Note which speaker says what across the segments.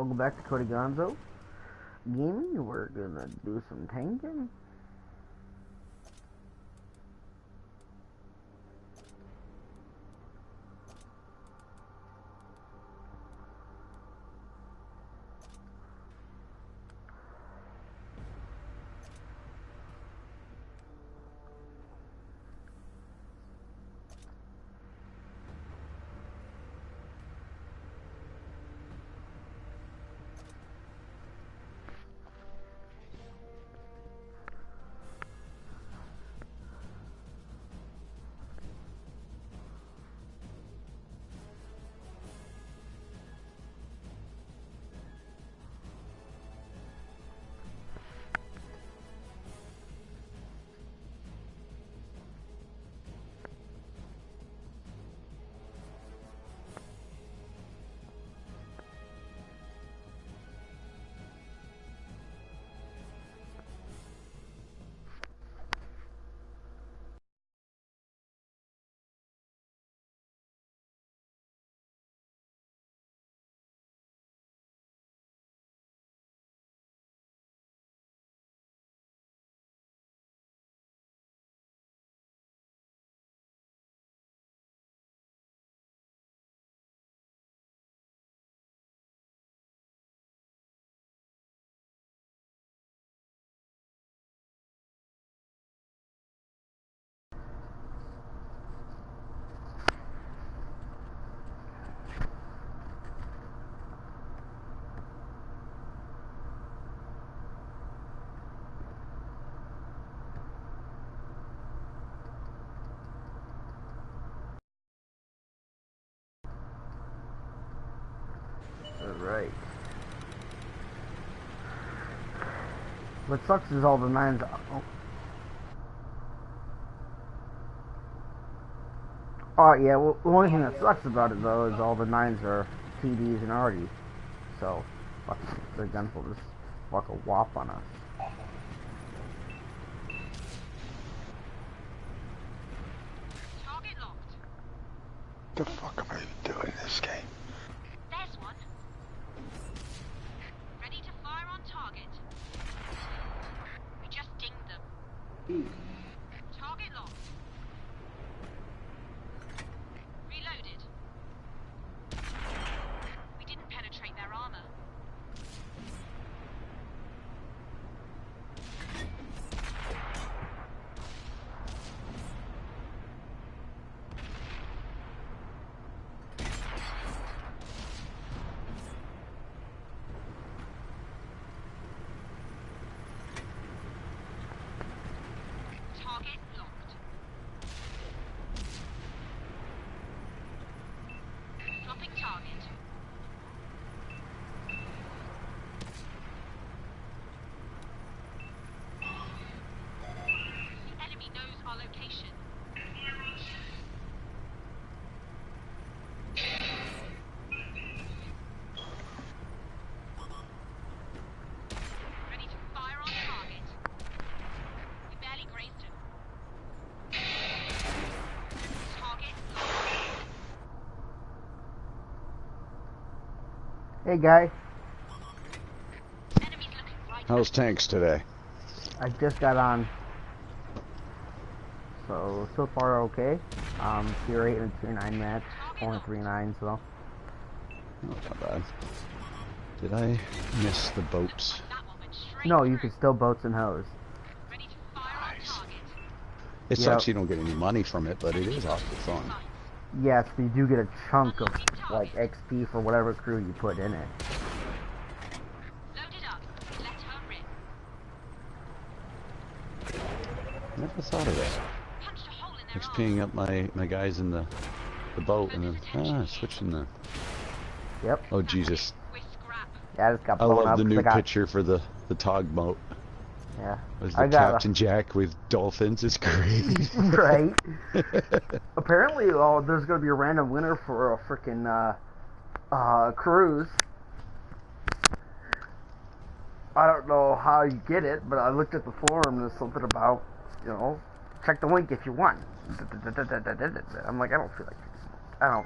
Speaker 1: Welcome back to kotygonzo Gaming. We're gonna do some tanking. Alright. What sucks is all the nines. Oh yeah, well, the only thing that sucks about it though is all the nines are TDs and Arties. So, the guns will just fuck a whop on us.
Speaker 2: Target locked.
Speaker 3: The fuck am I doing in this game?
Speaker 2: There's one. Ready to fire on target. We just dinged them. Target locked. Reloaded. We didn't penetrate their armor. Target locked. Dropping target. The enemy knows our location. Ready to fire on target. We barely grazed him. Target locked.
Speaker 1: Hey guy,
Speaker 2: Enemies looking right
Speaker 3: How's tanks today?
Speaker 1: I just got on. So far okay. Tier 8 and Tier 9 match. Only 3-9, so.
Speaker 3: Oh, not bad. Did I miss the boats?
Speaker 2: that one went straight
Speaker 1: No, you
Speaker 2: through.
Speaker 1: can still boats and hose.
Speaker 2: Ready to fire on
Speaker 3: Nice.
Speaker 2: target.
Speaker 3: It
Speaker 1: Yep.
Speaker 3: sucks you don't get any money from it, but it is awfully fun.
Speaker 1: Yes, but you do get a chunk of like XP for whatever crew you put in it.
Speaker 2: Loaded up. Let her rip.
Speaker 3: Never thought of that.
Speaker 2: Punched a hole in their
Speaker 3: XPing up my guys in the boat and then switching the.
Speaker 1: Yep.
Speaker 3: Oh Jesus!
Speaker 2: With scrap.
Speaker 1: Yeah, I just got
Speaker 3: I
Speaker 1: blown
Speaker 3: love
Speaker 1: up.
Speaker 3: the
Speaker 1: 'cause
Speaker 3: new
Speaker 1: I got,
Speaker 3: picture for the tugboat.
Speaker 1: Yeah.
Speaker 3: Was
Speaker 1: I
Speaker 3: the
Speaker 1: got
Speaker 3: Captain Jack with dolphins? It's great.
Speaker 1: right. Apparently, there's gonna be a random winner for a freaking cruise. I don't know how you get it, but I looked at the forum and there's something about, check the link if you won. I'm like, I don't feel like, I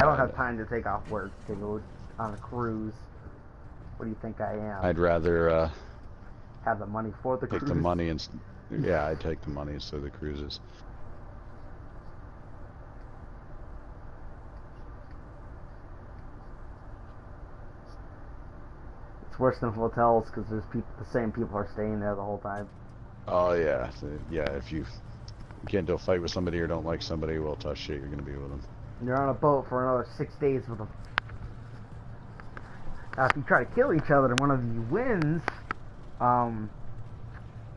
Speaker 1: don't have time to take off work to go on a cruise. What do you think I am?
Speaker 3: I'd rather
Speaker 1: have the money for the
Speaker 3: take
Speaker 1: cruise.
Speaker 3: the money and yeah, I'd take the money instead of the cruises.
Speaker 1: It's worse than hotels because there's the same people are staying there the whole time.
Speaker 3: Oh yeah, yeah. If you get into a fight with somebody or don't like somebody, well, tough shit, you're gonna be with them.
Speaker 1: You're on a boat for another 6 days with them. Now, if you try to kill each other and one of you wins,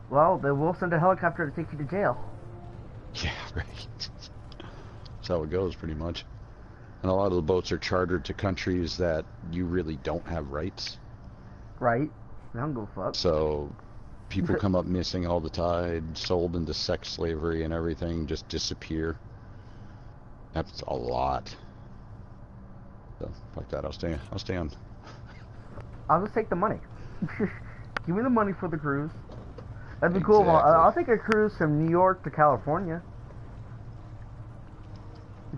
Speaker 1: well, they will send a helicopter to take you to jail.
Speaker 3: Yeah, right. That's how it goes, pretty much. And a lot of the boats are chartered to countries that you really don't have rights.
Speaker 1: Right? I don't give a fuck.
Speaker 3: So people come up missing all the time, sold into sex slavery and everything, just disappear. Happens a lot. So like that, I'll stay on.
Speaker 1: I'll just take the money. Give me the money for the cruise. That'd be cool.
Speaker 3: Exactly.
Speaker 1: I'll take a cruise from New York to California.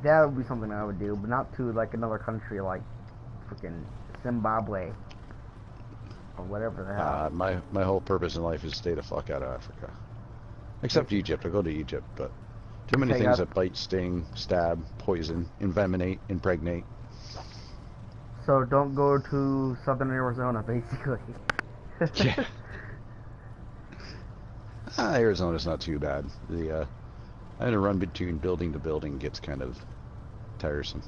Speaker 1: That would be something I would do, but not to like another country like freaking Zimbabwe or whatever the hell.
Speaker 3: My whole purpose in life is to stay the fuck out of Africa. Except Egypt. I'll go to Egypt, but too many things that bite, sting, stab, poison, envenomate, impregnate.
Speaker 1: So don't go to southern Arizona, basically.
Speaker 3: Yeah. Arizona's not too bad. I had to run between building to building gets kind of tiresome.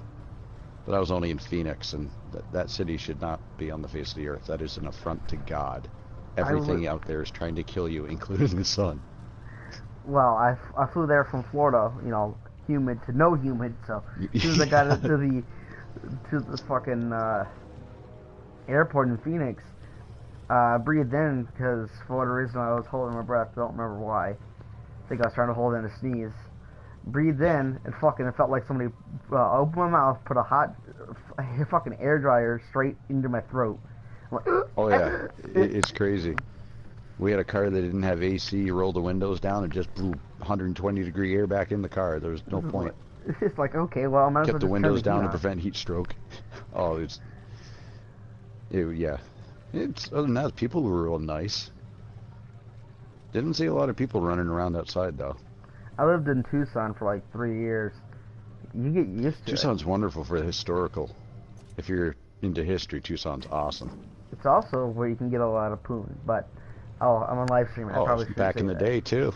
Speaker 3: But I was only in Phoenix, and that city should not be on the face of the earth. That is an affront to God. Everything out there is trying to kill you, including the sun.
Speaker 1: Well, I flew there from Florida, you know, humid to no humid, so as soon as I got to the fucking airport in Phoenix, I breathed in because for whatever reason I was holding my breath. Don't remember why. I think I was trying to hold in a sneeze. Breathed in and it felt like somebody opened my mouth, put a hot fucking air dryer straight into my throat. I'm like,
Speaker 3: oh yeah, it's crazy. We had a car that didn't have AC. You rolled the windows down and just blew 120 degree air back in the car. There was no point.
Speaker 1: It's like, okay, well, I might as well
Speaker 3: kept the
Speaker 1: just
Speaker 3: windows
Speaker 1: turn the
Speaker 3: down
Speaker 1: heat
Speaker 3: to prevent heat stroke. Oh, yeah. It's other than that, people were real nice. Didn't see a lot of people running around outside though.
Speaker 1: I lived in Tucson for like 3 years. You get used to
Speaker 3: Tucson's wonderful for the historical. If you're into history, Tucson's awesome.
Speaker 1: It's also where you can get a lot of poon, but I'm on live streaming. I probably
Speaker 3: back in the day too.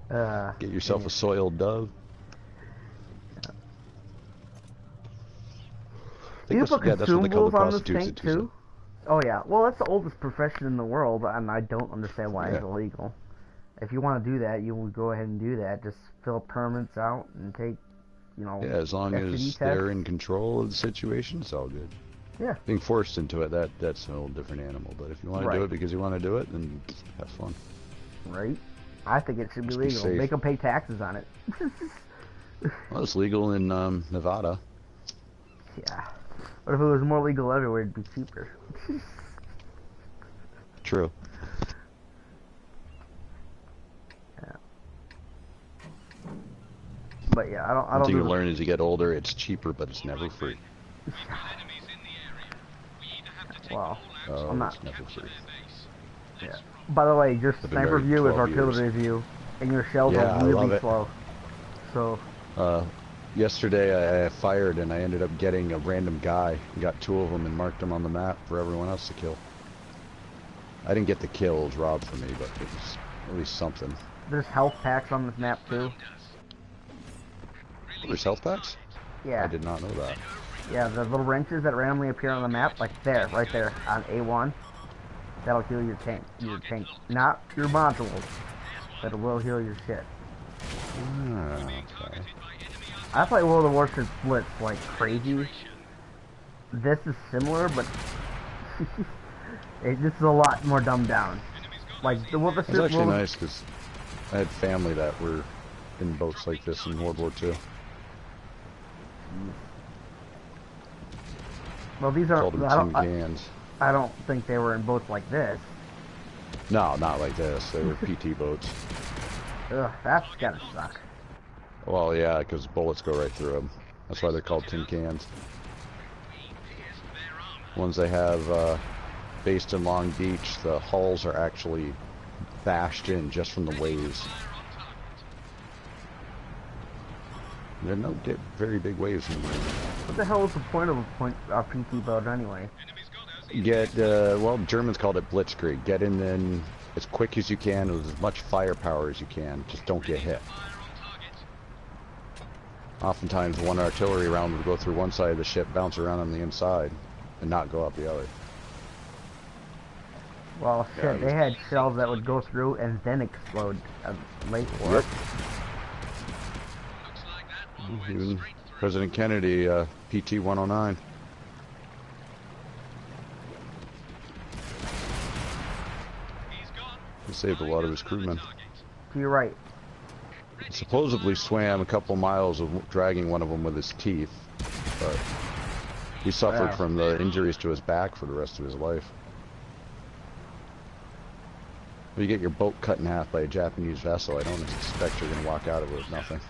Speaker 3: Get yourself a soiled dove.
Speaker 1: People consume wolves on this tank too. Oh yeah, well that's the oldest profession in the world, and I don't understand why it's illegal. If you want to do that, you will go ahead and do that. Just fill permits out and take, you know.
Speaker 3: Yeah, as long as they're in control of the situation, it's all good.
Speaker 1: Yeah.
Speaker 3: Being forced into it, that's a whole different animal. But if you want to do it because you want to do it, then have fun.
Speaker 1: Right. I think it should be legal. Make them pay taxes on it.
Speaker 3: Well, it's legal in Nevada.
Speaker 1: Yeah. But if it was more legal everywhere, it'd be cheaper.
Speaker 3: True.
Speaker 1: Yeah. But yeah, I don't.
Speaker 3: One thing you learn as you get older, it's cheaper, but it's never free.
Speaker 1: Wow.
Speaker 3: Oh,
Speaker 1: I'm not.
Speaker 3: It's never free.
Speaker 1: Yeah. By the way, your sniper view is artillery view, and your shells are really slow. So.
Speaker 3: Yesterday I fired and I ended up getting a random guy. Got 2 of them and marked them on the map for everyone else to kill. I didn't get the kill, it was robbed for me, but it was at least something.
Speaker 1: There's health packs on this map too.
Speaker 3: Oh, there's health packs?
Speaker 1: Yeah.
Speaker 3: I did not know that.
Speaker 1: Yeah, the little wrenches that randomly appear on the map, like there, right there, on A1. That'll heal your tank. Not your modules, but it will heal your shit.
Speaker 3: Okay.
Speaker 1: I play World of Warcraft Blitz like crazy. This is similar, but this is a lot more dumbed down. Like the
Speaker 3: It's actually nice because I had family that were in boats like this in World War II.
Speaker 1: Well, these are. I don't think they were in boats like this.
Speaker 3: No, not like this. They were PT boats.
Speaker 1: Ugh, that's gotta suck.
Speaker 3: Well, yeah, because bullets go right through them. That's why they're called tin cans. Ones they have based in Long Beach, the hulls are actually bashed in just from the waves. There are no very big waves in the marine.
Speaker 1: What the hell is the point of a PT boat anyway?
Speaker 3: Get, well, Germans called it Blitzkrieg. Get in as quick as you can with as much firepower as you can. Just don't get hit. Oftentimes one artillery round would go through one side of the ship, bounce around on the inside, and not go up the other.
Speaker 1: Well, shit, yeah, they had shells that would go through and then explode late war.
Speaker 3: Yep. Even President Kennedy, PT-109. He saved a lot of his crewmen.
Speaker 1: You're right.
Speaker 3: He supposedly swam a couple miles of dragging one of them with his teeth, but he suffered from the injuries to his back for the rest of his life. If you get your boat cut in half by a Japanese vessel, I don't expect you're going to walk out of it with nothing.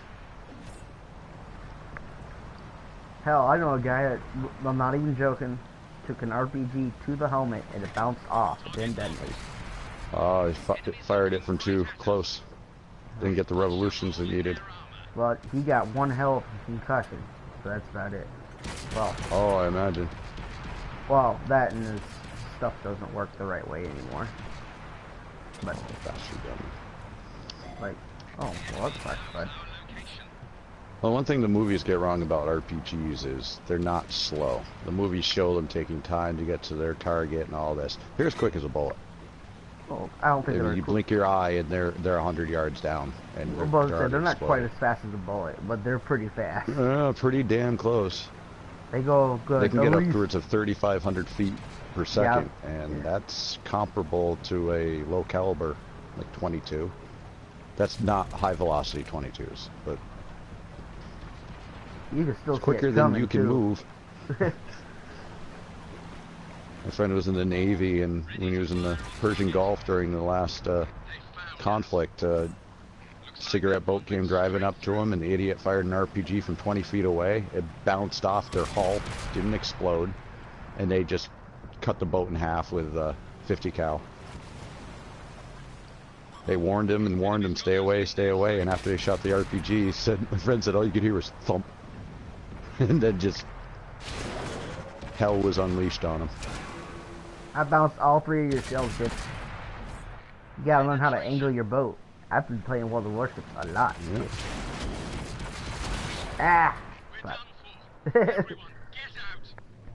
Speaker 1: Hell, I know a guy that, I'm not even joking, took an RPG to the helmet and it bounced off. It didn't detonate.
Speaker 3: Oh, he fired it from too close. Didn't get the revolutions it needed.
Speaker 1: Well, he got one hell of a concussion, so that's about it. Well.
Speaker 3: Oh, I imagine.
Speaker 1: Well, that and his stuff doesn't work the right way anymore. But like, oh, well, that's classified.
Speaker 3: Well, one thing the movies get wrong about RPGs is they're not slow. The movies show them taking time to get to their target and all this. They're as quick as a bullet.
Speaker 1: Well, I don't think
Speaker 3: you blink your eye and they're 100 yards down. And
Speaker 1: they're not quite as fast as a bullet, but they're pretty fast.
Speaker 3: Pretty damn close.
Speaker 1: They go good.
Speaker 3: They can get upwards of 3,500 feet per second, and that's comparable to a low caliber, like 22. That's not high velocity 22s, but
Speaker 1: you can still
Speaker 3: it's quicker than you can move. My friend was in the Navy, and when he was in the Persian Gulf during the last conflict, cigarette boat came driving up to him, and the idiot fired an RPG from 20 feet away. It bounced off their hull, didn't explode, and they just cut the boat in half with 50 cal. They warned him, stay away, and after they shot the RPG, my friend said all you could hear was thump. And then just hell was unleashed on him.
Speaker 1: I bounced all 3 of your shells, bitch. You gotta learn how to angle your boat. I've been playing World of Warships a lot.
Speaker 3: Yeah.
Speaker 1: Ah!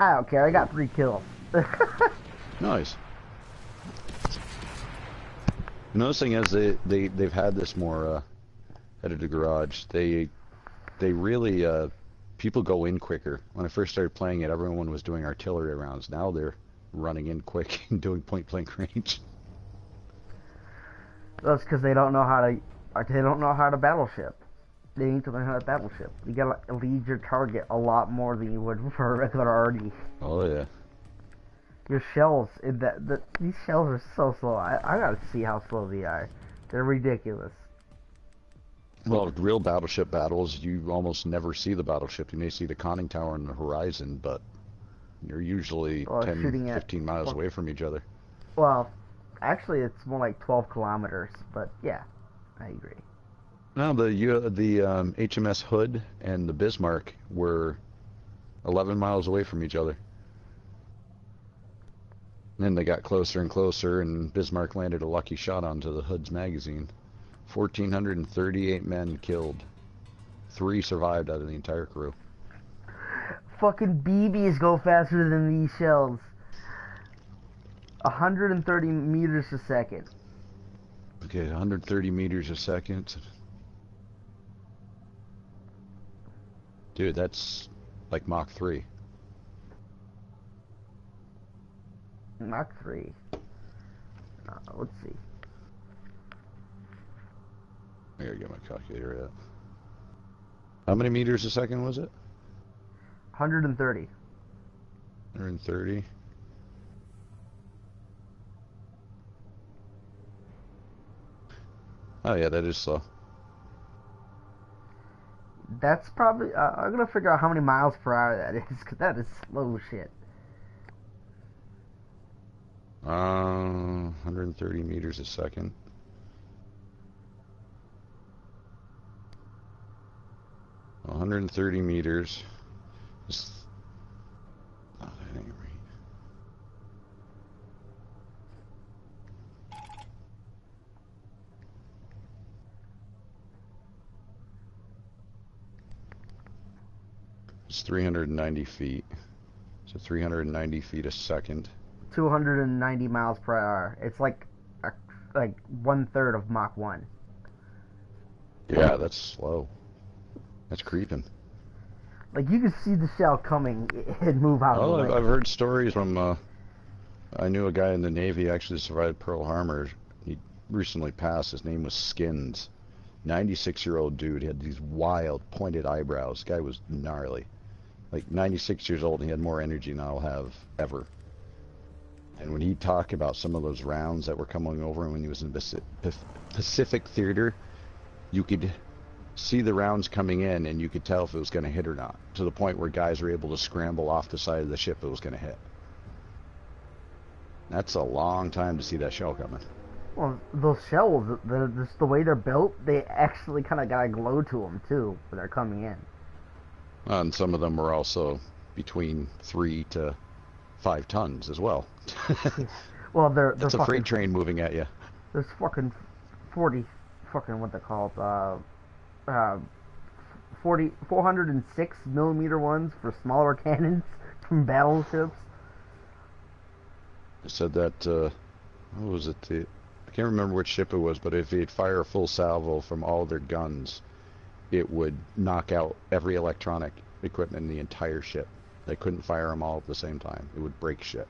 Speaker 1: I don't care, I got 3 kills.
Speaker 3: Nice. Another thing is they've had this more out of the garage. They really people go in quicker. When I first started playing it, everyone was doing artillery rounds. Now they're running in quick and doing point blank range.
Speaker 1: That's because they don't know how to battleship. They need to learn how to battleship. You gotta lead your target a lot more than you would for a regular RD.
Speaker 3: Oh yeah.
Speaker 1: Your shells these shells are so slow. I gotta see how slow they are. They're ridiculous.
Speaker 3: Well, real battleship battles, you almost never see the battleship. You may see the conning tower on the horizon, but you're usually 10, 15 miles away from each other.
Speaker 1: Well, actually, it's more like 12 kilometers, but yeah, I agree.
Speaker 3: No, the HMS Hood and the Bismarck were 11 miles away from each other. And then they got closer and closer, and Bismarck landed a lucky shot onto the Hood's magazine. 1,438 men killed. 3 survived out of the entire crew.
Speaker 1: Fucking BBs go faster than these shells. 130 meters a second.
Speaker 3: Okay, 130 meters a second. Dude, that's like Mach 3.
Speaker 1: Mach 3. Let's see.
Speaker 3: I gotta get my calculator out. How many meters a second was it?
Speaker 1: 130.
Speaker 3: 130. Oh yeah, that is slow.
Speaker 1: That's probably, I'm gonna figure out how many miles per hour that is, because that is slow shit.
Speaker 3: 130 meters a second. Well, 130 meters. Oh, that ain't right. It's 390 feet. So 390 feet a second.
Speaker 1: 290 miles per hour. It's like 1/3 of Mach 1.
Speaker 3: Yeah, that's slow. That's creeping.
Speaker 1: Like, you can see the shell coming and move out of the way.
Speaker 3: I've heard stories from, I knew a guy in the Navy actually survived Pearl Harbor. He recently passed. His name was Skins. 96-year-old dude. He had these wild, pointed eyebrows. Guy was gnarly. Like, 96 years old, and he had more energy than I'll have ever. And when he talked about some of those rounds that were coming over, and when he was in the Pacific Theater, you could see the rounds coming in, and you could tell if it was going to hit or not, to the point where guys were able to scramble off the side of the ship it was going to hit. That's a long time to see that shell coming.
Speaker 1: Well, those shells, just the way they're built, they actually kind of got a glow to them, too, when they're coming in.
Speaker 3: And some of them were also between 3 to 5 tons as well.
Speaker 1: Well, they're
Speaker 3: That's a freight train moving at you.
Speaker 1: There's fucking 40, fucking what they're called, 406 millimeter ones for smaller cannons from battleships.
Speaker 3: It said that, what was it? I can't remember which ship it was, but if they'd fire a full salvo from all their guns, it would knock out every electronic equipment in the entire ship. They couldn't fire them all at the same time. It would break shit.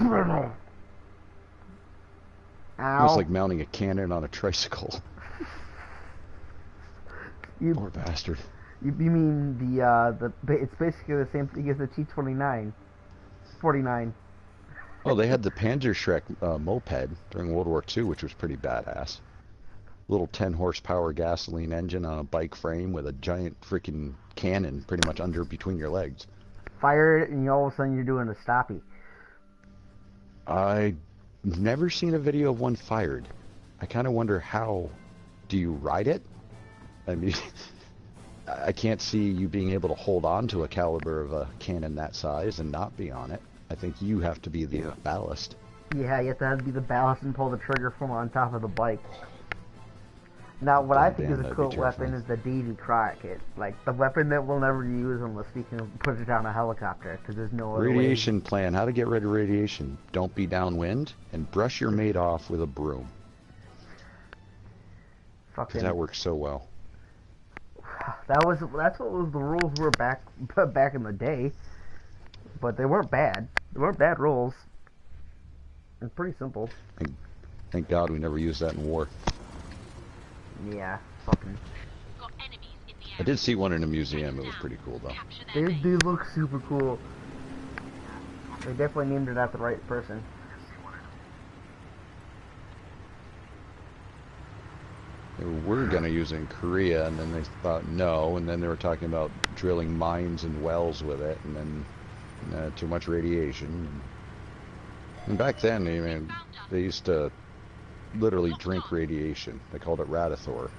Speaker 1: Ow.
Speaker 3: It was like mounting a cannon on a tricycle. Poor bastard.
Speaker 1: You mean it's basically the same thing as the T-29, 49.
Speaker 3: Oh, they had the Panzerschreck moped during World War II, which was pretty badass. Little 10 horsepower gasoline engine on a bike frame with a giant freaking cannon pretty much under between your legs.
Speaker 1: Fire it, and all of a sudden you're doing a stoppie.
Speaker 3: I've never seen a video of one fired. I kind of wonder, how do you ride it? I mean, I can't see you being able to hold on to a caliber of a cannon that size and not be on it. I think you have to be the ballast.
Speaker 1: Yeah, you have to be the ballast and pull the trigger from on top of the bike. Now, what I think is a cool weapon is the Davy Crockett. Like, the weapon that we'll never use unless we can put it down a helicopter, because there's no other
Speaker 3: Radiation plan. How to get rid of radiation. Don't be downwind, and brush your mate off with a broom. Because that works so well.
Speaker 1: That's what was the rules were back in the day. But they weren't bad. They weren't bad rules. It's pretty simple.
Speaker 3: Thank God we never used that in war.
Speaker 1: Yeah, fucking.
Speaker 3: I did see one in a museum. It was pretty cool, though.
Speaker 1: They look super cool. They definitely named it after the right person.
Speaker 3: They were going to use it in Korea, and then they thought no, and then they were talking about drilling mines and wells with it, and then too much radiation. And back then, I mean, they used to literally drink radiation. They called it Radithor.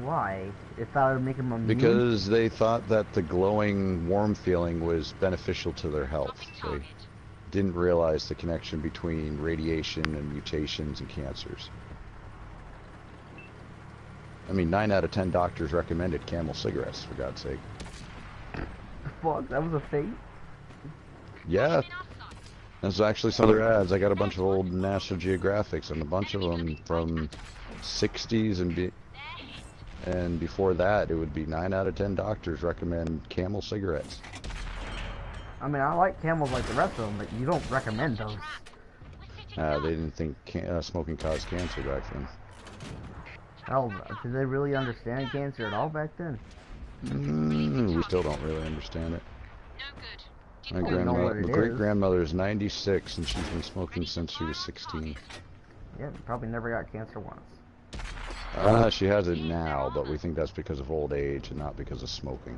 Speaker 1: Why? They thought it would make them immune?
Speaker 3: Because they thought that the glowing, warm feeling was beneficial to their health. They didn't realize the connection between radiation and mutations and cancers. I mean, 9 out of 10 doctors recommended Camel cigarettes, for God's sake.
Speaker 1: Fuck, that was a fake?
Speaker 3: Yeah. That's actually some of their ads. I got a bunch of old National Geographics, and a bunch of them from 60s and before that, it would be 9 out of 10 doctors recommend Camel cigarettes.
Speaker 1: I mean, I like Camels like the rest of them, but you don't recommend those.
Speaker 3: They didn't think smoking caused cancer back then.
Speaker 1: Oh, did they really understand cancer at all back then?
Speaker 3: We still don't really understand it. My great-grandmother is 96, and she's been smoking since she was 16.
Speaker 1: Yeah, probably never got cancer once.
Speaker 3: She has it now, but we think that's because of old age and not because of smoking.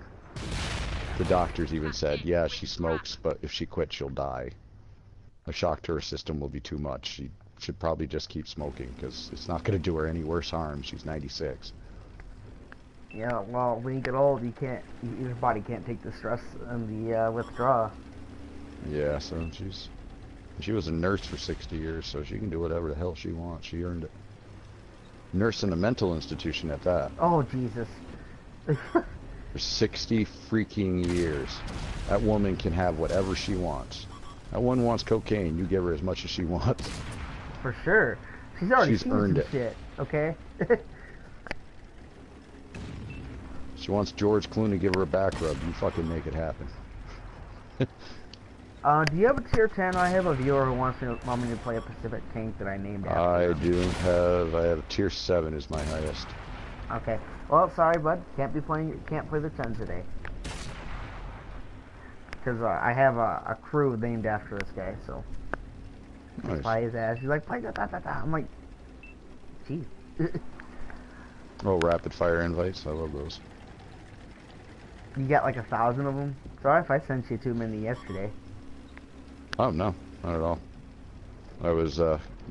Speaker 3: The doctors even said, yeah, she smokes, but if she quits, she'll die. A shock to her system will be too much. She should probably just keep smoking because it's not going to do her any worse harm. She's 96.
Speaker 1: Yeah, well, when you get old, your body can't take the stress and the withdrawal.
Speaker 3: Yeah, so she was a nurse for 60 years, so she can do whatever the hell she wants. She earned it. Nurse in a mental institution at that.
Speaker 1: Oh, Jesus.
Speaker 3: For 60 freaking years. That woman can have whatever she wants. That one wants cocaine. You give her as much as she wants.
Speaker 1: For sure. She's already
Speaker 3: She's
Speaker 1: seen
Speaker 3: earned
Speaker 1: some
Speaker 3: it.
Speaker 1: shit, okay?
Speaker 3: She wants George Clooney to give her a back rub. You fucking make it happen.
Speaker 1: Do you have a tier 10? I have a viewer who want me to play a Pacific tank that I named after
Speaker 3: I
Speaker 1: them.
Speaker 3: have a tier 7 is my highest.
Speaker 1: Okay. Well, sorry, bud. Can't play the 10 today. Because I have a crew named after this guy, so.
Speaker 3: Nice.
Speaker 1: Play his ass. He's like, play da da da da. I'm like, jeez.
Speaker 3: Oh, rapid fire invites. I love those.
Speaker 1: You got like 1,000 of them? Sorry if I sent you too many yesterday.
Speaker 3: Oh, no. Not at all. I was,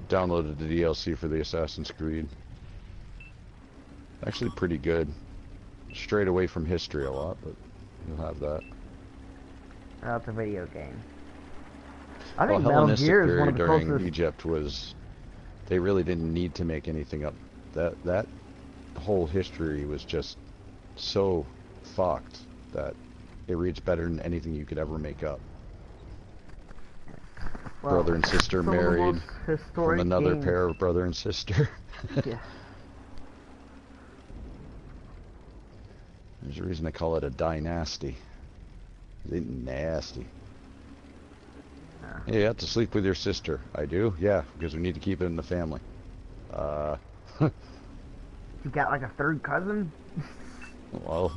Speaker 3: downloaded the DLC for the Assassin's Creed. Actually pretty good. Strayed away from history a lot, but you'll have that.
Speaker 1: That's a video game. I
Speaker 3: Well,
Speaker 1: think Metal
Speaker 3: Hellenistic
Speaker 1: Gear is one
Speaker 3: period
Speaker 1: of the
Speaker 3: during
Speaker 1: closest.
Speaker 3: Egypt was... They really didn't need to make anything up. That whole history was just so fucked that it reads better than anything you could ever make up.
Speaker 1: Well,
Speaker 3: Brother and sister
Speaker 1: some of the
Speaker 3: married
Speaker 1: most
Speaker 3: from
Speaker 1: historic
Speaker 3: another
Speaker 1: games.
Speaker 3: pair of brother and sister.
Speaker 1: Yeah.
Speaker 3: There's a reason they call it a dynasty. It's nasty. Hey, you have to sleep with your sister. I do? Yeah, because we need to keep it in the family.
Speaker 1: You got like a third cousin?
Speaker 3: Well,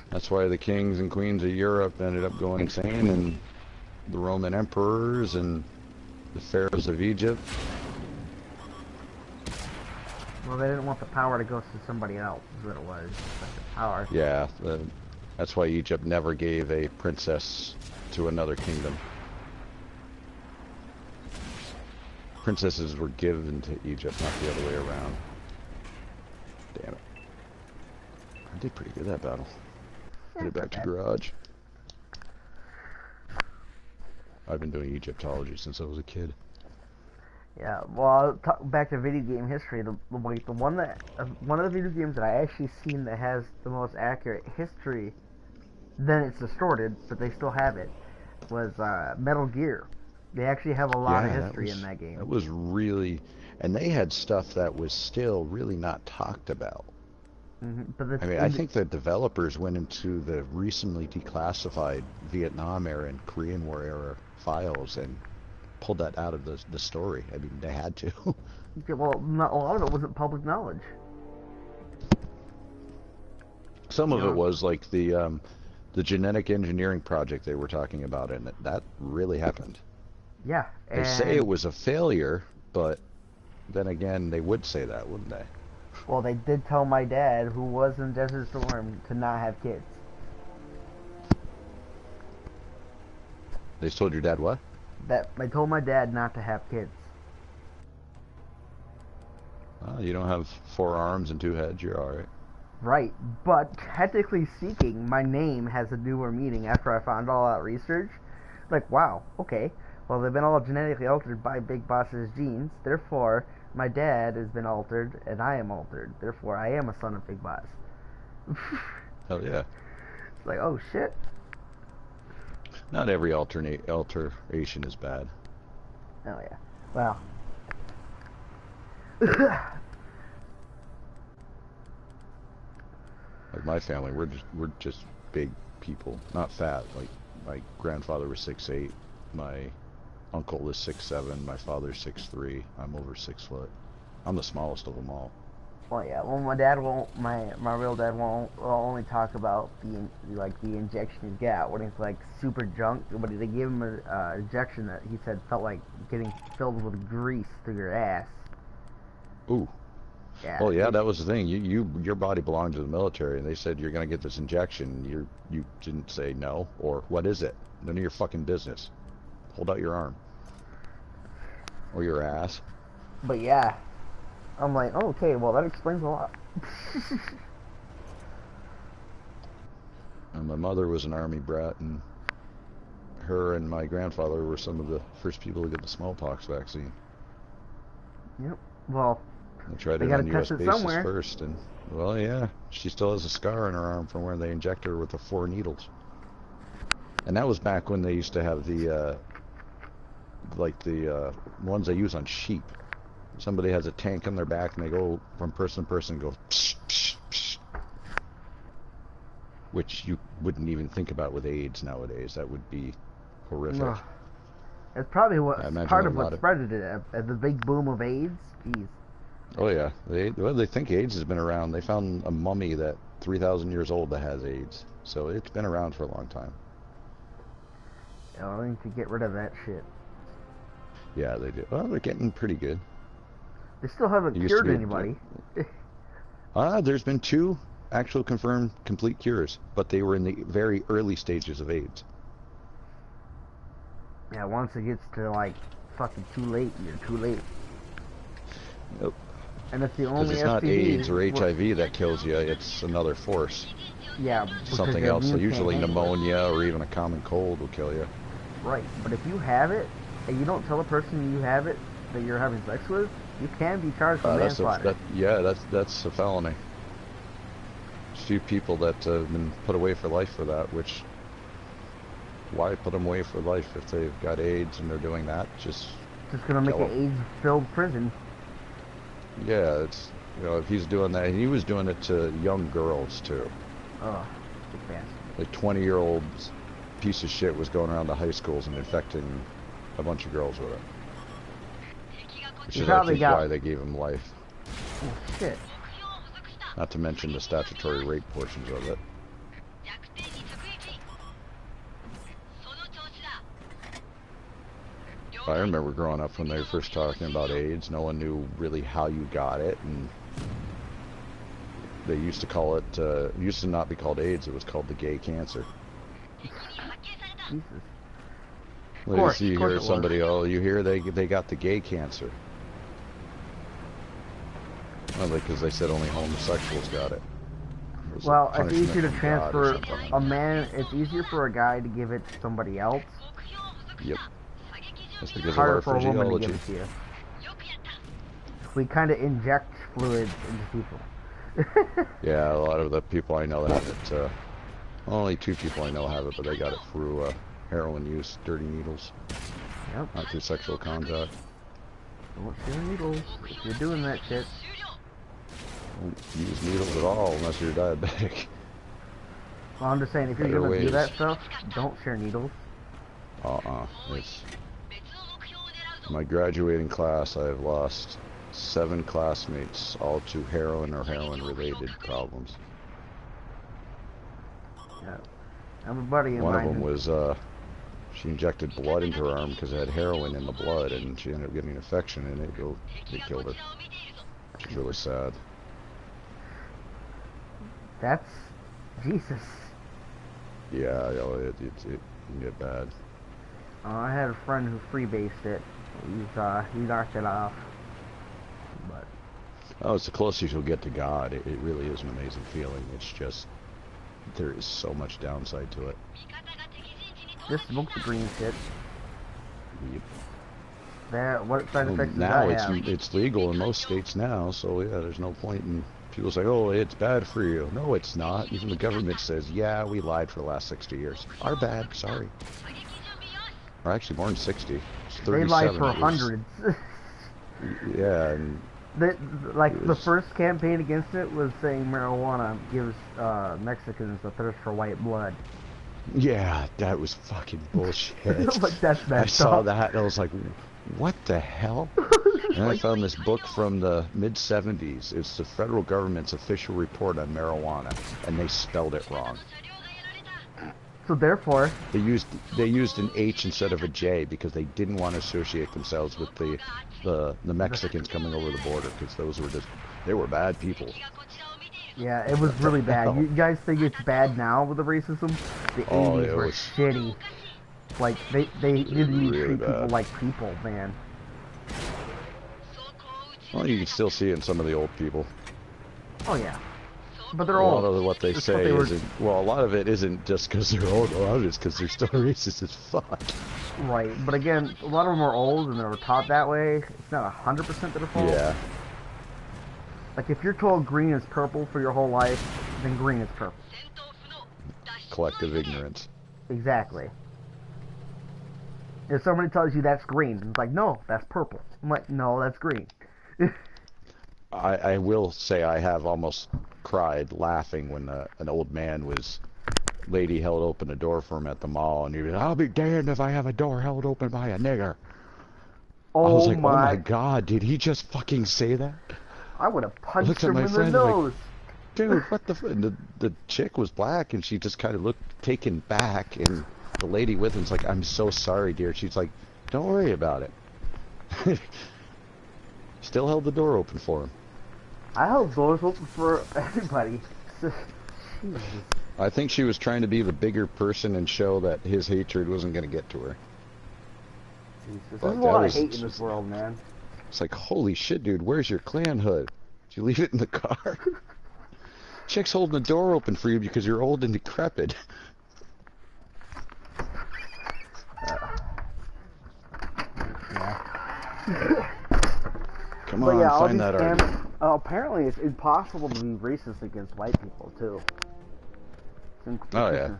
Speaker 3: that's why the kings and queens of Europe ended up going insane, and the Roman emperors and the pharaohs of Egypt.
Speaker 1: Well, they didn't want the power to go to somebody else, is what it was. Like the power.
Speaker 3: Yeah, that's why Egypt never gave a princess to another kingdom. Princesses were given to Egypt, not the other way around. Damn it. I did pretty good that battle. Headed back to garage. I've been doing Egyptology since I was a kid.
Speaker 1: Yeah, well, back to video game history. The one of the video games that I actually seen that has the most accurate history, then it's distorted, but they still have it, was Metal Gear. They actually have a lot of history in that game.
Speaker 3: That was really, and they had stuff that was still really not talked about.
Speaker 1: But
Speaker 3: I mean, I think the developers went into the recently declassified Vietnam era and Korean War era files and pulled that out of the story. I mean, they had to.
Speaker 1: Well, not a lot of it wasn't public knowledge.
Speaker 3: Some of it was like the genetic engineering project they were talking about, and that really happened.
Speaker 1: Yeah.
Speaker 3: They say it was a failure, but then again, they would say that, wouldn't they?
Speaker 1: Well, they did tell my dad, who was in Desert Storm, to not have kids.
Speaker 3: They told your dad what?
Speaker 1: That I told my dad not to have kids.
Speaker 3: You don't have 4 arms and 2 heads, you're alright.
Speaker 1: Right, but technically speaking, my name has a newer meaning after I found all that research. Like, wow, okay. Well, they've been all genetically altered by Big Boss's genes. Therefore, my dad has been altered, and I am altered. Therefore, I am a son of Big Boss.
Speaker 3: Hell yeah.
Speaker 1: It's like, oh shit.
Speaker 3: Not every alteration is bad.
Speaker 1: Oh yeah. Well.
Speaker 3: Like my family, we're just big people, not fat. Like my grandfather was 6'8", my uncle was 6'7", my father's 6'3". I'm over 6 foot. I'm the smallest of them all.
Speaker 1: Well, yeah. Well, my dad won't. My real dad won't. Will only talk about the injection you get when it's like super junk. But they gave him a injection that he said felt like getting filled with grease through your ass.
Speaker 3: Ooh.
Speaker 1: Yeah.
Speaker 3: Well, yeah, that was the thing. Your body belonged to the military, and they said you're gonna get this injection. You didn't say no, or what is it? None of your fucking business. Hold out your arm. Or your ass.
Speaker 1: But yeah, I'm like, oh, okay, well that explains a lot.
Speaker 3: And my mother was an army brat, and her and my grandfather were some of the first people to get the smallpox vaccine.
Speaker 1: Yep. Well,
Speaker 3: They tried
Speaker 1: they
Speaker 3: it
Speaker 1: gotta
Speaker 3: on
Speaker 1: test
Speaker 3: U.S.
Speaker 1: it
Speaker 3: bases
Speaker 1: somewhere.
Speaker 3: first, and well, yeah, she still has a scar on her arm from where they injected her with the 4 needles. And that was back when they used to have the ones they use on sheep. Somebody has a tank on their back, and they go from person to person, and go psh, psh, psh. Which you wouldn't even think about with AIDS nowadays. That would be horrific.
Speaker 1: Ugh. It's probably
Speaker 3: I imagine
Speaker 1: part
Speaker 3: a
Speaker 1: of what
Speaker 3: lot of-
Speaker 1: spread it at the big boom of AIDS. Jeez.
Speaker 3: Oh yeah, they think AIDS has been around. They found a mummy that 3,000 years old that has AIDS, so it's been around for a long time.
Speaker 1: I need to get rid of that shit.
Speaker 3: Yeah, they do. Well, they're getting pretty good.
Speaker 1: They still haven't
Speaker 3: It used to
Speaker 1: cured
Speaker 3: be-
Speaker 1: anybody.
Speaker 3: There's been 2 actual confirmed complete cures, but they were in the very early stages of AIDS.
Speaker 1: Yeah, once it gets to like fucking too late, you're too late.
Speaker 3: Nope.
Speaker 1: And it's the
Speaker 3: Because
Speaker 1: only
Speaker 3: it's not
Speaker 1: STD
Speaker 3: AIDS or HIV that kills you, it's another force.
Speaker 1: Yeah, because
Speaker 3: Something
Speaker 1: your
Speaker 3: else. So
Speaker 1: immune
Speaker 3: usually
Speaker 1: can't handle it.
Speaker 3: pneumonia or even a common cold will kill you.
Speaker 1: Right, but if you have it and you don't tell the person you have it that you're having sex with, you can be charged for manslaughter.
Speaker 3: That's a felony. There's a few people that have been put away for life for that, which, why put them away for life if they've got AIDS and they're doing that? Just
Speaker 1: gonna make
Speaker 3: kill
Speaker 1: an AIDS-filled prison.
Speaker 3: yeah, it's, if he's doing that, and he was doing it to young girls too.
Speaker 1: Oh, big bastard.
Speaker 3: Like 20-year-old piece of shit was going around to high schools and infecting a bunch of girls with it. Which is, I
Speaker 1: probably
Speaker 3: think,
Speaker 1: got-
Speaker 3: why they gave him life.
Speaker 1: Oh shit.
Speaker 3: Not to mention the statutory rape portions of it. I remember growing up when they were first talking about AIDS, no one knew really how you got it, and they used to call it, it used to not be called AIDS, it was called the gay cancer.
Speaker 1: Jesus.
Speaker 3: Well,
Speaker 1: course,
Speaker 3: you
Speaker 1: of course
Speaker 3: hear
Speaker 1: it was.
Speaker 3: somebody, oh, you hear they got the gay cancer. Well, because they said only homosexuals got it. It was a
Speaker 1: Well, it's
Speaker 3: punishment
Speaker 1: easier to
Speaker 3: from God or
Speaker 1: transfer
Speaker 3: something.
Speaker 1: a man. It's easier for a guy to give it to somebody else.
Speaker 3: Yep. That's because
Speaker 1: It's
Speaker 3: of
Speaker 1: harder
Speaker 3: our
Speaker 1: for a woman to
Speaker 3: physiology.
Speaker 1: give it to you. We kind of inject fluids into people.
Speaker 3: Yeah, a lot of the people I know have it, only 2 people I know have it, but they got it through heroin use, dirty needles,
Speaker 1: Yep.
Speaker 3: not through sexual contact.
Speaker 1: Don't share needles if you're doing that shit.
Speaker 3: Don't use needles at all unless you're diabetic.
Speaker 1: Well, I'm just saying, if you're
Speaker 3: Better
Speaker 1: gonna do
Speaker 3: ways.
Speaker 1: that stuff, don't share needles.
Speaker 3: It's my graduating class. I have lost 7 classmates, all to heroin or heroin-related problems.
Speaker 1: Yeah. I have a buddy of
Speaker 3: One of
Speaker 1: mine.
Speaker 3: them was she injected blood into her arm because it had heroin in the blood, and she ended up getting an infection, and it killed her. Which is really sad.
Speaker 1: That's Jesus.
Speaker 3: Yeah, it can get bad.
Speaker 1: I had a friend who freebased it. He knocked it off. But
Speaker 3: Oh, it's the closest you'll get to God. It really is an amazing feeling. It's just, there is so much downside to it.
Speaker 1: just smoke the green shit.
Speaker 3: Yep.
Speaker 1: That what side
Speaker 3: Well,
Speaker 1: effects does
Speaker 3: now
Speaker 1: that have?
Speaker 3: it's legal in most states now, so yeah, there's no point in people say, oh, it's bad for you. No, it's not. Even the government says, yeah, we lied for the last 60 years. Our bad, sorry. Or actually more than 60. It's
Speaker 1: They
Speaker 3: 37
Speaker 1: lied for
Speaker 3: it was.
Speaker 1: hundreds.
Speaker 3: Yeah, and
Speaker 1: Like
Speaker 3: It
Speaker 1: the
Speaker 3: was-
Speaker 1: first campaign against it was saying marijuana gives Mexicans the thirst for white blood.
Speaker 3: yeah, that was fucking bullshit.
Speaker 1: Like, that's
Speaker 3: I
Speaker 1: messed
Speaker 3: saw
Speaker 1: up.
Speaker 3: that and I was like, what the hell? And I found this book from the mid-70s. It's the federal government's official report on marijuana, and they spelled it wrong.
Speaker 1: So therefore,
Speaker 3: They used an H instead of a J because they didn't want to associate themselves with the Mexicans coming over the border, because those were just, they were bad people.
Speaker 1: yeah, it was really bad.
Speaker 3: hell?
Speaker 1: You guys think it's bad now with the racism? The
Speaker 3: Oh,
Speaker 1: 80s
Speaker 3: it
Speaker 1: were
Speaker 3: was-
Speaker 1: shitty. Like they didn't even
Speaker 3: really
Speaker 1: treat people
Speaker 3: bad.
Speaker 1: like people, man.
Speaker 3: Well, you can still see it in some of the old people.
Speaker 1: Oh yeah, but they're
Speaker 3: A lot
Speaker 1: old.
Speaker 3: of what they
Speaker 1: That's what
Speaker 3: say
Speaker 1: they were-
Speaker 3: isn't. Well, a lot of it isn't just because they're old. A lot of it's because they're still racist as fuck.
Speaker 1: Right, but again, a lot of them are old and they were taught that way. It's not 100% their fault.
Speaker 3: Yeah.
Speaker 1: Like if you're told green is purple for your whole life, then green is purple.
Speaker 3: Collective ignorance.
Speaker 1: Exactly. If somebody tells you that's green, it's like, no, that's purple. I'm like, no, that's green.
Speaker 3: I will say I have almost cried laughing when an old man lady held open a door for him at the mall, and he was, I'll be damned if I have a door held open by a nigger. I was like, oh my god, did he just fucking say that?
Speaker 1: I would have
Speaker 3: I
Speaker 1: punched
Speaker 3: looked at
Speaker 1: him
Speaker 3: my
Speaker 1: in the
Speaker 3: friend
Speaker 1: nose.
Speaker 3: like, dude, what the and the chick was black, and she just kind of looked taken back, and the lady with him's like, I'm so sorry, dear. She's like, don't worry about it. Still held the door open for him.
Speaker 1: I held doors open for everybody. Jesus.
Speaker 3: I think she was trying to be the bigger person and show that his hatred wasn't going to get to her.
Speaker 1: There's a lot of hate in this world, man.
Speaker 3: It's like, holy shit, dude, where's your Klan hood? Did you leave it in the car? Chick's holding the door open for you because you're old and decrepit. Come on, find that argument.
Speaker 1: Apparently, it's impossible to be racist against white people, too.
Speaker 3: Oh, yeah.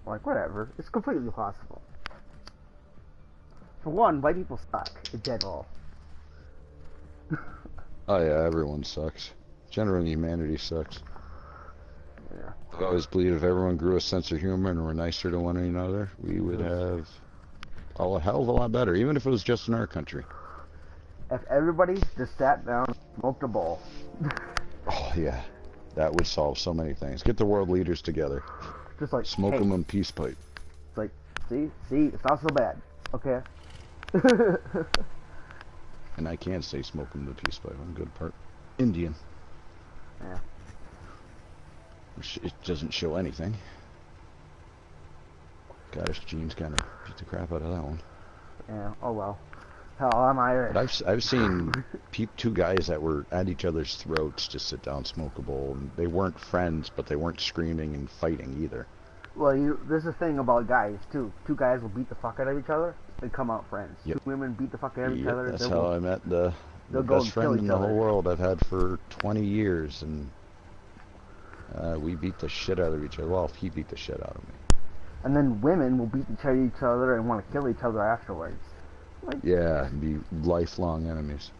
Speaker 1: Like, whatever. It's completely possible. For one, white people suck in general.
Speaker 3: Oh, yeah, everyone sucks. Generally, humanity sucks.
Speaker 1: Yeah.
Speaker 3: I always believe if everyone grew a sense of humor and were nicer to one another, we would have a hell of a lot better, even if it was just in our country.
Speaker 1: If everybody just sat down and smoked a bowl.
Speaker 3: Oh, yeah. That would solve so many things. Get the world leaders together.
Speaker 1: Just like,
Speaker 3: Smoke them on peace pipe.
Speaker 1: It's like, see, it's not so bad. Okay.
Speaker 3: And I can't say smoke them the peace pipe. I'm good part Indian.
Speaker 1: Yeah.
Speaker 3: Which it doesn't show anything. Scottish genes kind of beat the crap out of that one.
Speaker 1: Yeah, oh well. Hell, I'm Irish.
Speaker 3: But I've seen two guys that were at each other's throats just sit down, smoke a bowl, and they weren't friends, but they weren't screaming and fighting either.
Speaker 1: Well, there's a thing about guys too. Two guys will beat the fuck out of each other and come out friends.
Speaker 3: Yep.
Speaker 1: Two women beat the fuck out of each other.
Speaker 3: That's how I met the best friend in the whole world I've had for 20 years, and we beat the shit out of each other. Well, he beat the shit out of me.
Speaker 1: And then women will beat each other and want to kill each other afterwards. Like,
Speaker 3: yeah, and be lifelong enemies.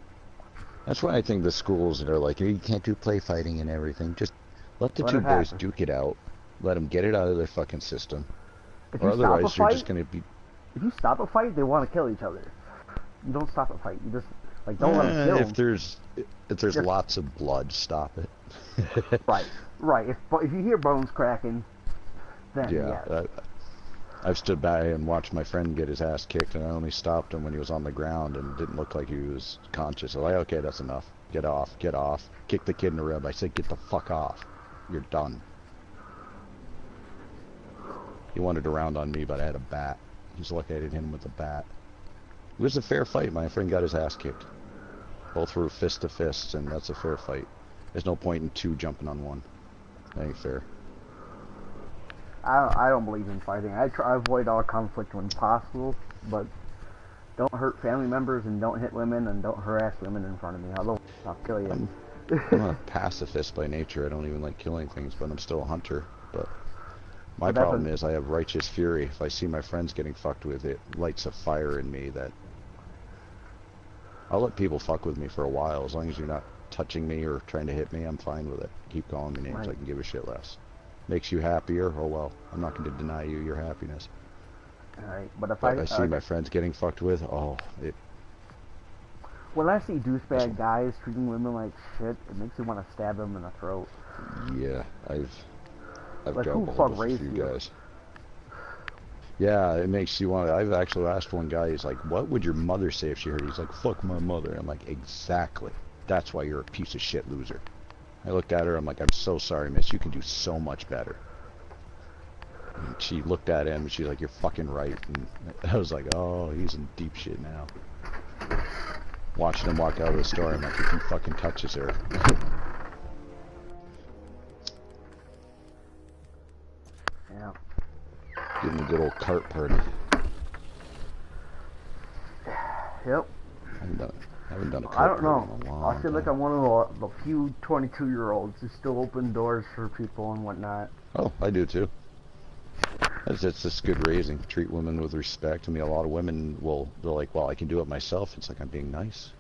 Speaker 3: That's why I think the schools that are like, you can't do play fighting and everything. Just let the two boys duke it out. Let them get it out of their fucking system. Or otherwise, you're just going to be...
Speaker 1: If you stop a fight, they want to kill each other. You don't stop a fight. You just, like, don't let them kill them.
Speaker 3: If there's lots of blood, stop it.
Speaker 1: Right. If you hear bones cracking, then
Speaker 3: yeah. I've stood by and watched my friend get his ass kicked, and I only stopped him when he was on the ground and didn't look like he was conscious. I'm like, okay, that's enough. Get off. Kick the kid in the rib. I said, get the fuck off. You're done. He wanted to round on me, but I had a bat. He's lucky I didn't hit him with a bat. It was a fair fight. My friend got his ass kicked. Both were fist to fist, and that's a fair fight. There's no point in two jumping on one. That ain't fair.
Speaker 1: I don't believe in fighting. I avoid all conflict when possible, but don't hurt family members and don't hit women and don't harass women in front of me. I'll kill you.
Speaker 3: I'm a pacifist by nature. I don't even like killing things, but I'm still a hunter. But my problem is I have righteous fury. If I see my friends getting fucked with, it lights a fire in me that I'll let people fuck with me for a while. As long as you're not touching me or trying to hit me, I'm fine with it. Keep calling me names. I can give a shit less. Makes you happier? Oh well. I'm not going to deny you your happiness.
Speaker 1: Alright, but if
Speaker 3: I see my friends getting fucked with,
Speaker 1: when I see douchebag guys treating women like shit, it makes me want to stab them in the throat.
Speaker 3: Yeah, I've
Speaker 1: like,
Speaker 3: got
Speaker 1: who
Speaker 3: a
Speaker 1: fuck
Speaker 3: few
Speaker 1: raised you?
Speaker 3: guys. Yeah, it makes you want to. I've actually asked one guy, he's like, what would your mother say if she heard it? He's like, fuck my mother. I'm like, exactly. That's why you're a piece of shit loser. I looked at her, I'm like, I'm so sorry, miss. You can do so much better. And she looked at him, and she's like, you're fucking right. And I was like, oh, he's in deep shit now. watching him walk out of the store. I'm like, if he fucking touches her.
Speaker 1: Yeah.
Speaker 3: Give him a good old cart party.
Speaker 1: Yep.
Speaker 3: I haven't done a
Speaker 1: I
Speaker 3: cart
Speaker 1: don't
Speaker 3: party
Speaker 1: know.
Speaker 3: in a long
Speaker 1: I feel like
Speaker 3: time.
Speaker 1: I'm one of the few 22-year-olds who still open doors for people and whatnot.
Speaker 3: Oh, I do too. That's just good raising. Treat women with respect. I mean, a lot of women they're like, well, I can do it myself. It's like, I'm being nice.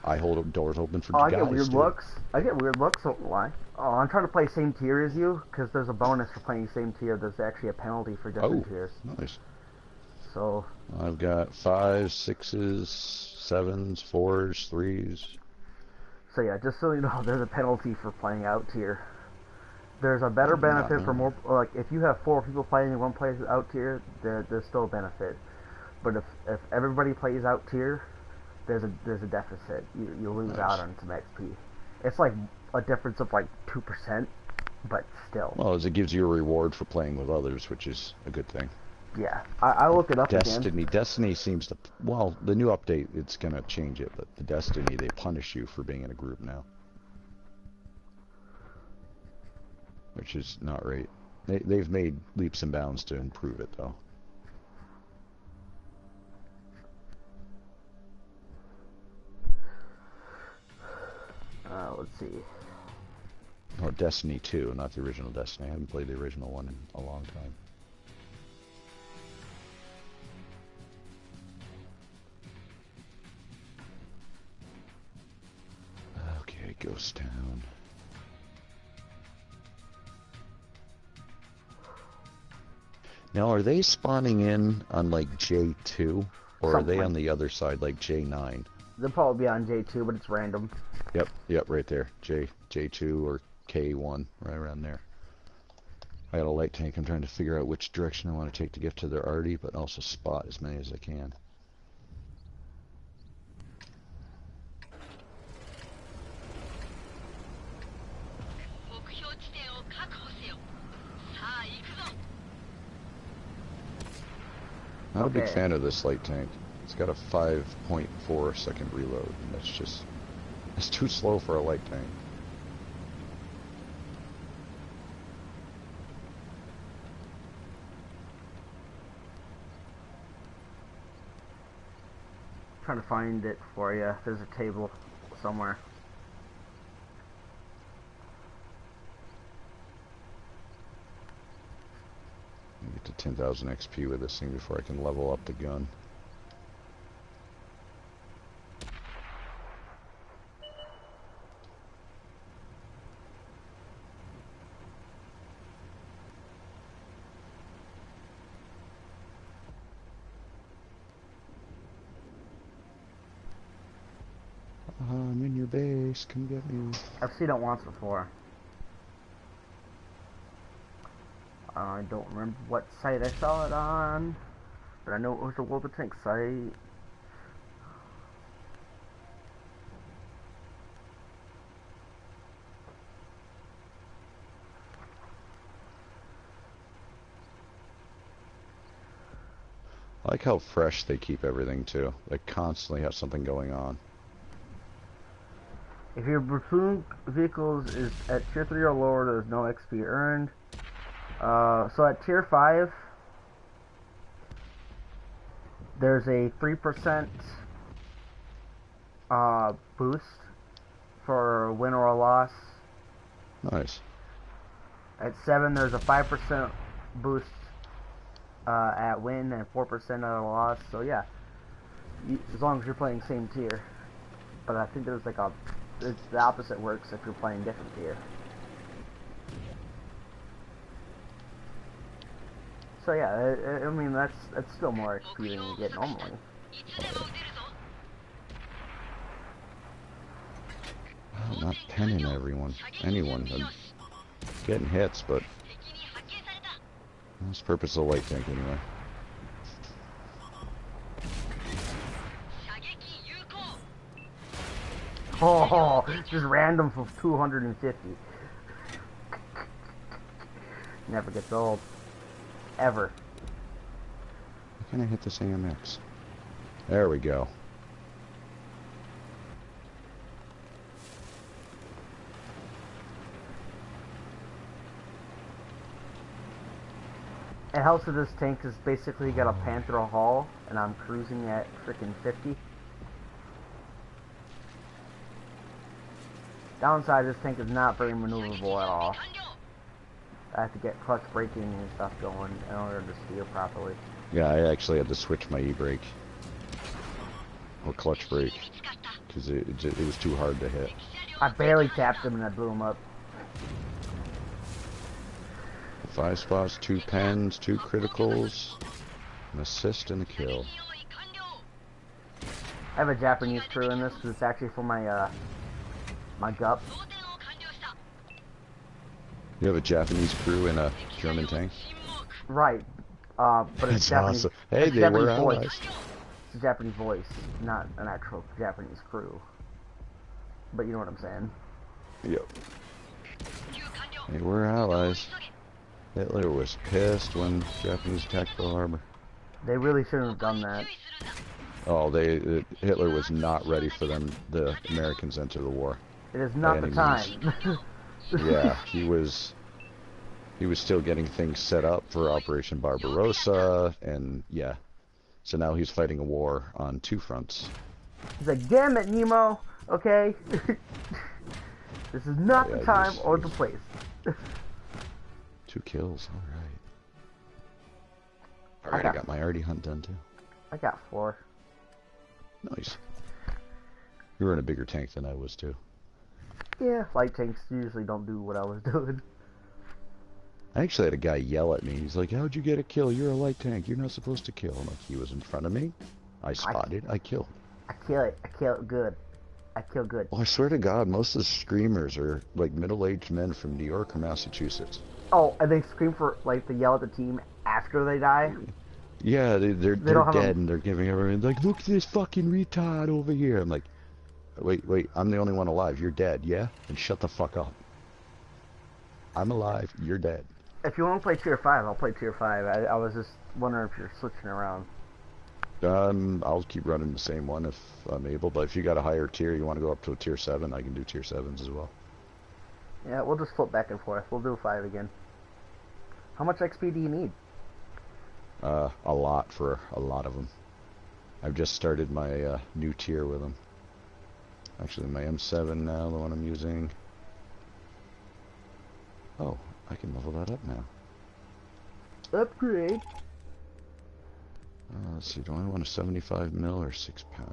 Speaker 3: I hold doors open for
Speaker 1: Oh, I
Speaker 3: guys
Speaker 1: get weird
Speaker 3: too.
Speaker 1: looks. I get weird looks. Why? Oh, I'm trying to play same tier as you, because there's a bonus for playing same tier. There's actually a penalty for different tiers.
Speaker 3: Nice.
Speaker 1: So
Speaker 3: I've got 5s, 6s, 7s, 4s, 3s.
Speaker 1: So yeah, just so you know, there's a penalty for playing out tier. There's a better benefit for more, like, if you have 4 people playing and one plays out tier, there's still a benefit. But if everybody plays out tier, there's a deficit. You lose out on some XP. It's like a difference of like 2%, but still.
Speaker 3: Well, as it gives you a reward for playing with others, which is a good thing.
Speaker 1: Yeah, I look it up
Speaker 3: Destiny.
Speaker 1: again.
Speaker 3: Destiny seems to, well, the new update, it's going to change it, but the Destiny, they punish you for being in a group now. Which is not right. They've made leaps and bounds to improve it, though.
Speaker 1: Let's see.
Speaker 3: Or Destiny 2, not the original Destiny. I haven't played the original one in a long time. Okay, Ghost Town. Now, are they spawning in on like J2, or are they on the other side, like J9?
Speaker 1: They'll probably be on J2, but it's random.
Speaker 3: Yep, right there. J2 or K1, right around there. I got a light tank. I'm trying to figure out which direction I want to take to get to their arty, but also spot as many as I can. Not a big fan of this light tank. It's got a 5.4 second reload, and that's too slow for a light tank.
Speaker 1: Trying to find it for you. There's a table somewhere.
Speaker 3: Get to 10,000 XP with this thing before I can level up the gun. I'm in your base, come get me.
Speaker 1: I've seen it once before. I don't remember what site I saw it on, but I know it was the World of Tank site.
Speaker 3: I like how fresh they keep everything too. They constantly have something going on.
Speaker 1: If your platoon vehicles is at tier 3 or lower, there's no XP earned. So at tier 5, there's a 3% boost for a win or a loss.
Speaker 3: Nice.
Speaker 1: At 7, there's a 5% boost at win and 4% at a loss. So yeah, as long as you're playing same tier. But I think there's like it's the opposite works if you're playing different tier. So yeah, I mean that's still more XP than you get normally.
Speaker 3: I'm not penning anyone. I'm getting hits, but that's the purpose of the light tank anyway.
Speaker 1: Oh, just random for 250. Never gets old. Ever.
Speaker 3: Why can't I hit this AMX? There we go.
Speaker 1: It helps with this tank because basically you got a Panther hull, and I'm cruising at freaking 50. Downside, this tank is not very maneuverable at all. I have to get clutch braking and stuff going in order to steer properly.
Speaker 3: Yeah, I actually had to switch my e-brake. Or clutch brake. Because it was too hard to hit.
Speaker 1: I barely tapped him and I blew him up.
Speaker 3: 5 spots, 2 pens, 2 criticals, an assist and a kill.
Speaker 1: I have a Japanese crew in this because it's actually for my my gup.
Speaker 3: You have a Japanese crew in a German tank?
Speaker 1: Right. But it's
Speaker 3: That's
Speaker 1: Japanese.
Speaker 3: awesome. Hey,
Speaker 1: it's
Speaker 3: they
Speaker 1: Japanese
Speaker 3: were
Speaker 1: voice.
Speaker 3: allies.
Speaker 1: It's a Japanese voice, not an actual Japanese crew. But you know what I'm saying.
Speaker 3: Yep. They were allies. Hitler was pissed when Japanese attacked Pearl Harbor.
Speaker 1: They really shouldn't have done that.
Speaker 3: Oh, Hitler was not ready for the Americans enter the war.
Speaker 1: It is not the time.
Speaker 3: Yeah, he was still getting things set up for Operation Barbarossa, and yeah. So now he's fighting a war on 2 fronts.
Speaker 1: He's like, damn it, Nemo, okay? This is not the time or the place.
Speaker 3: 2 kills, alright. Alright, I got my arty hunt done too.
Speaker 1: I got 4.
Speaker 3: Nice. You were in a bigger tank than I was too.
Speaker 1: Yeah, light tanks usually don't do what I was doing.
Speaker 3: I actually had a guy yell at me. He's like, how'd you get a kill? You're a light tank. You're not supposed to kill. I'm like, he was in front of me. I spotted. I killed.
Speaker 1: I kill it. I kill it good. I kill good.
Speaker 3: Well, I swear to God, most of the screamers are like middle-aged men from New York or Massachusetts.
Speaker 1: Oh, and they scream for, like, they yell at the team after they die?
Speaker 3: Yeah, they're dead and they're giving everyone, like, look at this fucking retard over here. I'm like, wait, I'm the only one alive. You're dead, yeah? And shut the fuck up. I'm alive. You're dead.
Speaker 1: If you want to play tier 5, I'll play tier 5. I was just wondering if you're switching around.
Speaker 3: I'll keep running the same one if I'm able, but if you got a higher tier, you want to go up to a tier 7, I can do tier 7s as well.
Speaker 1: Yeah, we'll just flip back and forth. We'll do 5 again. How much XP do you need?
Speaker 3: A lot for a lot of them. I've just started my new tier with them. Actually, my M7 now, the one I'm using. Oh, I can level that up now.
Speaker 1: Upgrade.
Speaker 3: Let's see, do I want a 75 mil or 6-pounder?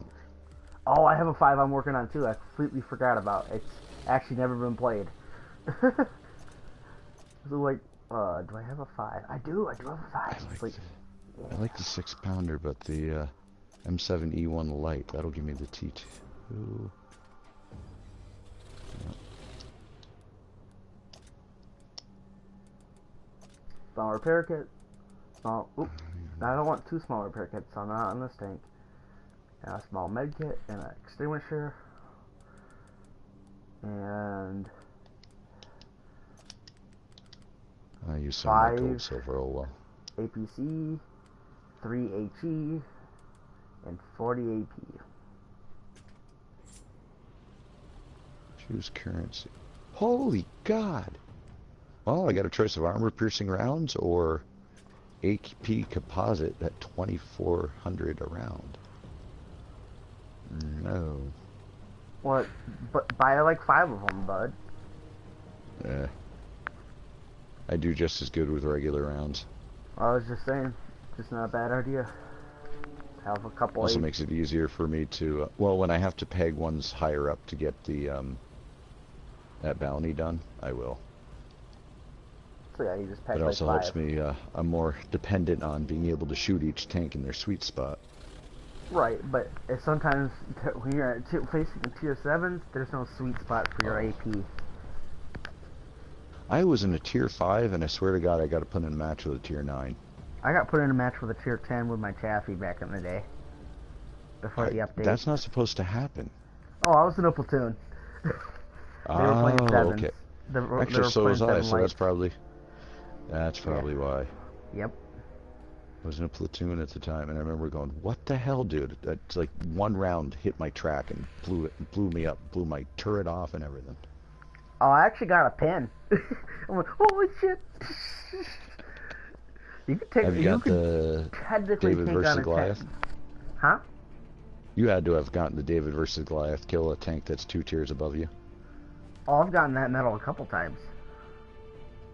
Speaker 1: Oh, I have a 5 I'm working on too. I completely forgot about. It's actually never been played. So like, do I have a 5? I do have a 5.
Speaker 3: I like the 6-pounder, but the M7E1 Lite, that'll give me the T2. Yep.
Speaker 1: Small repair kit. Small. Oop. I don't want 2 small repair kits on this tank. And a small med kit and an extinguisher. And
Speaker 3: I use some of my gold silver, oh well.
Speaker 1: APC, 3 HE, and 40 AP.
Speaker 3: Choose currency. Holy God! Well, I got a choice of armor-piercing rounds or AP composite at 2,400 a round. No.
Speaker 1: What? But buy like 5 of them, bud.
Speaker 3: Yeah. I do just as good with regular rounds.
Speaker 1: I was just saying, just not a bad idea. Have a couple.
Speaker 3: Also makes it easier for me to, well, when I have to peg ones higher up to get the that bounty done, I will.
Speaker 1: So yeah, you just peg
Speaker 3: It also
Speaker 1: like 5.
Speaker 3: helps me. I'm more dependent on being able to shoot each tank in their sweet spot.
Speaker 1: Right, but sometimes when you're at facing tier 7s, there's no sweet spot for your AP.
Speaker 3: I was in a tier 5, and I swear to God, I got to put in a match with a tier 9.
Speaker 1: I got put in a match with a tier 10 with my Chaffee back in the day. Before the update.
Speaker 3: That's not supposed to happen.
Speaker 1: Oh, I was in a platoon.
Speaker 3: Oh, okay. Actually, so was I, so
Speaker 1: lights.
Speaker 3: that's probably why.
Speaker 1: Yep.
Speaker 3: I was in a platoon at the time, and I remember going, what the hell, dude? That's like one round hit my track and blew me up, blew my turret off and everything.
Speaker 1: Oh, I actually got a pin. I'm like, holy shit. You could take.
Speaker 3: Have you
Speaker 1: You
Speaker 3: got
Speaker 1: could
Speaker 3: the
Speaker 1: technically
Speaker 3: David
Speaker 1: take
Speaker 3: versus
Speaker 1: on a
Speaker 3: Goliath?
Speaker 1: tank. Huh?
Speaker 3: You had to have gotten the David versus Goliath, kill a tank that's 2 tiers above you.
Speaker 1: Oh, I've gotten that medal a couple times.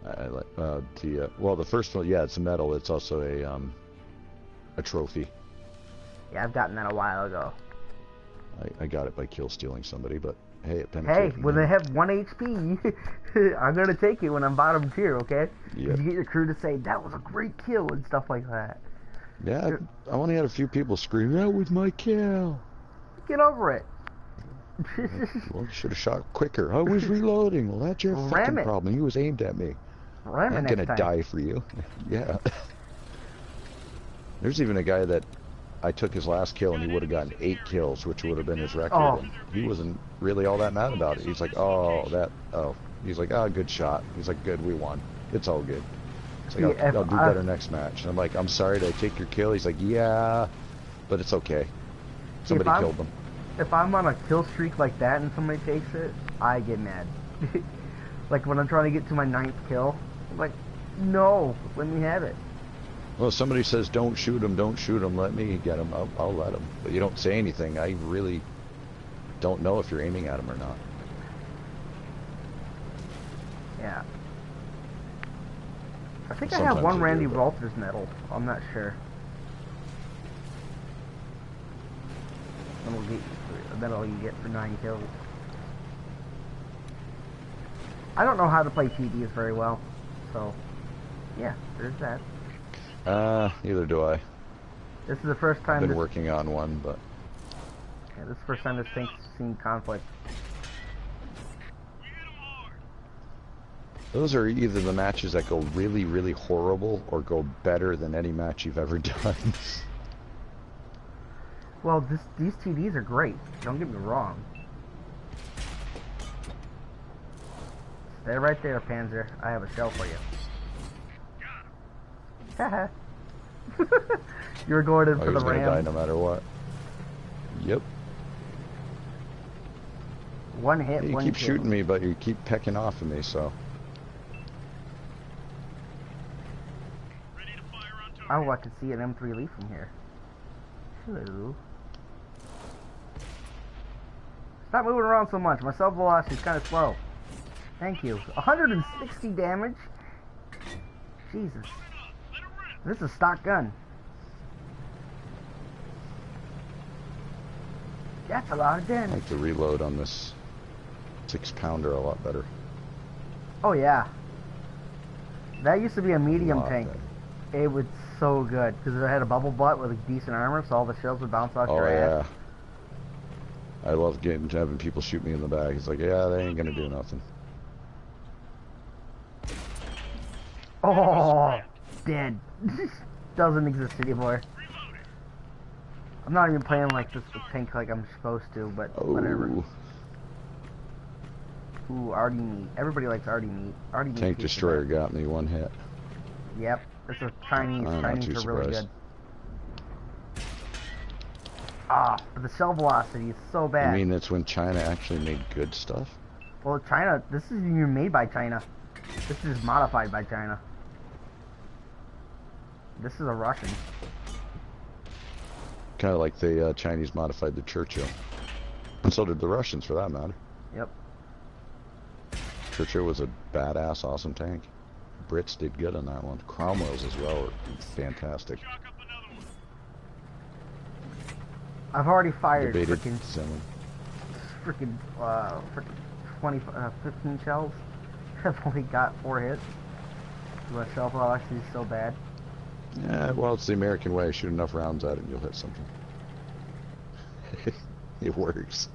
Speaker 3: I like well, the first one, yeah, it's a medal. It's also a trophy.
Speaker 1: Yeah, I've gotten that a while ago.
Speaker 3: I got it by kill stealing somebody, but hey, it
Speaker 1: Hey,
Speaker 3: penetrated.
Speaker 1: when they have 1 HP, I'm gonna take it when I'm bottom tier, okay? 'Cause
Speaker 3: Yep.
Speaker 1: you get your crew to say that was a great kill and stuff like that.
Speaker 3: Yeah, I only had a few people scream, "That was my kill."
Speaker 1: Get over it.
Speaker 3: Well, you should have shot quicker. I was reloading. Well, that's your
Speaker 1: Ram
Speaker 3: fucking
Speaker 1: it.
Speaker 3: problem. He was aimed at me.
Speaker 1: Ram it
Speaker 3: I'm
Speaker 1: next
Speaker 3: gonna
Speaker 1: time.
Speaker 3: die for you. Yeah. There's even a guy that I took his last kill and he would have gotten 8 kills, which would have been his record.
Speaker 1: Oh.
Speaker 3: And he wasn't really all that mad about it. He's like, he's like, good shot. He's like, good, we won. It's all good. He's like,
Speaker 1: Yeah,
Speaker 3: I'll do better next match. And I'm like, I'm sorry, did I take your kill? He's like, yeah, but it's okay. Somebody killed them.
Speaker 1: If I'm on a kill streak like that and somebody takes it, I get mad. Like when I'm trying to get to my 9th kill, I'm like, no, let me have it.
Speaker 3: Well, if somebody says, don't shoot him, let me get him, I'll let him. But you don't say anything. I really don't know if you're aiming at him or not.
Speaker 1: Yeah. I think I
Speaker 3: Sometimes
Speaker 1: have one
Speaker 3: you do,
Speaker 1: Randy
Speaker 3: but-
Speaker 1: Walters medal. I'm not sure. Medal you get for 9 kills. I don't know how to play TDs very well, so yeah, there's that.
Speaker 3: Neither do I.
Speaker 1: This is the first time
Speaker 3: I've been
Speaker 1: this,
Speaker 3: working on one, but
Speaker 1: yeah, this is the first time this thing's seen conflict.
Speaker 3: those are either the matches that go really, really horrible or go better than any match you've ever done.
Speaker 1: Well, these TDs are great. Don't get me wrong. Stay right there, Panzer. I have a shell for you. Haha. You were going in
Speaker 3: Oh,
Speaker 1: for
Speaker 3: he
Speaker 1: the
Speaker 3: was gonna die
Speaker 1: ram.
Speaker 3: no matter what. Yep.
Speaker 1: One hit,
Speaker 3: You
Speaker 1: one
Speaker 3: keep
Speaker 1: kill.
Speaker 3: shooting me, but you keep pecking off of me, so.
Speaker 1: Oh, I can see an M3 Leaf from here. Hello. Stop moving around so much. My self velocity is kind of slow. Thank you. 160 damage? Jesus. This is a stock gun. That's a lot of
Speaker 3: I
Speaker 1: damage.
Speaker 3: like the reload on this 6-pounder a lot better.
Speaker 1: Oh, yeah. That used to be a medium
Speaker 3: Lot
Speaker 1: tank.
Speaker 3: better.
Speaker 1: It was so good because it had a bubble butt with a decent armor, so all the shells would bounce off
Speaker 3: Oh,
Speaker 1: your
Speaker 3: yeah.
Speaker 1: ass.
Speaker 3: I love having people shoot me in the back. It's like, yeah, they ain't gonna do nothing.
Speaker 1: Oh, dead. Doesn't exist anymore. I'm not even playing like this with tank like I'm supposed to, but whatever.
Speaker 3: Oh,
Speaker 1: Ooh, arty meat. Everybody likes arty meat. Arty meat.
Speaker 3: tank destroyer got me 1 hit.
Speaker 1: Yep, it's a Chinese.
Speaker 3: I'm not
Speaker 1: Chinese
Speaker 3: too
Speaker 1: are really
Speaker 3: surprised.
Speaker 1: good. Ah, but the shell velocity is so
Speaker 3: I
Speaker 1: bad.
Speaker 3: mean, that's when China actually made good stuff.
Speaker 1: Well, China. This isn't even made by China. This is modified by China. This is a Russian.
Speaker 3: Kind of like the Chinese modified the Churchill. And so did the Russians, for that matter.
Speaker 1: Yep.
Speaker 3: Churchill was a badass, awesome tank. Brits did good on that one. Cromwell's as well were fantastic.
Speaker 1: I've already fired
Speaker 3: Debated
Speaker 1: freaking 20, 15 shells. I've only got 4 hits. My shell velocity is so bad.
Speaker 3: Yeah, well, it's the American way. Shoot enough rounds at it and you'll hit something. It works.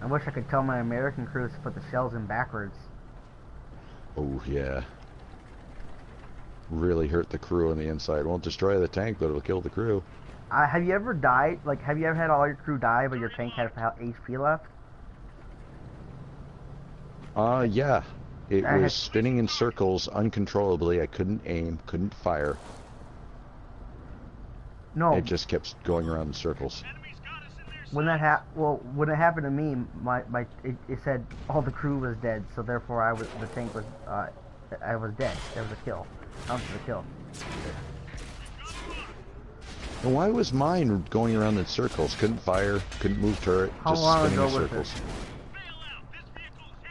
Speaker 1: I wish I could tell my American crews to put the shells in backwards.
Speaker 3: Oh, yeah. Really hurt the crew on the inside. Won't destroy the tank, but it'll kill the crew.
Speaker 1: Have you ever died? Like, have you ever had all your crew die, but your tank had HP left?
Speaker 3: Yeah. It
Speaker 1: I
Speaker 3: was
Speaker 1: had-
Speaker 3: spinning in circles uncontrollably. I couldn't aim, couldn't fire.
Speaker 1: No.
Speaker 3: It just kept going around in circles.
Speaker 1: When that when it happened to me, it said all the crew was dead, so therefore the tank was I was dead. There was a kill. That was the kill.
Speaker 3: And why was mine going around in circles? Couldn't fire, couldn't move turret,
Speaker 1: How
Speaker 3: just
Speaker 1: long
Speaker 3: spinning
Speaker 1: ago
Speaker 3: in
Speaker 1: was
Speaker 3: circles.
Speaker 1: this?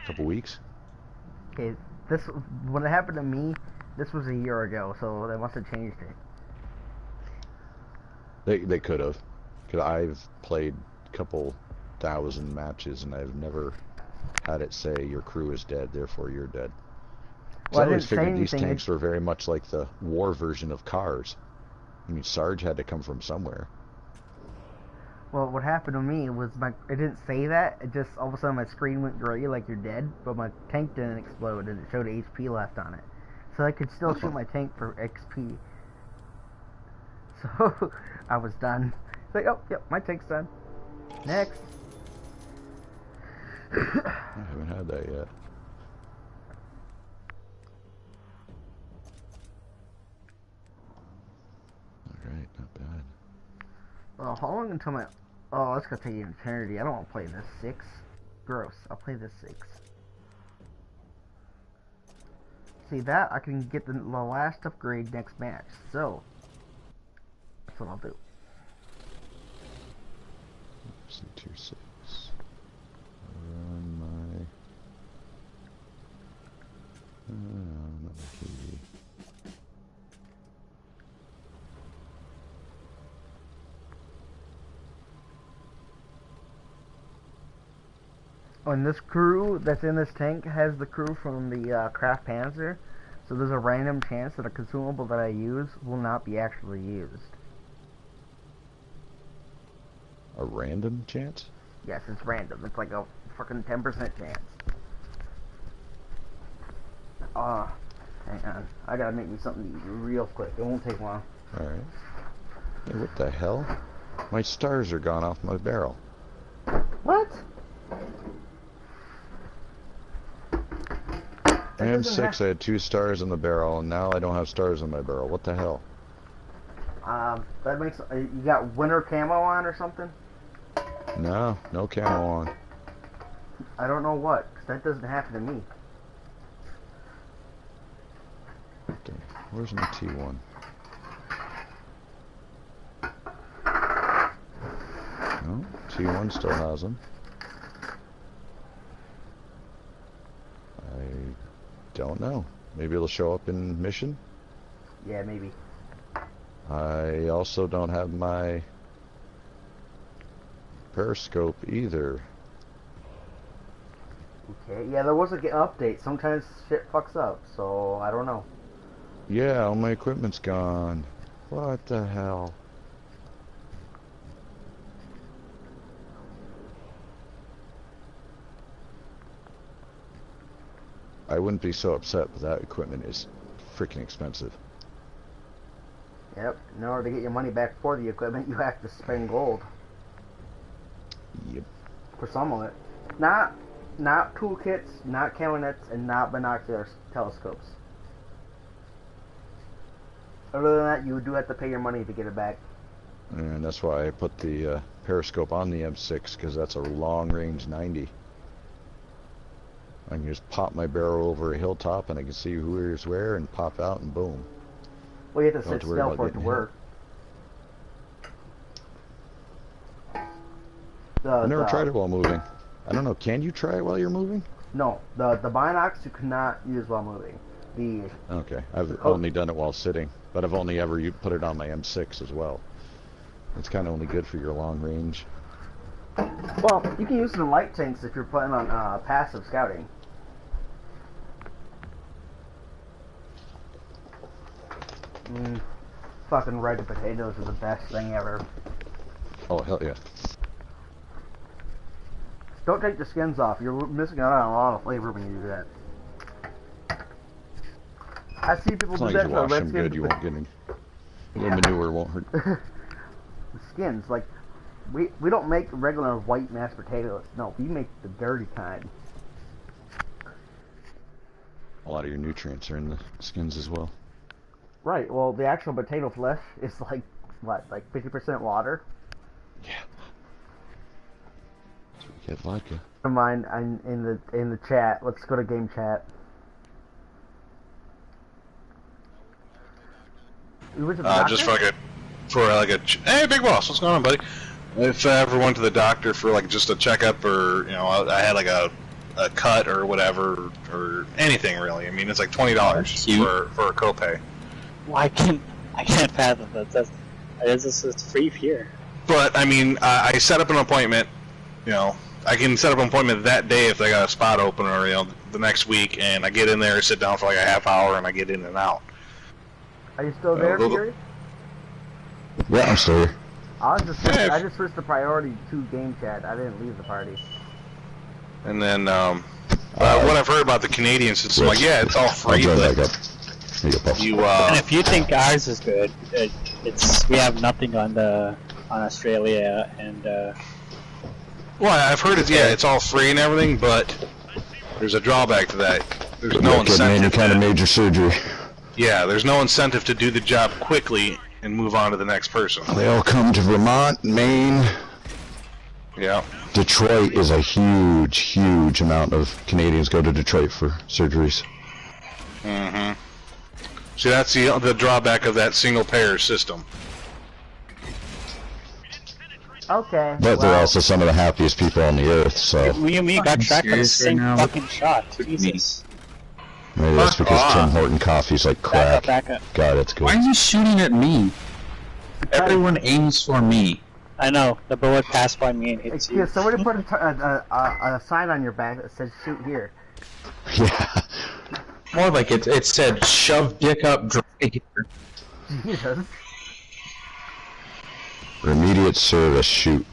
Speaker 3: Couple weeks?
Speaker 1: Okay, this when it happened to me, this was a year ago, so they must have changed it.
Speaker 3: They could have. Cause I've played a couple thousand matches and I've never had it say your crew is dead, therefore you're dead.
Speaker 1: Well,
Speaker 3: I
Speaker 1: I
Speaker 3: always
Speaker 1: didn't say
Speaker 3: figured these
Speaker 1: anything.
Speaker 3: tanks were very much like the war version of cars. I mean, Sarge had to come from somewhere.
Speaker 1: Well, what happened to me was it didn't say that. It just all of a sudden my screen went gray like you're dead, but my tank didn't explode and it showed HP left on it. So I could still shoot my tank for XP. So I was done. It's like, oh, yep, my tank's done. Next.
Speaker 3: I haven't had that yet. Alright, not bad.
Speaker 1: Well, how long until my... Oh, that's gonna take an eternity. I don't want to play this 6. Gross. I'll play this 6. See, that I can get the last upgrade next match. So, that's what I'll do.
Speaker 3: C26. Run my... not my KV.
Speaker 1: And this crew that's in this tank has the crew from the Kraft Panzer, so there's a random chance that a consumable that I use will not be actually used.
Speaker 3: A random chance?
Speaker 1: Yes, it's random. It's like a fucking 10% chance. Hang on. I gotta make me something to eat real quick. It won't take long.
Speaker 3: Alright. Hey, what the hell? My stars are gone off my barrel.
Speaker 1: What?
Speaker 3: M6, I had 2 stars in the barrel, and now I don't have stars in my barrel. What the hell?
Speaker 1: That makes... you got winter camo on or something?
Speaker 3: No, no camo on.
Speaker 1: I don't know what, 'cause that doesn't happen to me.
Speaker 3: Where's my T1? No, T1 still has them. I don't know. Maybe it'll show up in mission?
Speaker 1: Yeah, maybe.
Speaker 3: I also don't have my periscope either.
Speaker 1: Okay, yeah, there was an update. Sometimes shit fucks up, so I don't know.
Speaker 3: Yeah, all my equipment's gone. What the hell? I wouldn't be so upset, but that equipment is freaking expensive.
Speaker 1: Yep, in order to get your money back for the equipment, you have to spend gold.
Speaker 3: Yep.
Speaker 1: For some of it. Not toolkits, not camo nets, and not binocular telescopes. Other than that, you do have to pay your money to get it back.
Speaker 3: And that's why I put the periscope on the M6, because that's a long-range 90. I can just pop my barrel over a hilltop, and I can see who is where, and pop out, and boom.
Speaker 1: Well, you have to
Speaker 3: Don't have
Speaker 1: sit
Speaker 3: to worry
Speaker 1: still
Speaker 3: about
Speaker 1: for it to
Speaker 3: getting
Speaker 1: work.
Speaker 3: I never tried it while moving. I don't know, can you try it while you're moving?
Speaker 1: No, the binocs you cannot use while moving.
Speaker 3: Okay, I've only done it while sitting, but I've only ever put it on my M6 as well. It's kind of only good for your long range.
Speaker 1: Well, you can use it in light tanks if you're putting on passive scouting. Fucking red potatoes are the best thing ever.
Speaker 3: Oh, hell yeah.
Speaker 1: Don't take the skins off. You're missing out on a lot of flavor when you do that. I see people
Speaker 3: As
Speaker 1: do
Speaker 3: long
Speaker 1: that
Speaker 3: as you
Speaker 1: to
Speaker 3: wash
Speaker 1: red
Speaker 3: them
Speaker 1: skins.
Speaker 3: good, you won't get any. A little manure won't hurt.
Speaker 1: The skins, like, we don't make regular white mashed potatoes. No, we make the dirty kind.
Speaker 3: A lot of your nutrients are in the skins as well.
Speaker 1: Right, well, the actual potato flesh is like, what, like 50% water?
Speaker 3: Yeah. So we get vodka.
Speaker 1: Never mind, I'm in the chat. Let's go to game chat. You went to the doctor?
Speaker 4: Just for like a hey, big boss, what's going on, buddy? If I ever went to the doctor for like just a checkup, or you know, I had like a cut or whatever, or anything really. I mean, it's like $20 for a copay.
Speaker 5: Well, I can't fathom that. It's free here.
Speaker 4: But I mean, I set up an appointment. You know, I can set up an appointment that day if they got a spot open, or you know, the next week, and I get in there, sit down for like a half hour, and I get in and out.
Speaker 1: Are you still there, Fury?
Speaker 3: Yeah, I'm still here.
Speaker 1: I just switched the priority to game chat. I didn't leave the party.
Speaker 4: And then, what I've heard about the Canadian system, like, yeah, it's all free, but you,
Speaker 5: and if you think ours is good, we have nothing on Australia, and,
Speaker 4: well, I've heard it's all free and everything, but there's a drawback to that. There's no incentive.
Speaker 3: Any kind of major surgery.
Speaker 4: Yeah, there's no incentive to do the job quickly and move on to the next person.
Speaker 3: They all come to Vermont, Maine.
Speaker 4: Yeah.
Speaker 3: Detroit is a huge, huge amount of Canadians go to Detroit for surgeries.
Speaker 4: Mm-hmm. See, that's the drawback of that single-payer system.
Speaker 1: Okay.
Speaker 3: But they're also some of the happiest people on the earth, so...
Speaker 5: We and me got tracked for the same fucking shot. Jesus.
Speaker 3: Maybe that's because Tim Horton coffee's like crack.
Speaker 5: Back up.
Speaker 3: God, it's good.
Speaker 6: Why is he shooting at me? Everyone aims for me.
Speaker 5: I know. The bullet passed by me and hit you.
Speaker 1: Yeah, somebody put a sign on your back that says "Shoot here."
Speaker 3: Yeah.
Speaker 6: More like it said, "Shove dick up, dry here."
Speaker 1: Jesus.
Speaker 3: For immediate service, shoot.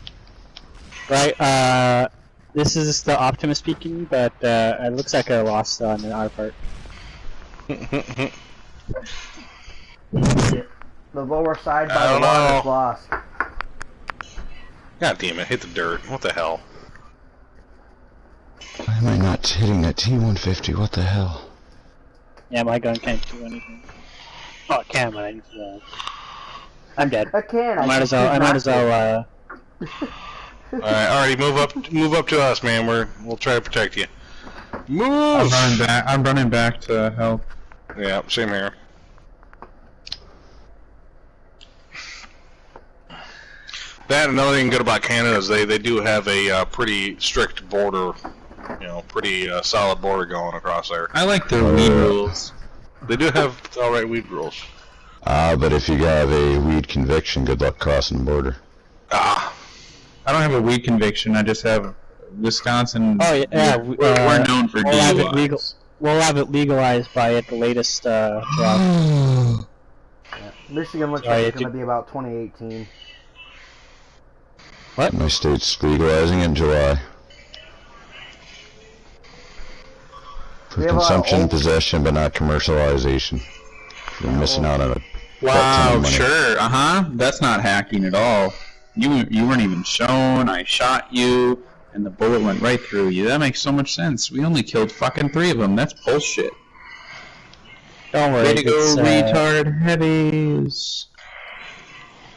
Speaker 5: Right. This is the Optimus speaking, but it looks like a loss on our part.
Speaker 1: The lower side by the water is lost.
Speaker 4: God damn it, hit the dirt. What the hell?
Speaker 3: Why am I not hitting that T-150? What the hell?
Speaker 5: Yeah, my gun can't do anything. Oh, it can, but I need to... I'm dead.
Speaker 1: I can.
Speaker 5: I might as well,
Speaker 4: Alright, Artie, move up to us, man. We'll try to protect you. Move!
Speaker 6: I'm running back to help.
Speaker 4: Yeah, same here. That, another thing good about Canada is they do have a pretty strict border, you know, pretty solid border going across there.
Speaker 6: I like their weed rules.
Speaker 4: They do have alright weed rules.
Speaker 3: But if you have a weed conviction, good luck crossing the border.
Speaker 4: Ah.
Speaker 6: I don't have a weed conviction, I just have Wisconsin.
Speaker 5: Oh, yeah,
Speaker 6: we're known for DUIs.
Speaker 5: We'll have it legalized by the latest law.
Speaker 1: Michigan looks like it's going to be about 2018.
Speaker 5: What?
Speaker 3: My state's legalizing in July. For consumption, possession, but not commercialization. You're missing out on a
Speaker 6: wow, sure, that's not hacking at all. You weren't even shown, I shot you, and the bullet went right through you. That makes so much sense. We only killed fucking 3 of them, that's bullshit.
Speaker 5: Don't worry,
Speaker 6: way to go, retard heavies.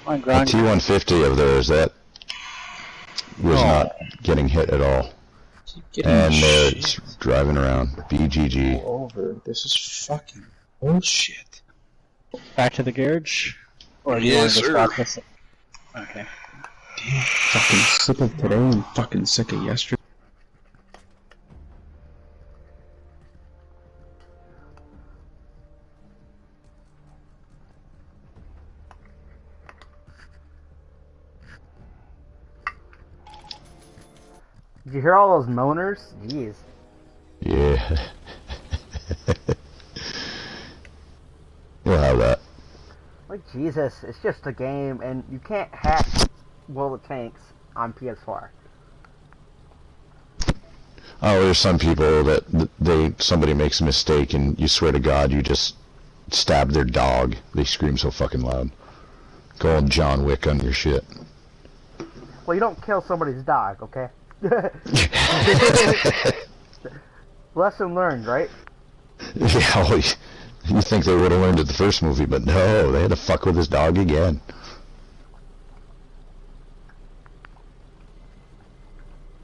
Speaker 3: The T-150 of theirs, that was not getting hit at all. And it's driving around. BGG.
Speaker 6: Over. This is fucking bullshit.
Speaker 5: Back to the garage? Or do you want to stop this? Okay.
Speaker 6: Damn, fucking sick of today and fucking sick of yesterday.
Speaker 1: Did you hear all those moaners? Jeez.
Speaker 3: Yeah. We'll have that.
Speaker 1: Like, Jesus, it's just a game, and you can't hack World of Tanks on PS4.
Speaker 3: Oh, there's some people that somebody makes a mistake and you swear to God you just stabbed their dog. They scream so fucking loud. Go on John Wick on your shit.
Speaker 1: Well, you don't kill somebody's dog, okay? Lesson learned, right?
Speaker 3: Yeah, well, you think they would have learned it the first movie, but no, they had to fuck with his dog again.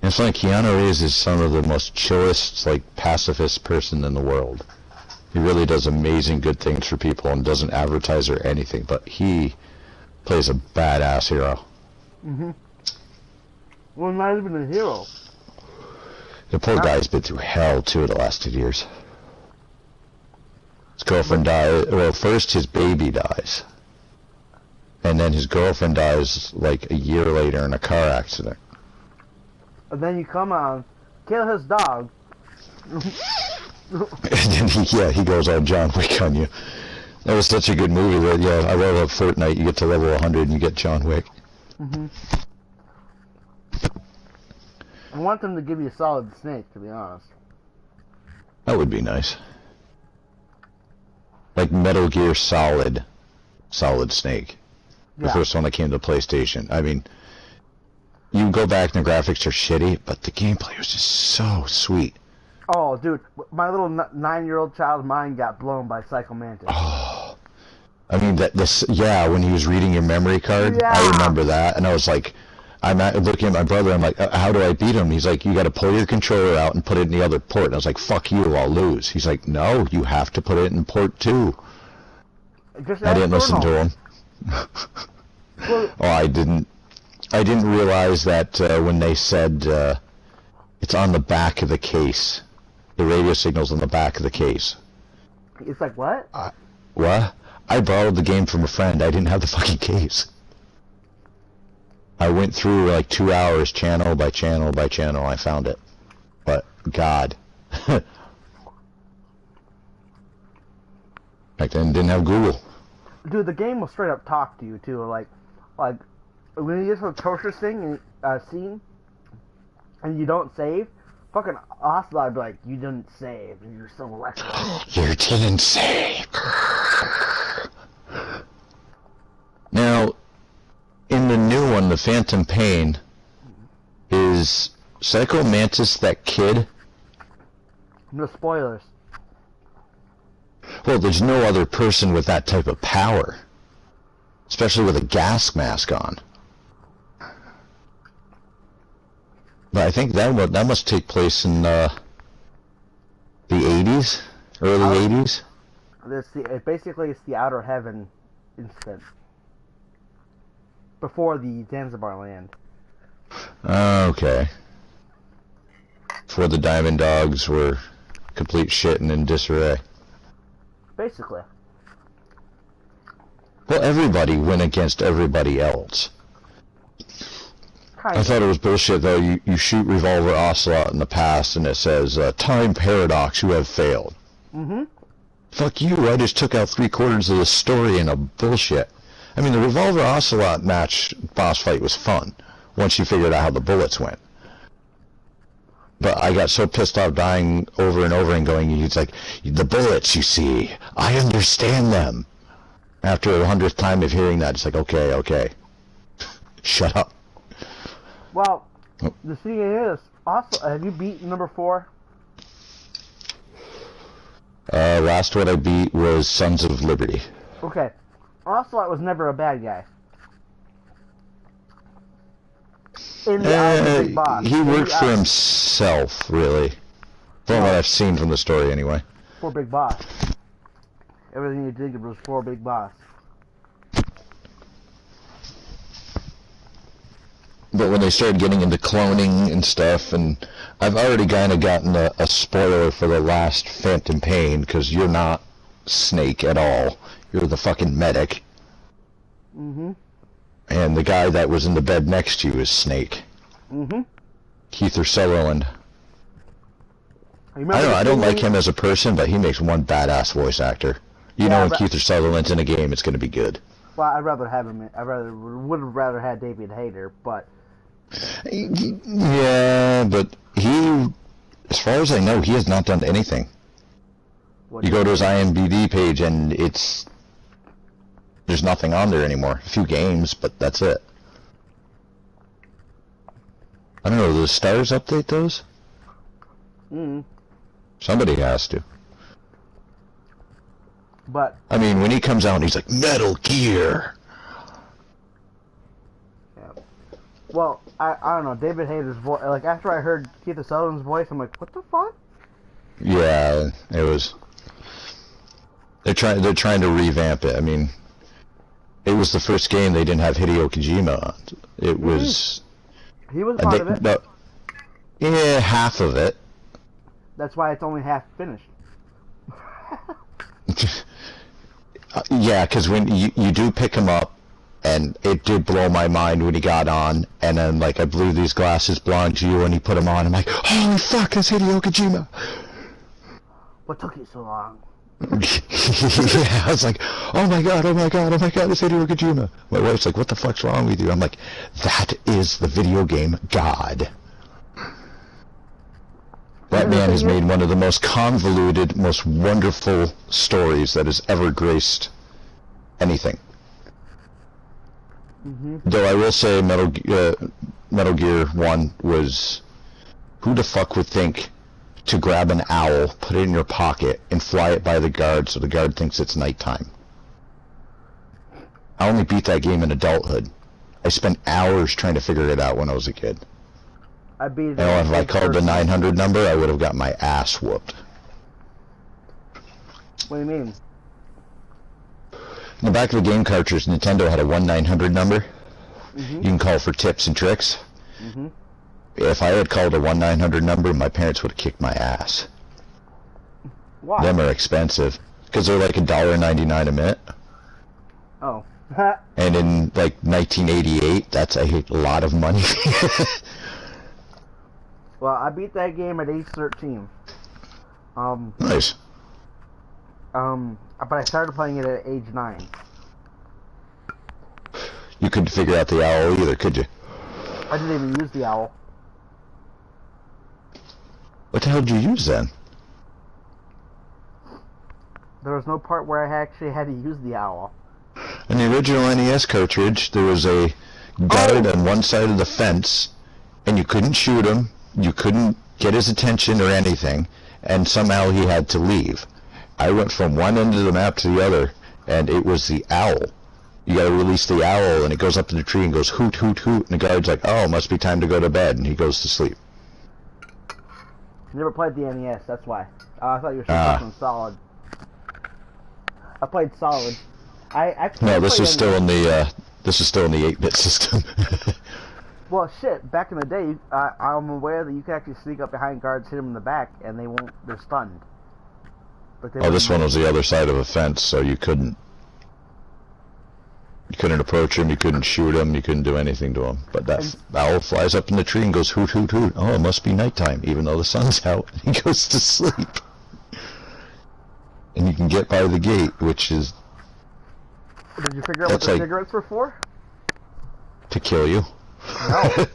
Speaker 3: It's like Keanu Reeves is some of the most chillest, like, pacifist person in the world. He really does amazing good things for people and doesn't advertise or anything, but he plays a badass hero.
Speaker 1: Well, not even a hero.
Speaker 3: The poor guy's been through hell, too, the last 2 years. His girlfriend died. Well, first his baby dies. And then his girlfriend dies, like, a year later in a car accident.
Speaker 1: And then you come on, kill his dog.
Speaker 3: And then he goes all John Wick on you. That was such a good movie that, yeah, I love Fortnite. You get to level 100 and you get John Wick.
Speaker 1: I want them to give you a solid snake, to be honest.
Speaker 3: That would be nice. Like Metal Gear Solid Snake. The first one that came to PlayStation. I mean, you go back and the graphics are shitty, but the gameplay was just so sweet.
Speaker 1: Oh, dude, my little 9-year-old child's mind got blown by Psycho Mantis.
Speaker 3: Oh, I mean, when he was reading your memory card, I remember that, and I was like, I'm looking at my brother, I'm like, how do I beat him? He's like, you gotta pull your controller out and put it in the other port. And I was like, fuck you, I'll lose. He's like, no, you have to put it in port 2. I didn't listen to him. I didn't realize that when they said it's on the back of the case. The radio signal's on the back of the case.
Speaker 1: It's like, what?
Speaker 3: What? I borrowed the game from a friend. I didn't have the fucking case. I went through like 2 hours, channel by channel by channel. I found it. But, God. Back then, didn't have Google.
Speaker 1: Dude, the game will straight up talk to you, too. Like when you get to a torture scene, and you don't save, fucking Ocelot would be like, you didn't save, and you're so reckless.
Speaker 3: You didn't save. Now, in the new one, the Phantom Pain, is Psycho Mantis that kid?
Speaker 1: No spoilers.
Speaker 3: Well, there's no other person with that type of power. Especially with a gas mask on. But I think that must take place in the 80s? Early 80s?
Speaker 1: Basically, it's the Outer Heaven instance. Before the Zanzibar land.
Speaker 3: Okay. Before the Diamond Dogs were complete shit and in disarray.
Speaker 1: Basically.
Speaker 3: Well, everybody went against everybody else. I thought it was bullshit, though. You shoot Revolver Ocelot in the past, and it says, Time Paradox, you have failed. Fuck you, I just took out 3/4 of the story in a bullshit. I mean, the Revolver Ocelot boss fight was fun, once you figured out how the bullets went. But I got so pissed off dying over and over and going, he's like, the bullets, you see, I understand them. After the 100th time of hearing that, it's like, okay. Shut up.
Speaker 1: Well, the thing is, also, have you beaten number 4?
Speaker 3: Last one I beat was Sons of Liberty.
Speaker 1: Okay. Ocelot was never a bad guy. In the eyes of the big boss.
Speaker 3: He worked for himself, really. From what I've seen from the story, anyway.
Speaker 1: For Big Boss. Everything you did was for Big Boss.
Speaker 3: But when they started getting into cloning and stuff, and I've already kind of gotten a spoiler for the last Phantom Pain, because you're not Snake at all. You're the fucking medic. And the guy that was in the bed next to you is Snake. Keith Sutherland. I don't like him as a person, but he makes one badass voice actor. You know, when Keith Sutherland's in a game, it's going to be good.
Speaker 1: Well, I'd rather have him. Would have rather had David Hayter, but.
Speaker 3: Yeah, but he, as far as I know, he has not done anything. You go to his IMDb page and there's nothing on there anymore. A few games, but that's it. I don't know, do the stars update those? Somebody has to.
Speaker 1: But
Speaker 3: I mean, when he comes out and he's like, Metal Gear!
Speaker 1: Yeah. Well, I don't know, David Hayter's voice, like, after I heard Keith Sutherland's voice, I'm like, what the fuck?
Speaker 3: Yeah, it was... They're trying to revamp it. I mean, it was the first game they didn't have Hideo Kojima on. It was.
Speaker 1: He was part of it.
Speaker 3: No, yeah, half of it.
Speaker 1: That's why it's only half finished.
Speaker 3: Yeah, because when you do pick him up, and it did blow my mind when he got on, and then like I blew these glasses blind to you, and he put them on. I'm like, holy fuck, that's Hideo Kojima.
Speaker 1: What took you so long?
Speaker 3: Yeah, I was like, oh my god, it's Hideo Kojima. My wife's like, what the fuck's wrong with you? I'm like, that is the video game god. That man has made one of the most convoluted, most wonderful stories that has ever graced anything. Though I will say Metal Gear 1 was... Who the fuck would think to grab an owl, put it in your pocket, and fly it by the guard so the guard thinks it's nighttime? I only beat that game in adulthood. I spent hours trying to figure it out when I was a kid.
Speaker 1: I beat it.
Speaker 3: If I called the 900 number, I would have got my ass whooped.
Speaker 1: What do you mean?
Speaker 3: In the back of the game cartridge, Nintendo had a 1-900 number. You can call for tips and tricks. If I had called a 1-900 number, my parents would have kicked my ass.
Speaker 1: Why?
Speaker 3: Them are expensive. Because they're like $1.99 a minute.
Speaker 1: Oh.
Speaker 3: And in like 1988, that's a lot of money.
Speaker 1: Well, I beat that game at age 13.
Speaker 3: Nice.
Speaker 1: But I started playing it at age 9.
Speaker 3: You couldn't figure out the owl either, could you?
Speaker 1: I didn't even use the owl.
Speaker 3: What the hell did you use then?
Speaker 1: There was no part where I actually had to use the owl.
Speaker 3: In the original NES cartridge, there was a guard on one side of the fence, and you couldn't shoot him, you couldn't get his attention or anything, and somehow he had to leave. I went from one end of the map to the other, and it was the owl. You gotta release the owl, and it goes up in the tree and goes hoot, hoot, hoot, and the guard's like, oh, must be time to go to bed, and he goes to sleep.
Speaker 1: Never played the NES, that's why. I thought you were saying something Solid. I played Solid.
Speaker 3: No, this is still in the 8-bit system.
Speaker 1: Well, shit, back in the day, I'm aware that you can actually sneak up behind guards, hit them in the back, and they're stunned. But
Speaker 3: this one was the other side of a fence, so you couldn't approach him, you couldn't shoot him, you couldn't do anything to him. But that owl flies up in the tree and goes hoot, hoot, hoot. Oh, it must be nighttime, even though the sun's out. He goes to sleep. And you can get by the gate, which is...
Speaker 1: Did you figure out what the cigarettes were for?
Speaker 3: To kill you.
Speaker 1: No.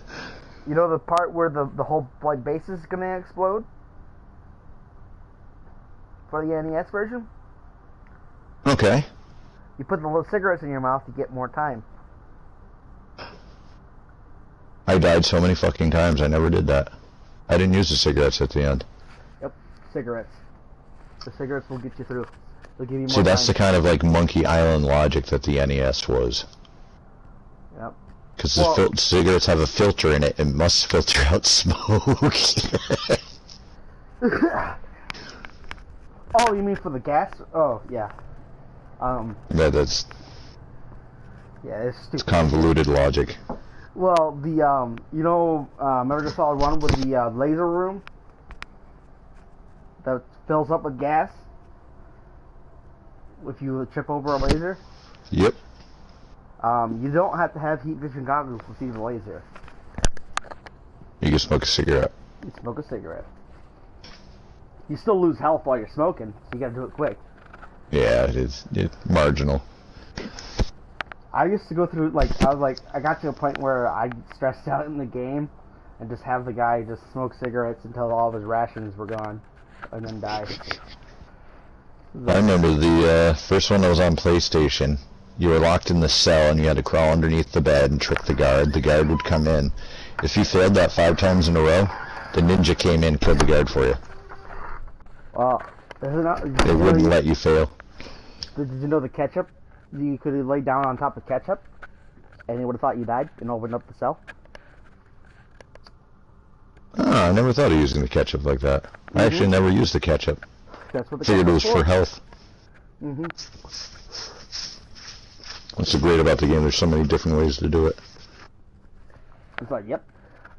Speaker 1: You know the part where the whole like base is gonna explode? For the NES version?
Speaker 3: Okay.
Speaker 1: You put the little cigarettes in your mouth to get more time.
Speaker 3: I died so many fucking times, I never did that. I didn't use the cigarettes at the end.
Speaker 1: Yep, cigarettes. The cigarettes will get you through. They'll give you more
Speaker 3: See, that's
Speaker 1: time.
Speaker 3: the kind of like Monkey Island logic that the NES was.
Speaker 1: Yep.
Speaker 3: Because the cigarettes have a filter in it and must filter out smoke.
Speaker 1: Oh, you mean for the gas? Oh, yeah.
Speaker 3: Yeah, that's...
Speaker 1: Yeah, it's stupid.
Speaker 3: It's convoluted logic.
Speaker 1: Well, the, you know, Metal Gear Solid 1 with the, laser room? That fills up with gas? If you trip over a laser?
Speaker 3: Yep.
Speaker 1: You don't have to have heat vision goggles to see the laser.
Speaker 3: You can smoke a cigarette.
Speaker 1: You smoke a cigarette. You still lose health while you're smoking, so you gotta do it quick.
Speaker 3: Yeah, it's marginal.
Speaker 1: I used to go through, I got to a point where I stressed out in the game and just have the guy just smoke cigarettes until all of his rations were gone, and then die.
Speaker 3: I remember the first one that was on PlayStation. You were locked in the cell and you had to crawl underneath the bed and trick the guard. The guard would come in. If you failed that 5 times in a row, the ninja came in and killed the guard for you.
Speaker 1: Well,
Speaker 3: they wouldn't let you fail.
Speaker 1: Did you know the ketchup? You could have laid down on top of ketchup, and they would have thought you died and opened up the cell.
Speaker 3: Oh, I never thought of using the ketchup like that. I actually never used the ketchup.
Speaker 1: That's what the
Speaker 3: Figured it was
Speaker 1: ketchup's
Speaker 3: for health.
Speaker 1: Mm-hmm.
Speaker 3: What's so great about the game? There's so many different ways to do it.
Speaker 1: It's like, yep.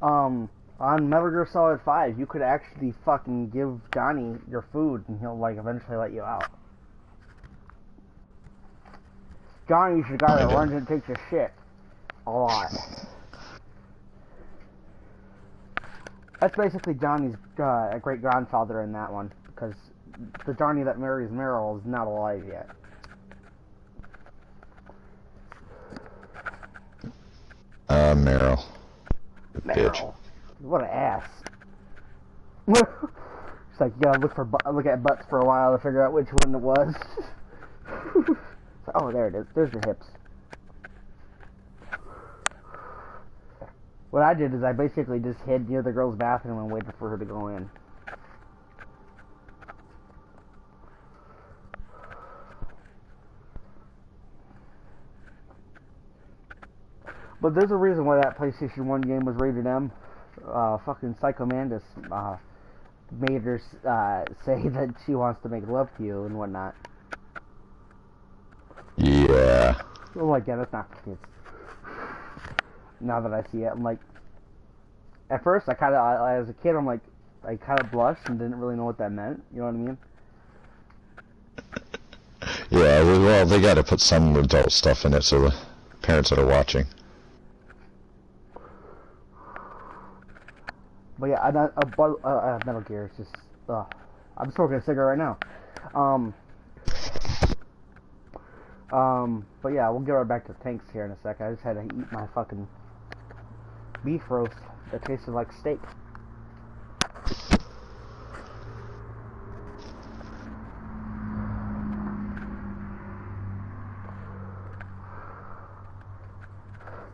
Speaker 1: On Metal Gear Solid 5, you could actually fucking give Johnny your food and he'll, like, eventually let you out. Johnny's the guy that runs and takes your shit. A lot. That's basically Johnny's great-grandfather in that one, because the Johnny that marries Meryl is not alive yet.
Speaker 3: Meryl.
Speaker 1: Meryl. What an ass. It's like, you gotta look at butts for a while to figure out which one it was. Oh, there it is. There's the hips. What I did is I basically just hid near the girl's bathroom and waited for her to go in. But there's a reason why that PlayStation 1 game was rated M. Fucking Psycho Mantis made her say that she wants to make love to you and whatnot.
Speaker 3: Yeah.
Speaker 1: I'm like, yeah, that's not for kids. Now that I see it, I'm like, at first, as a kid, I'm like, I kind of blushed and didn't really know what that meant. You know what I mean?
Speaker 3: Yeah, well, they gotta put some adult stuff in it so the parents that are watching.
Speaker 1: But yeah, Metal Gear is just, I'm smoking a cigarette right now. But yeah, we'll get right back to tanks here in a sec. I just had to eat my fucking beef roast that tasted like steak.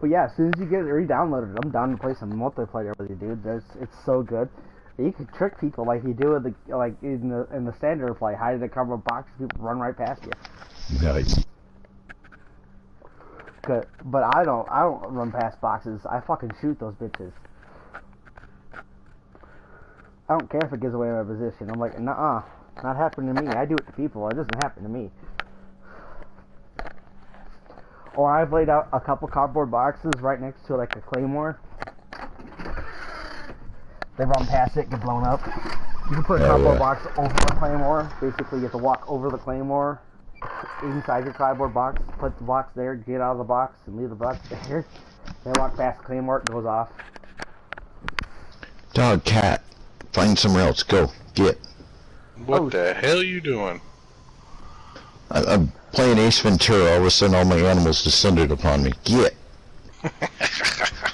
Speaker 1: But yeah, as soon as you get it re-downloaded, I'm down to play some multiplayer with you, dude. It's so good. You can trick people like you do in the standard play, hide in a cardboard box, people run right past you.
Speaker 3: Nice.
Speaker 1: But I don't run past boxes. I fucking shoot those bitches. I don't care if it gives away my position. I'm like, nuh-uh, not happening to me. I do it to people. It doesn't happen to me. Or I've laid out a couple cardboard boxes right next to like a claymore. They run past it, get blown up. You can put a cardboard box over the claymore. Basically, you have to walk over the claymore inside your cardboard box, put the box there, get out of the box, and leave the box there. They walk past the claymore, it goes off.
Speaker 3: Dog, cat, find somewhere else. Go, get.
Speaker 4: What the hell you doing?
Speaker 3: I'm playing Ace Ventura. All of a sudden, all my animals descended upon me. Get.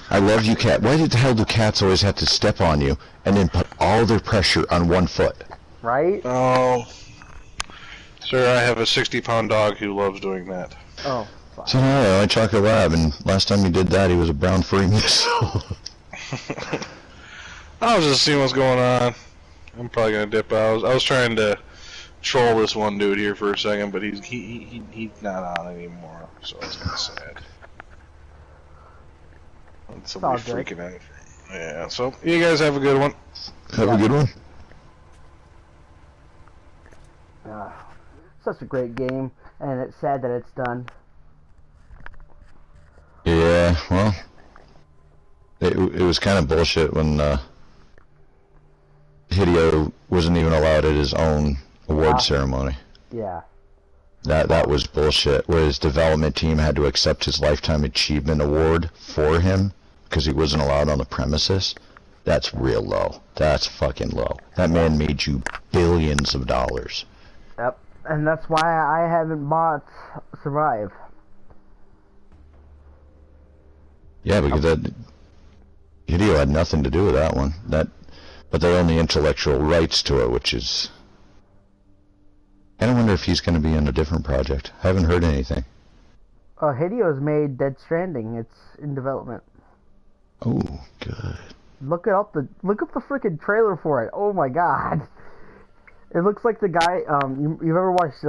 Speaker 3: I love you, cat. Why the hell do cats always have to step on you and then put all their pressure on one foot?
Speaker 1: Right?
Speaker 4: Oh, sir, I have a 60-pound dog who loves doing that.
Speaker 1: Oh, fuck.
Speaker 3: So I chocolate lab, and last time he did that, he was a brown furry missile.
Speaker 4: I was just seeing what's going on. I'm probably gonna dip out. I was trying to troll this one dude here for a second, but he's not on anymore, so it's kind of sad. And somebody freaking out. Yeah. So you guys have a good one.
Speaker 3: Have a good one.
Speaker 1: Such a great game, and it's sad that it's done.
Speaker 3: Yeah, well, it was kind of bullshit when Hideo wasn't even allowed at his own award ceremony.
Speaker 1: Yeah.
Speaker 3: That was bullshit. Where his development team had to accept his Lifetime Achievement Award for him because he wasn't allowed on the premises. That's real low. That's fucking low. That man made you billions of dollars.
Speaker 1: Yep. And that's why I haven't bought Survive.
Speaker 3: Yeah, because that Hideo had nothing to do with that one. But they own the intellectual rights to it, which is. I wonder if he's going to be in a different project. I haven't heard anything.
Speaker 1: Hideo's made Dead Stranding. It's in development.
Speaker 3: Oh, good.
Speaker 1: Look up the freaking trailer for it. Oh my god. It looks like the guy. You've ever watched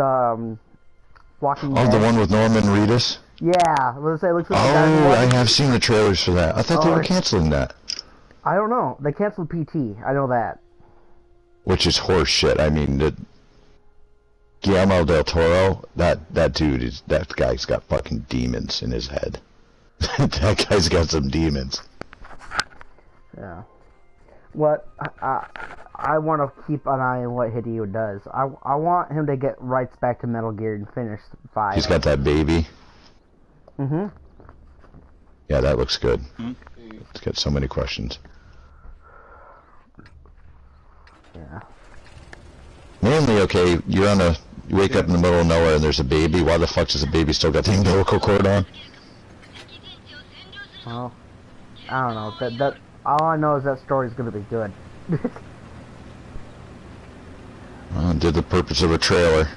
Speaker 1: Walking Dead?
Speaker 3: Oh, the one with Norman Reedus?
Speaker 1: Yeah. Let's say it looks like the guy.
Speaker 3: I have seen the trailers for that. I thought they were canceling that.
Speaker 1: I don't know. They canceled PT. I know that.
Speaker 3: Which is horse shit. I mean, Guillermo del Toro, that dude is, that guy's got fucking demons in his head. That guy's got some demons.
Speaker 1: Yeah. What I want to keep an eye on what Hideo does. I want him to get rights back to Metal Gear and finish 5.
Speaker 3: He's got that baby.
Speaker 1: Mhm.
Speaker 3: Yeah, that looks good. It's got so many questions.
Speaker 1: Yeah.
Speaker 3: Mainly, okay, you wake up in the middle of nowhere and there's a baby. Why the fuck does the baby still got the umbilical cord on?
Speaker 1: Well, I don't know. That all I know is that story's gonna be good.
Speaker 3: Did the purpose of a trailer.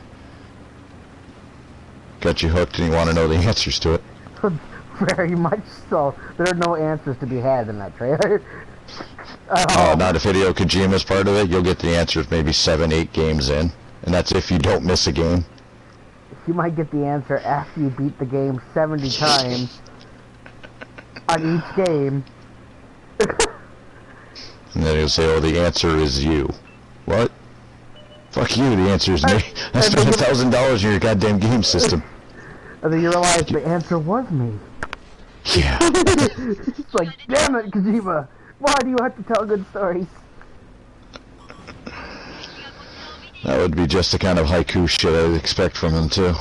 Speaker 3: Got you hooked and you want to know the answers to it.
Speaker 1: Very much so. There are no answers to be had in that trailer.
Speaker 3: Not if Hideo Kojima's part of it. You'll get the answers maybe 7, 8 games in. And that's if you don't miss a game.
Speaker 1: You might get the answer after you beat the game 70 times on each game.
Speaker 3: And then he'll say, oh, the answer is you. What? Fuck you, the answer is me. I spent $1,000 in your goddamn game system.
Speaker 1: And then you realize the answer was me.
Speaker 3: Yeah.
Speaker 1: It's like, damn it, Kojima. Why do you have to tell good stories?
Speaker 3: That would be just the kind of haiku shit I'd expect from him, too.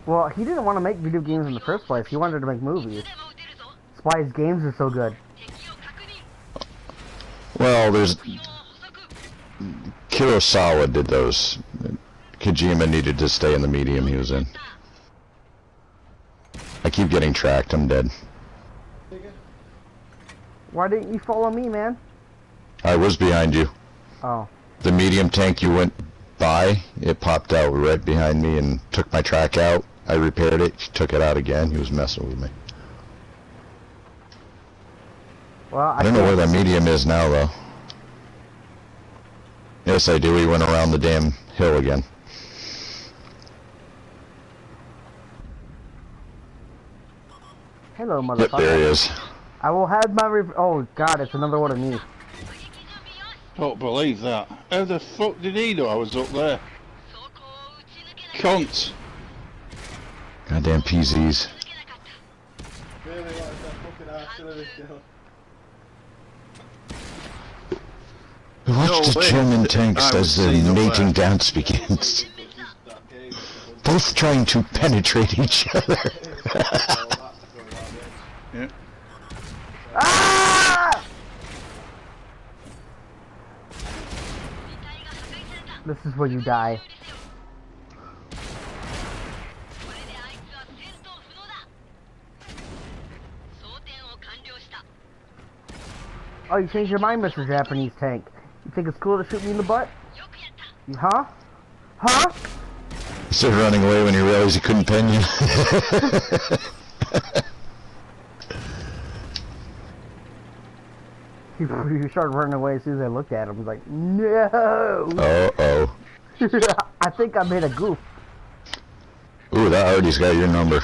Speaker 1: Well, he didn't want to make video games in the first place. He wanted to make movies. That's why his games are so good.
Speaker 3: Well, there's... Kurosawa did those. Kojima needed to stay in the medium he was in. I keep getting tracked, I'm dead.
Speaker 1: Why didn't you follow me, man?
Speaker 3: I was behind you.
Speaker 1: Oh.
Speaker 3: The medium tank you went by, it popped out right behind me and took my track out. I repaired it, took it out again. He was messing with me.
Speaker 1: Well,
Speaker 3: I don't know where that medium is now, though. Yes, I do. He went around the damn hill again.
Speaker 1: Hello, motherfucker.
Speaker 3: Yep, there he is.
Speaker 1: I will have my oh, God, it's another one of me.
Speaker 7: Don't believe that. How the fuck did he know I was up there? Cunt.
Speaker 3: Goddamn PZs. Watch the German tanks as the mating dance begins. Both trying to penetrate each other.
Speaker 7: Yeah.
Speaker 1: Ah! This is where you die. Oh, you changed your mind, Mr. Japanese Tank. You think it's cool to shoot me in the butt? Huh? Huh?
Speaker 3: He started running away when he realized he couldn't pen you.
Speaker 1: He started running away as soon as I looked at him. I was like, no!
Speaker 3: Uh-oh.
Speaker 1: I think I made a goof.
Speaker 3: Ooh, that already's got your number.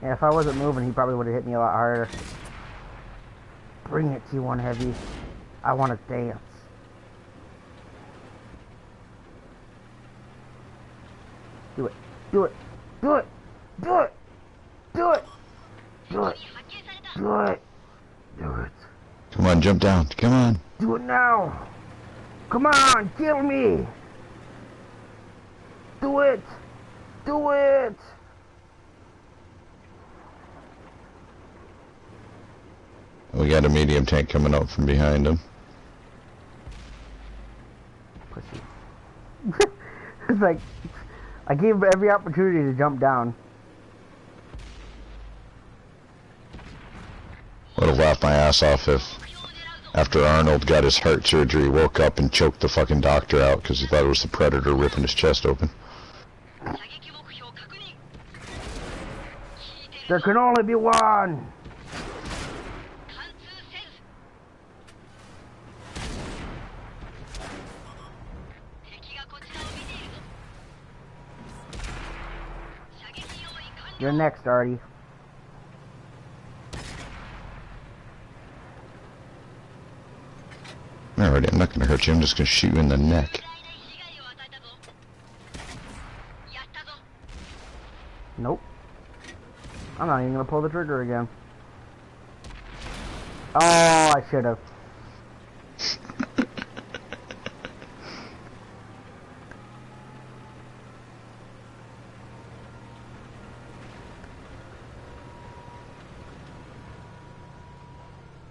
Speaker 1: Yeah, if I wasn't moving, he probably would have hit me a lot harder. Bring it, T1 Heavy. I want to dance. Do it. Do it. Do it. Do it. Do it. Do it. Do it. Do it.
Speaker 3: Come on, jump down. Come on.
Speaker 1: Do it now. Come on, kill me. Do it. Do it.
Speaker 3: We got a medium tank coming up from behind him.
Speaker 1: Pussy. It's like, I gave him every opportunity to jump down.
Speaker 3: Would have laughed my ass off if, after Arnold got his heart surgery, woke up and choked the fucking doctor out because he thought it was the Predator ripping his chest open.
Speaker 1: There can only be one. You're next, Artie.
Speaker 3: Alrighty, I'm not gonna hurt you, I'm just gonna shoot you in the neck.
Speaker 1: Nope. I'm not even gonna pull the trigger again. Oh, I should have.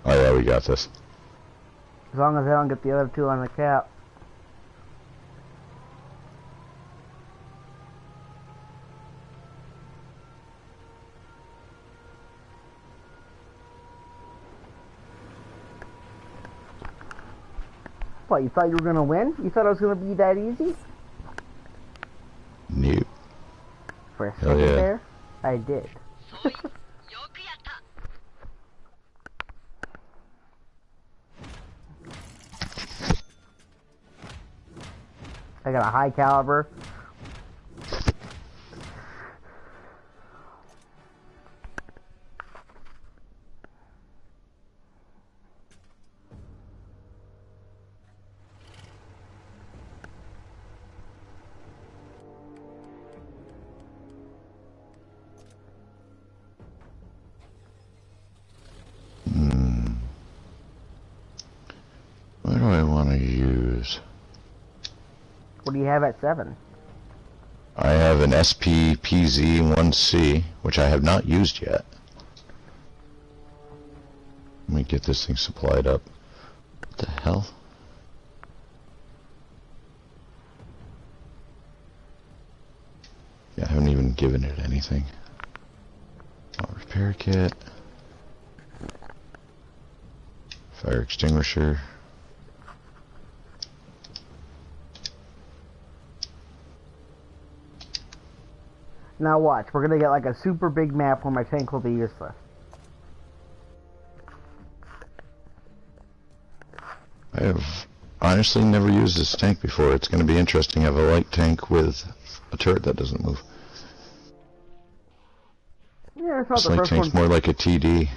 Speaker 3: Oh yeah, we got this.
Speaker 1: As long as I don't get the other two on the cap. What, you thought you were gonna win? You thought it was gonna be that easy?
Speaker 3: Nope.
Speaker 1: For a
Speaker 3: Hell
Speaker 1: second
Speaker 3: yeah.
Speaker 1: there, I did. I got a high caliber.
Speaker 3: What do I want to use?
Speaker 1: What do you have at 7?
Speaker 3: I have an SPPZ-1C, which I have not used yet. Let me get this thing supplied up. What the hell? Yeah, I haven't even given it anything. Repair kit. Fire extinguisher.
Speaker 1: Now watch, we're gonna get like a super big map where my tank will be useless.
Speaker 3: I have honestly never used this tank before. It's going to be interesting to have a light tank with a turret that doesn't move.
Speaker 1: Yeah, it's not
Speaker 3: This
Speaker 1: the
Speaker 3: light
Speaker 1: first
Speaker 3: tank's
Speaker 1: one.
Speaker 3: more like a TD.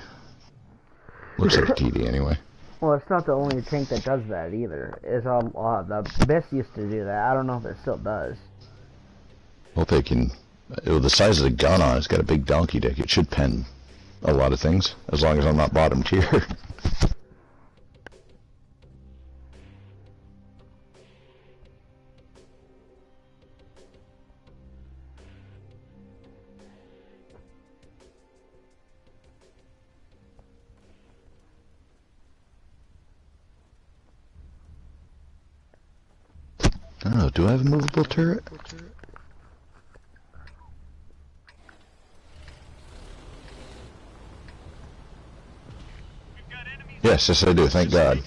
Speaker 3: Looks like a TD anyway.
Speaker 1: Well, it's not the only tank that does that either. It's the BIS used to do that. I don't know if it still does.
Speaker 3: Well, they can. The size of the gun on it's got a big donkey dick. It should pen a lot of things, as long as I'm not bottom tier. I don't know, do I have a movable turret? Yes, yes I do, thank God.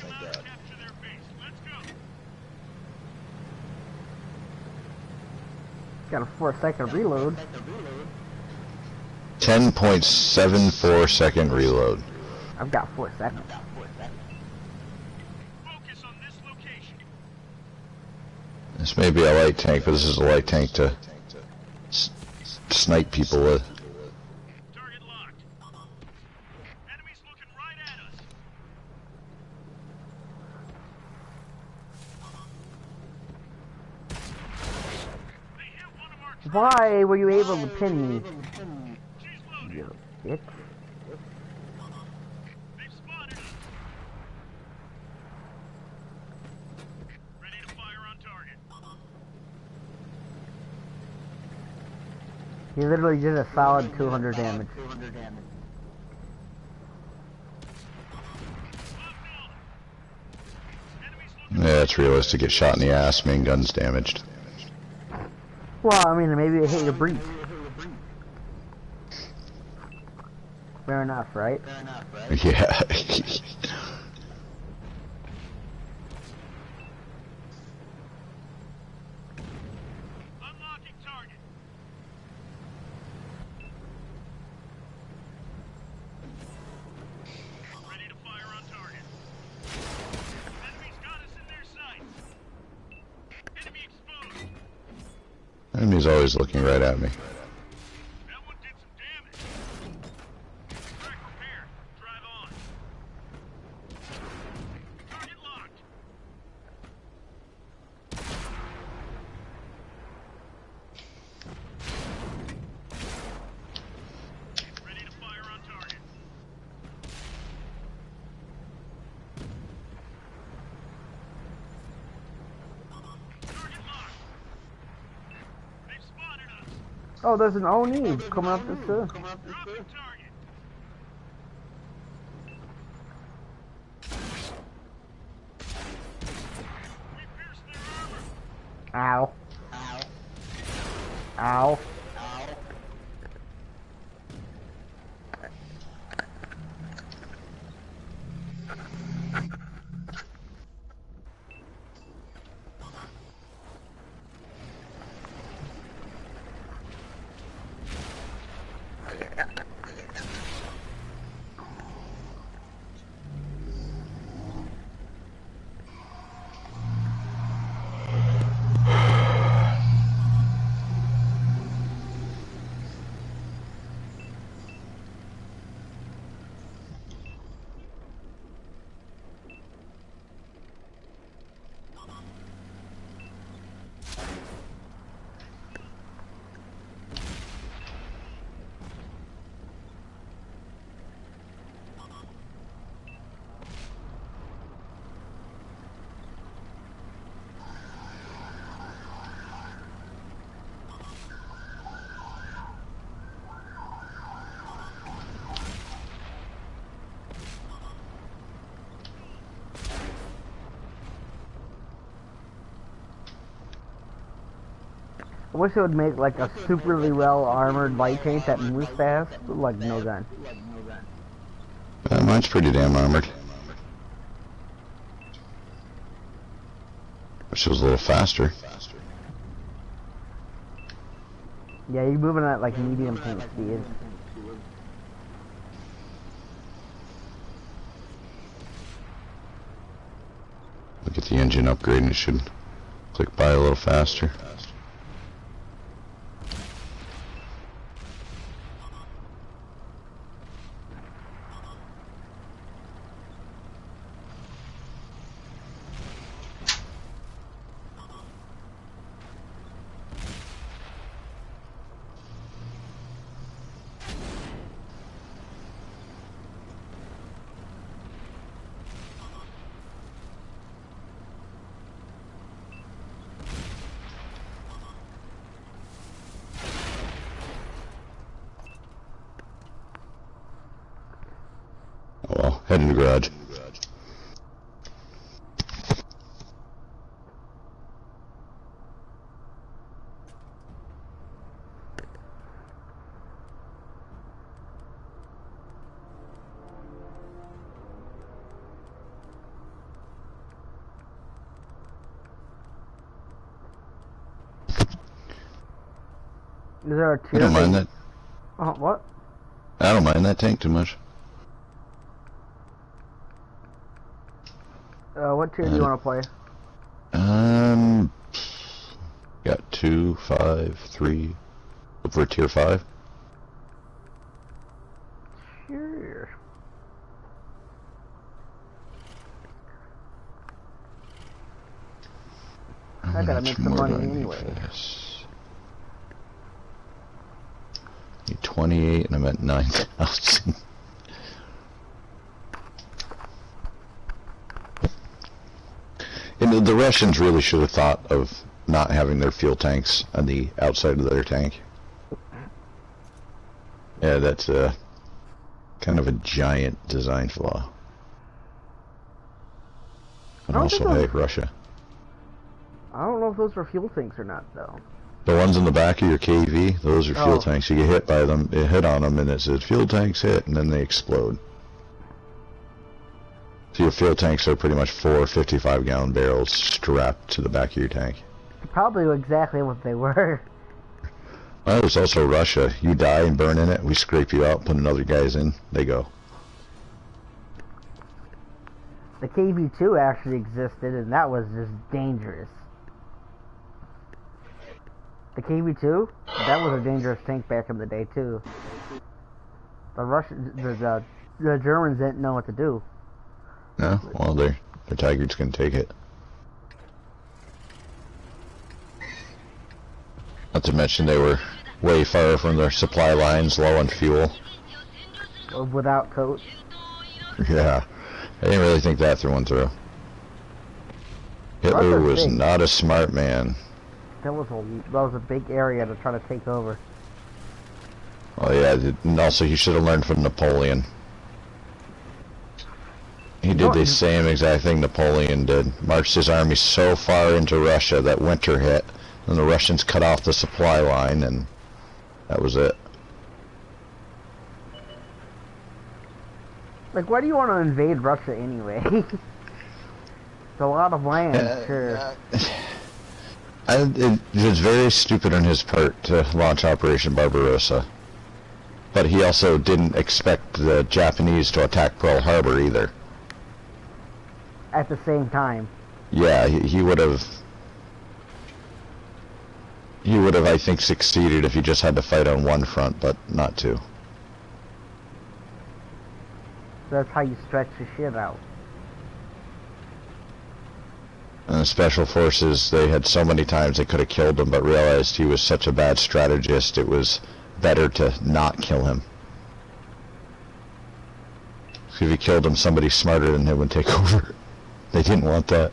Speaker 1: Got a 4-second reload.
Speaker 3: 10.74 second reload.
Speaker 1: I've got 4 seconds.
Speaker 3: This may be a light tank, but this is a light tank to snipe people with.
Speaker 8: Target locked. Enemies looking right at us. They hit one of our
Speaker 1: Why were you able to pin me?
Speaker 8: She's loaded.
Speaker 1: You bitch.
Speaker 8: They've spotted us. Ready to fire on target.
Speaker 1: He literally did a solid 200 damage.
Speaker 3: Yeah, it's realistic to get shot in the ass, main gun's damaged.
Speaker 1: Well, I mean, maybe it hit your breach. Fair enough, right?
Speaker 3: Yeah.
Speaker 8: Unlocking target. Ready to fire on target. Enemies got us in their sights. Enemy exposed.
Speaker 3: Enemy's always looking right at me.
Speaker 8: That one did some damage. Track repair. Drive on. Target locked.
Speaker 1: Oh, there's an Oni coming up this
Speaker 8: Drop the target. We pierced their armor.
Speaker 1: Ow. Ow. I wish it would make like a superly well armored light tank that moves fast, but like no gun.
Speaker 3: Mine's pretty damn armored. Wish it was a little faster.
Speaker 1: Yeah, you're moving at like medium tank speed.
Speaker 3: Look at the engine upgrade and it should click by a little faster. Oh well, head in the garage.
Speaker 1: Is there a tier?
Speaker 3: I don't mind that.
Speaker 1: Oh, what?
Speaker 3: I don't mind that tank too much.
Speaker 1: What tier do you want to play?
Speaker 3: Got 2, 5, 3. Look for tier 5.
Speaker 1: Sure. I gotta make some money anyway.
Speaker 3: Need 28 and I'm at 9,000. And the Russians really should have thought of not having their fuel tanks on the outside of their tank. Yeah, that's kind of a giant design flaw. And also, hey, Russia.
Speaker 1: I don't know if those were fuel tanks or not, though.
Speaker 3: The ones in the back of your KV, those are fuel
Speaker 1: Oh.
Speaker 3: tanks. You get hit by them, you hit on them, and it says fuel tanks hit, and then they explode. So your fuel tanks are pretty much 4 55-gallon barrels strapped to the back of your tank.
Speaker 1: Probably exactly what they were.
Speaker 3: Well, there's also Russia. You die and burn in it, we scrape you out, put another guys in, they go.
Speaker 1: The KV-2 actually existed, and that was just dangerous. The KV-2, that was a dangerous tank back in the day too. The Germans didn't know what to do.
Speaker 3: No, well, their Tigers can take it. Not to mention they were way far from their supply lines, low on fuel.
Speaker 1: Without coat.
Speaker 3: Yeah, I didn't really think that through. Hitler was not a smart man.
Speaker 1: That was a big area to try to take over.
Speaker 3: Oh yeah, and also he should have learned from Napoleon. He did the same exact thing Napoleon did. Marched his army so far into Russia that winter hit, and the Russians cut off the supply line, and that was it.
Speaker 1: Like, why do you want to invade Russia anyway? It's a lot of land, sure.
Speaker 3: It was very stupid on his part to launch Operation Barbarossa. But he also didn't expect the Japanese to attack Pearl Harbor either.
Speaker 1: At the same time.
Speaker 3: Yeah, he would have... He would have, I think, succeeded if he just had to fight on one front, but not two.
Speaker 1: That's how you stretch the shit out.
Speaker 3: And the Special Forces, they had so many times they could have killed him, but realized he was such a bad strategist, it was better to not kill him. If he killed him, somebody smarter than him would take over. They didn't want that.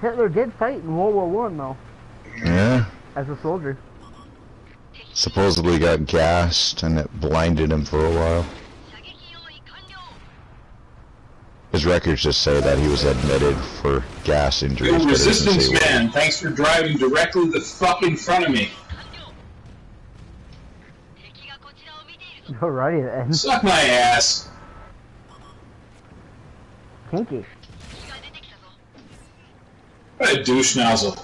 Speaker 1: Hitler did fight in World War I, though.
Speaker 3: Yeah.
Speaker 1: As a soldier.
Speaker 3: Supposedly got gassed, and it blinded him for a while. His records just say that he was admitted for gas injuries.
Speaker 6: Yo, Resistance Man, thanks for driving directly the fuck in front of me.
Speaker 1: Alrighty then.
Speaker 6: Suck my ass.
Speaker 1: Kinky.
Speaker 6: What a douche nozzle.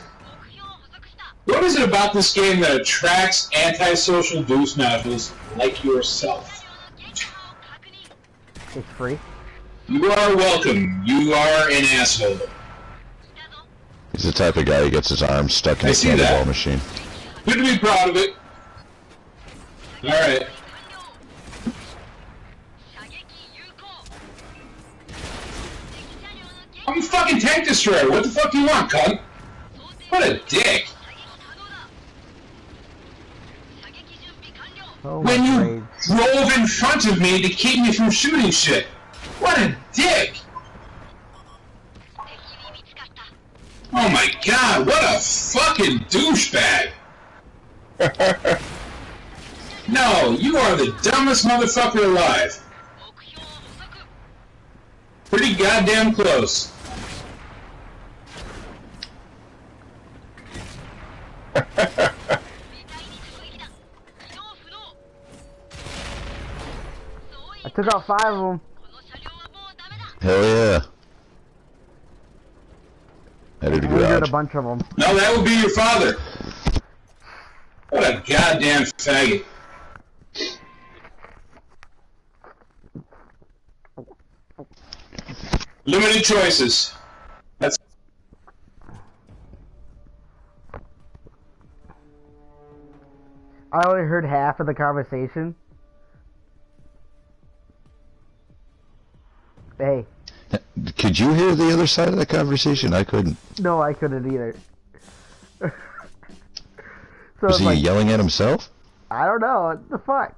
Speaker 6: What is it about this game that attracts antisocial douche nozzles like yourself?
Speaker 1: It's free.
Speaker 6: You are welcome. You are an asshole.
Speaker 3: He's the type of guy who gets his arms stuck in a cannonball machine.
Speaker 6: Good to be proud of it. Alright. I'm a fucking tank destroyer. What the fuck do you want, cunt? What a dick.
Speaker 1: Oh,
Speaker 6: when you drove in front of me to keep me from shooting shit. What a dick! Oh my god, what a fucking douchebag! No, you are the dumbest motherfucker alive. Pretty goddamn close.
Speaker 1: I took out 5 of them.
Speaker 3: Hell yeah. I did a
Speaker 1: injured a bunch of them.
Speaker 6: No, that would be your father. What a goddamn faggot. Limited choices. That's.
Speaker 1: I only heard half of the conversation. Hey.
Speaker 3: Could you hear the other side of the conversation? I couldn't.
Speaker 1: No, I couldn't either. So
Speaker 3: was he
Speaker 1: like,
Speaker 3: yelling at himself?
Speaker 1: I don't know. What the fuck?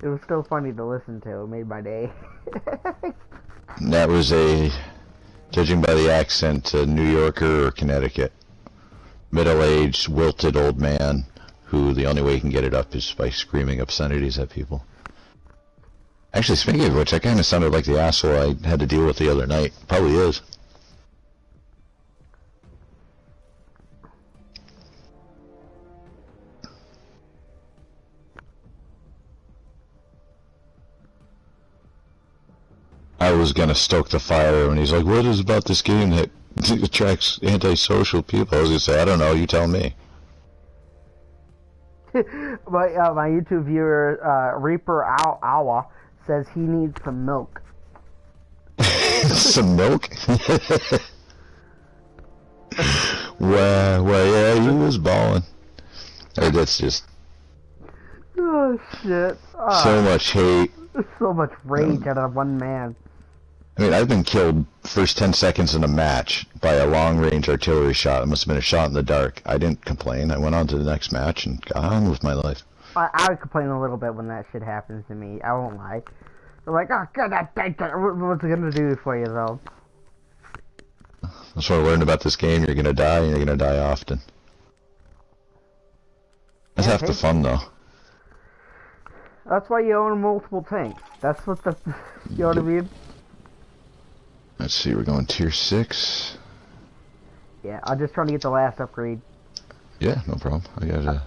Speaker 1: It was still funny to listen to. It made my day.
Speaker 3: That was judging by the accent, a New Yorker or Connecticut. Middle-aged, wilted old man who the only way he can get it up is by screaming obscenities at people. Actually, speaking of which, that kind of sounded like the asshole I had to deal with the other night. Probably is. I was gonna stoke the fire when he's like, what is about this game that attracts antisocial people? I was gonna say, I don't know, you tell me.
Speaker 1: My YouTube viewer, Reaper Awa, says he needs some milk.
Speaker 3: Some milk? Well, yeah, he was balling. That's just...
Speaker 1: Oh, shit.
Speaker 3: So much hate.
Speaker 1: So much rage out of one man.
Speaker 3: I mean, I've been killed first 10 seconds in a match by a long-range artillery shot. It must have been a shot in the dark. I didn't complain. I went on to the next match and got on with my life.
Speaker 1: I would complain a little bit when that shit happens to me. I won't lie. I'm like, oh god, what's it gonna do for you though?
Speaker 3: That's what I learned about this game. You're gonna die, and you're gonna die often. That's half the fun, though.
Speaker 1: That's why you own multiple tanks. That's what the... You know what I mean?
Speaker 3: Let's see, we're going tier 6.
Speaker 1: Yeah, I'm just trying to get the last upgrade.
Speaker 3: Yeah, no problem. I got a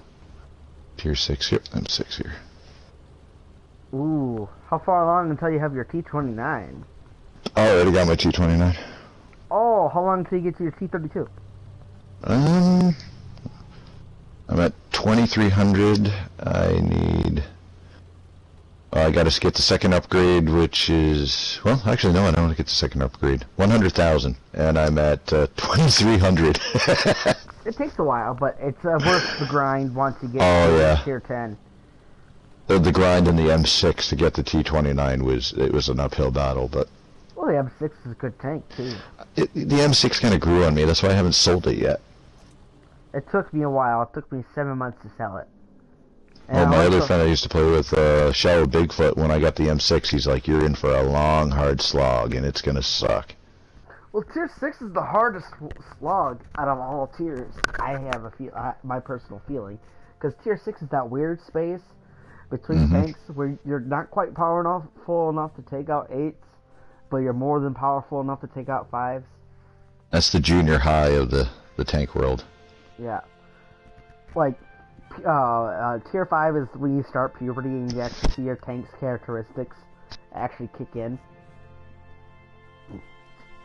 Speaker 3: tier 6 here. I'm 6 here.
Speaker 1: Ooh, how far along until you have your T29?
Speaker 3: I already got my T29.
Speaker 1: Oh, how long until you get to your T32?
Speaker 3: I'm at 2300. I need... I gotta get the second upgrade, which is... Well, actually, no, I don't want to get the second upgrade. 100,000, and I'm at 2300.
Speaker 1: It takes a while, but it's worth the grind once you get to tier 10.
Speaker 3: The grind in the M6 to get the T29 was an uphill battle, but...
Speaker 1: Well, the M6 is a good tank, too.
Speaker 3: The M6 kind of grew on me, that's why I haven't sold it yet.
Speaker 1: It took me a while. It took me 7 months to sell it.
Speaker 3: Well, my other friend I used to play with, Shallow Bigfoot, when I got the M6, he's like, you're in for a long, hard slog, and it's gonna suck.
Speaker 1: Well, tier 6 is the hardest slog out of all tiers. I have my personal feeling. Because tier 6 is that weird space between tanks where you're not quite powerful enough to take out 8s, but you're more than powerful enough to take out 5s.
Speaker 3: That's the junior high of the tank world.
Speaker 1: Yeah. Like, tier 5 is when you start puberty and you actually see your tank's characteristics actually kick in.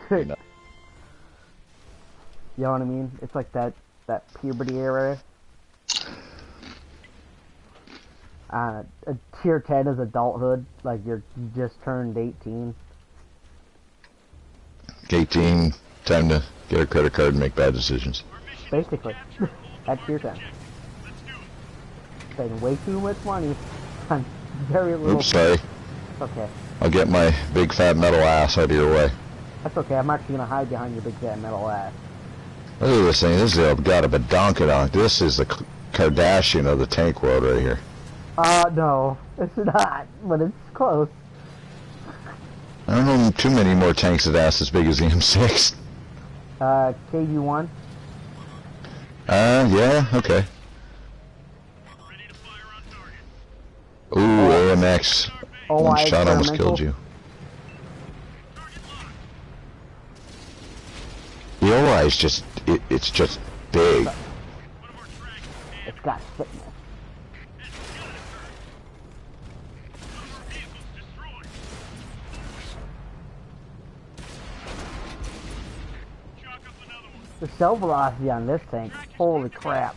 Speaker 1: You know what I mean? It's like that puberty era. Tier 10 is adulthood, like you just turned 18.
Speaker 3: 18, time to get a credit card and make bad decisions.
Speaker 1: Basically, at tier 10. Spending way too much money on very little.
Speaker 3: Oops, sorry.
Speaker 1: It's okay.
Speaker 3: I'll get my big fat metal ass out of your way.
Speaker 1: That's okay, I'm actually gonna hide behind your big fat metal ass.
Speaker 3: Look at this thing, this is a god of a donkadonk. This is the Kardashian of the tank world right here.
Speaker 1: No, it's not, but it's close.
Speaker 3: I don't know too many more tanks with ass as big as the M6.
Speaker 1: KG1?
Speaker 3: Yeah, okay. Ooh, AMX. One shot almost killed you. The OI is just, it's just big.
Speaker 1: It's got fitness. The cell velocity on this tank, holy crap.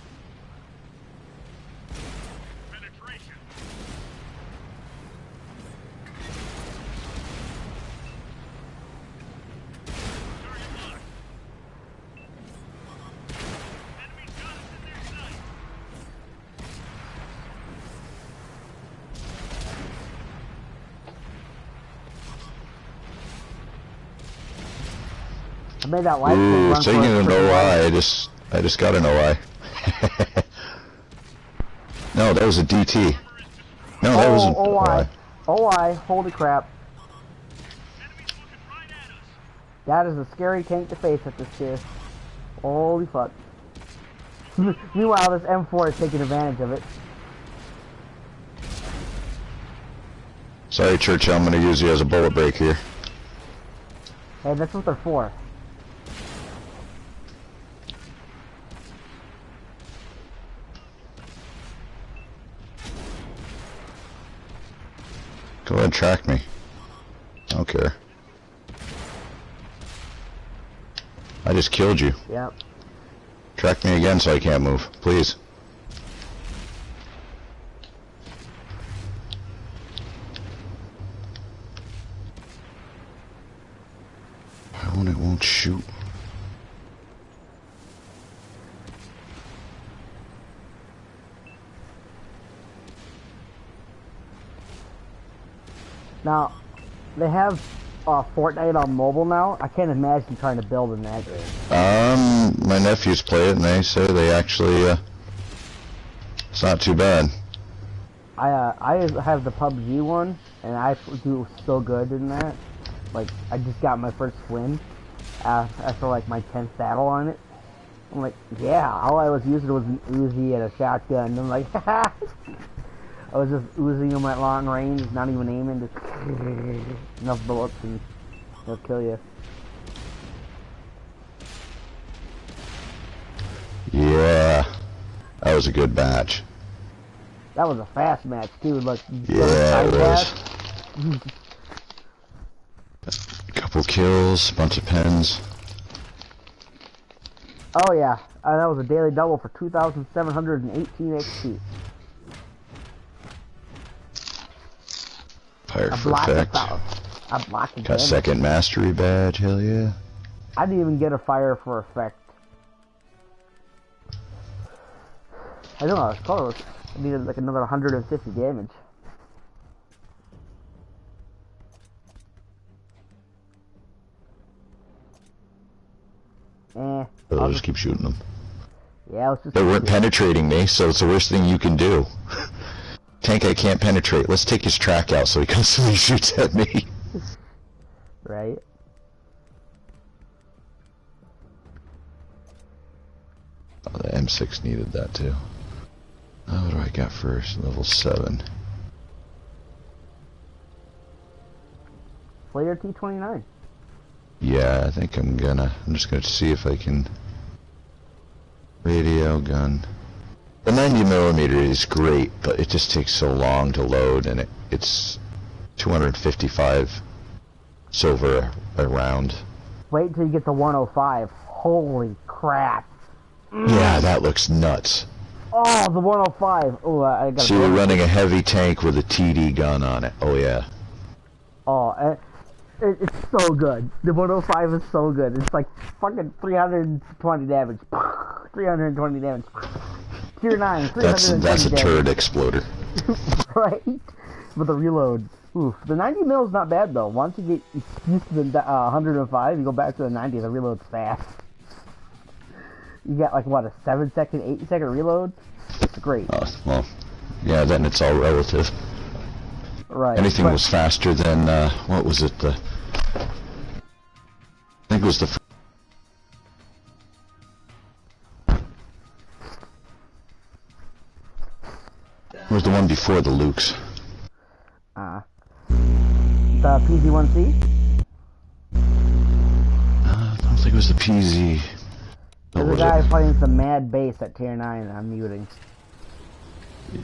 Speaker 1: I made that light
Speaker 3: Ooh, speaking of an OI, I just got an OI. No, that was a DT. No, that was an OI.
Speaker 1: OI, holy crap. That is a scary tank to face at this tier. Holy fuck. Meanwhile, this M4 is taking advantage of it.
Speaker 3: Sorry, Churchill, I'm gonna use you as a bullet break here.
Speaker 1: Hey, that's what they're for.
Speaker 3: Go ahead and track me. I don't care. I just killed you.
Speaker 1: Yep.
Speaker 3: Track me again so I can't move, please. Oh, it won't shoot.
Speaker 1: Now, they have Fortnite on mobile now. I can't imagine trying to build in that game.
Speaker 3: My nephews play it and they say they actually, it's not too bad.
Speaker 1: I have the PUBG one, and I do so good in that. Like, I just got my first win. after like my 10th battle on it. I'm like, yeah, all I was using was an Uzi and a shotgun. And I'm like, I was just oozing them at long range, not even aiming, just enough bullets and they'll kill you.
Speaker 3: Yeah, that was a good match.
Speaker 1: That was a fast match too. Look,
Speaker 3: yeah, it was. Couple kills, bunch of pens.
Speaker 1: Oh yeah, that was a daily double for 2,718 XP.
Speaker 3: Fire perfect.
Speaker 1: I blocked it.
Speaker 3: Got second mastery badge, hell yeah.
Speaker 1: I didn't even get a fire for effect. I know, I was close. I needed like another 150 damage.
Speaker 3: I'll just keep shooting them.
Speaker 1: Yeah, I was just.
Speaker 3: They weren't penetrating me, so it's the worst thing you can do. Tank I can't penetrate. Let's take his track out so he constantly shoots at me.
Speaker 1: Right.
Speaker 3: Oh, the M6 needed that too. Oh, what do I got first? Level 7.
Speaker 1: Slayer T29.
Speaker 3: Yeah, I think I'm just gonna see if I can. Radio gun. The 90mm is great, but it just takes so long to load, and it's 255 silver a round.
Speaker 1: Wait till you get the 105. Holy crap.
Speaker 3: Yeah, that looks nuts.
Speaker 1: Oh, the 105. Oh, I got.
Speaker 3: So you're running a heavy tank with a TD gun on it. Oh yeah.
Speaker 1: Oh, it's so good. The 105 is so good. It's like fucking 320 damage. 320 damage. Tier 9, 320
Speaker 3: That's a turret exploder.
Speaker 1: Right? With the reload. Oof. The 90 mil is not bad though. Once you get used to the 105, you go back to the 90, the reload's fast. You got like, what, a 7-second, 8-second reload? It's great.
Speaker 3: Well, yeah, then it's all relative.
Speaker 1: Right.
Speaker 3: Anything was faster than, what was it, I think it was the... It was the one before the Lukes.
Speaker 1: The PZ-1C?
Speaker 3: I don't think it was the PZ.
Speaker 1: There's a guy playing some mad bass at tier 9 and I'm muting.
Speaker 8: We've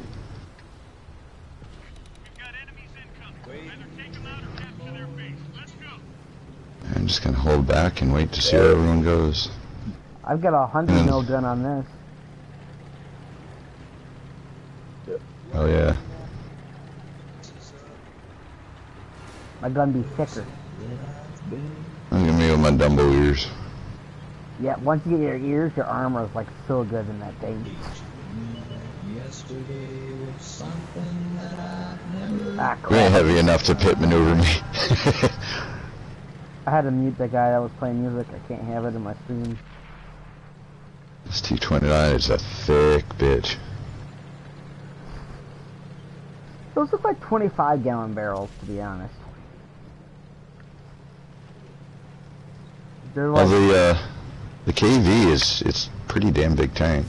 Speaker 8: got enemies incoming. Either take them out or capture their base. Let's go.
Speaker 3: I'm just gonna hold back and wait to see where everyone goes.
Speaker 1: I've got a 100 mil gun on this.
Speaker 3: Oh yeah.
Speaker 1: My gun be thicker.
Speaker 3: I'm gonna be with my Dumbo ears.
Speaker 1: Yeah, once you get your ears, your armor is like so good in that thing. Ah, crap.
Speaker 3: You ain't heavy enough to pit maneuver me.
Speaker 1: I had to mute that guy that was playing music. I can't have it in my stream.
Speaker 3: This T29 is a thick bitch.
Speaker 1: Those look like 25-gallon barrels, to be honest. They're like...
Speaker 3: Well, the KV it's pretty damn big tank.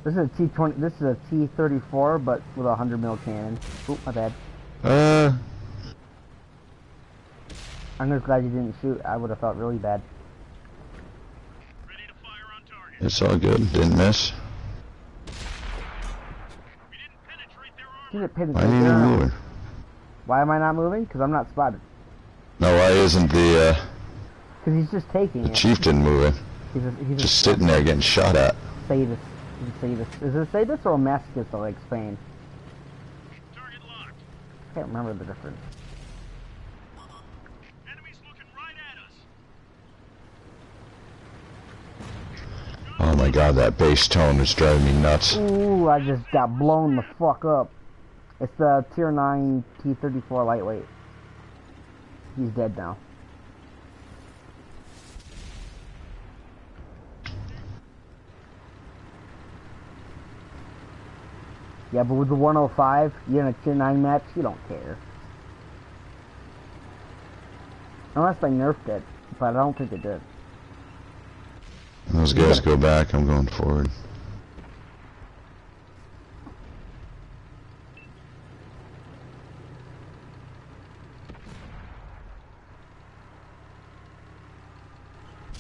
Speaker 1: This is a T20. This is a T34, but with a 100 mil cannon. Oop, my bad. I'm just glad you didn't shoot. I would have felt really bad.
Speaker 8: Ready to fire on target.
Speaker 3: It's all good. Didn't miss.
Speaker 8: We didn't penetrate their armor.
Speaker 1: Didn't penetrate
Speaker 3: Why ain't
Speaker 1: their
Speaker 3: you
Speaker 1: armor.
Speaker 3: moving?
Speaker 1: Why am I not moving? Because I'm not spotted.
Speaker 3: No, why isn't the
Speaker 1: Because he's just taking it.
Speaker 3: chieftain moving?
Speaker 1: He's
Speaker 3: Just sitting there getting shot at.
Speaker 1: Sadist. He's a sadist. Is it a sadist or a masochist like Spain?
Speaker 8: Target locked.
Speaker 1: I can't remember the difference.
Speaker 8: Enemies looking right at us.
Speaker 3: Oh my god, that bass tone is driving me nuts.
Speaker 1: Ooh, I just got blown the fuck up. It's the tier 9 T34 lightweight. He's dead now. Yeah, but with the 105, you're in a tier 9 match, you don't care. Unless they nerfed it, but I don't think they did.
Speaker 3: Those guys go back, I'm going forward.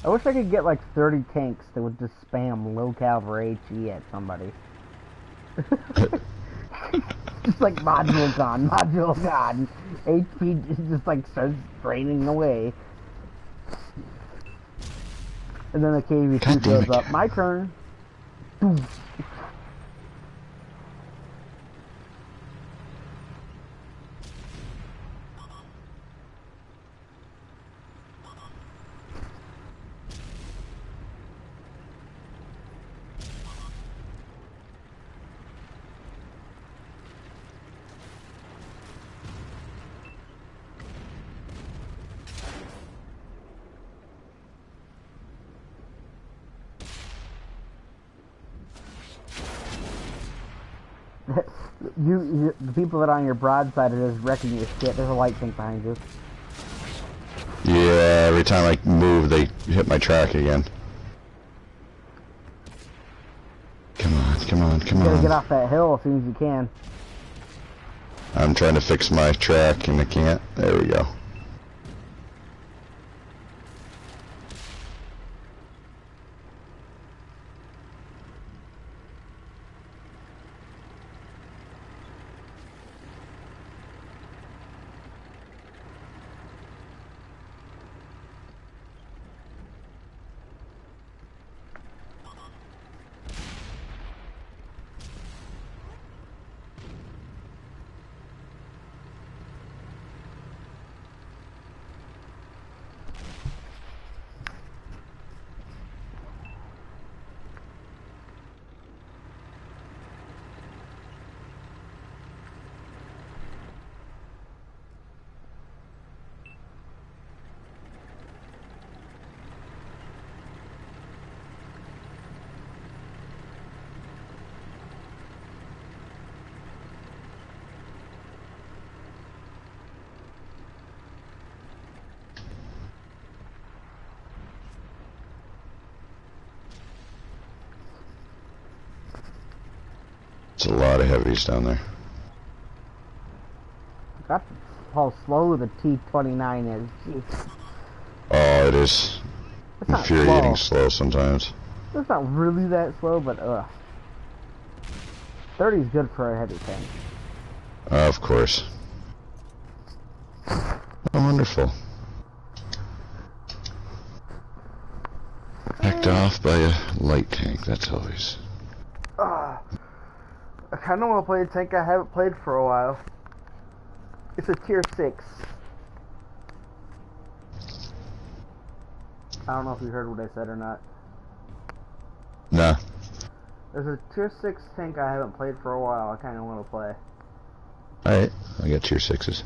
Speaker 1: I wish I could get like 30 tanks that would just spam low caliber HE at somebody. Just like module gone. HP just like starts draining away. And then the KV2 goes up. My turn. Boom. The people that are on your broadside are just wrecking your shit. There's a light tank behind you.
Speaker 3: Yeah, every time I move, they hit my track again. Come on, come on, come
Speaker 1: You gotta
Speaker 3: on.
Speaker 1: get off that hill as soon as you can.
Speaker 3: I'm trying to fix my track and I can't. There we go. It's a lot of heavies down there.
Speaker 1: That's how slow the T-29 is. Jeez.
Speaker 3: Oh, it is
Speaker 1: It's not
Speaker 3: infuriating
Speaker 1: slow.
Speaker 3: slow sometimes.
Speaker 1: It's not really that slow, but 30 is good for a heavy tank.
Speaker 3: Of course. Oh, wonderful. Hacked off by a light tank, that's always...
Speaker 1: I kinda wanna play a tank I haven't played for a while. It's a tier 6. I don't know if you heard what I said or not.
Speaker 3: Nah.
Speaker 1: There's a tier 6 tank I haven't played for a while I kinda wanna play.
Speaker 3: Alright, I got tier 6s.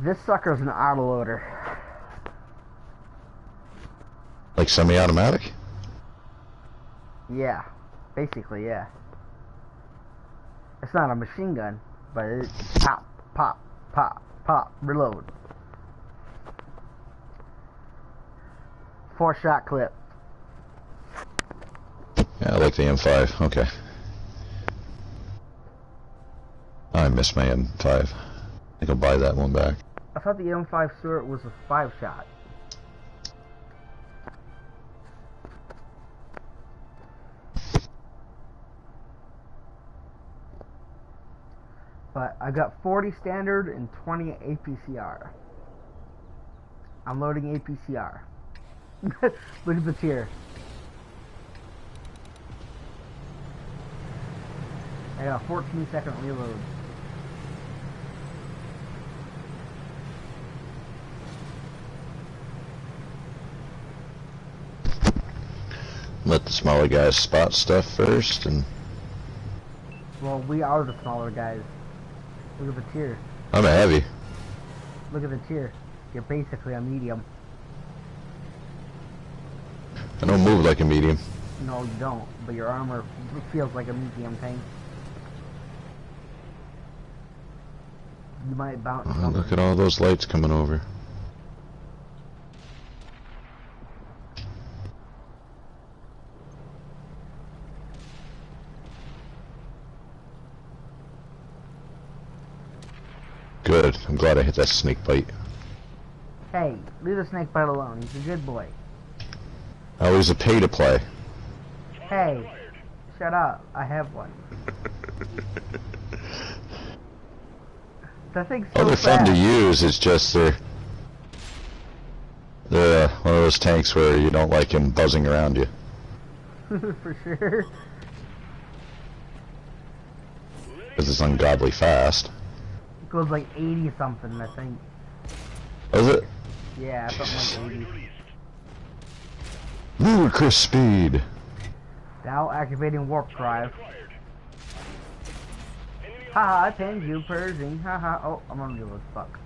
Speaker 1: This sucker's an autoloader.
Speaker 3: Like semi-automatic?
Speaker 1: Yeah. Basically, yeah. It's not a machine gun, but it's pop, pop, pop, pop, reload. 4-shot clip.
Speaker 3: Yeah, I like the M5, okay. I missed my M5. I think I'll buy that one back.
Speaker 1: I thought the M5 Stuart was a 5-shot. But I got 40 standard and 20 APCR. I'm loading APCR. Look at the tier. I got a 14-second reload.
Speaker 3: Let the smaller guys spot stuff first, and
Speaker 1: Well, we are the smaller guys. Look at the tier.
Speaker 3: I'm a heavy.
Speaker 1: Look at the tier. You're basically a medium.
Speaker 3: I don't move like a medium.
Speaker 1: No, you don't. But your armor feels like a medium tank. You might bounce
Speaker 3: Oh,
Speaker 1: something.
Speaker 3: look at all those lights coming over. Good. I'm glad I hit that snake bite.
Speaker 1: Hey, leave the snake bite alone. He's a good boy.
Speaker 3: Always a pay to play.
Speaker 1: Hey, shut up. I have one. That thing's so
Speaker 3: Oh, they're fun to
Speaker 1: fast.
Speaker 3: use. It's just they're one of those tanks where you don't like him buzzing around you.
Speaker 1: For sure.
Speaker 3: Because it's ungodly fast.
Speaker 1: It goes like 80 something, I think.
Speaker 3: Is it?
Speaker 1: Yeah, something like 80.
Speaker 3: Ludicrous speed.
Speaker 1: Now activating warp drive. Haha, I pinned you, Pershing. Haha. Oh, I'm gonna do this. Fuck.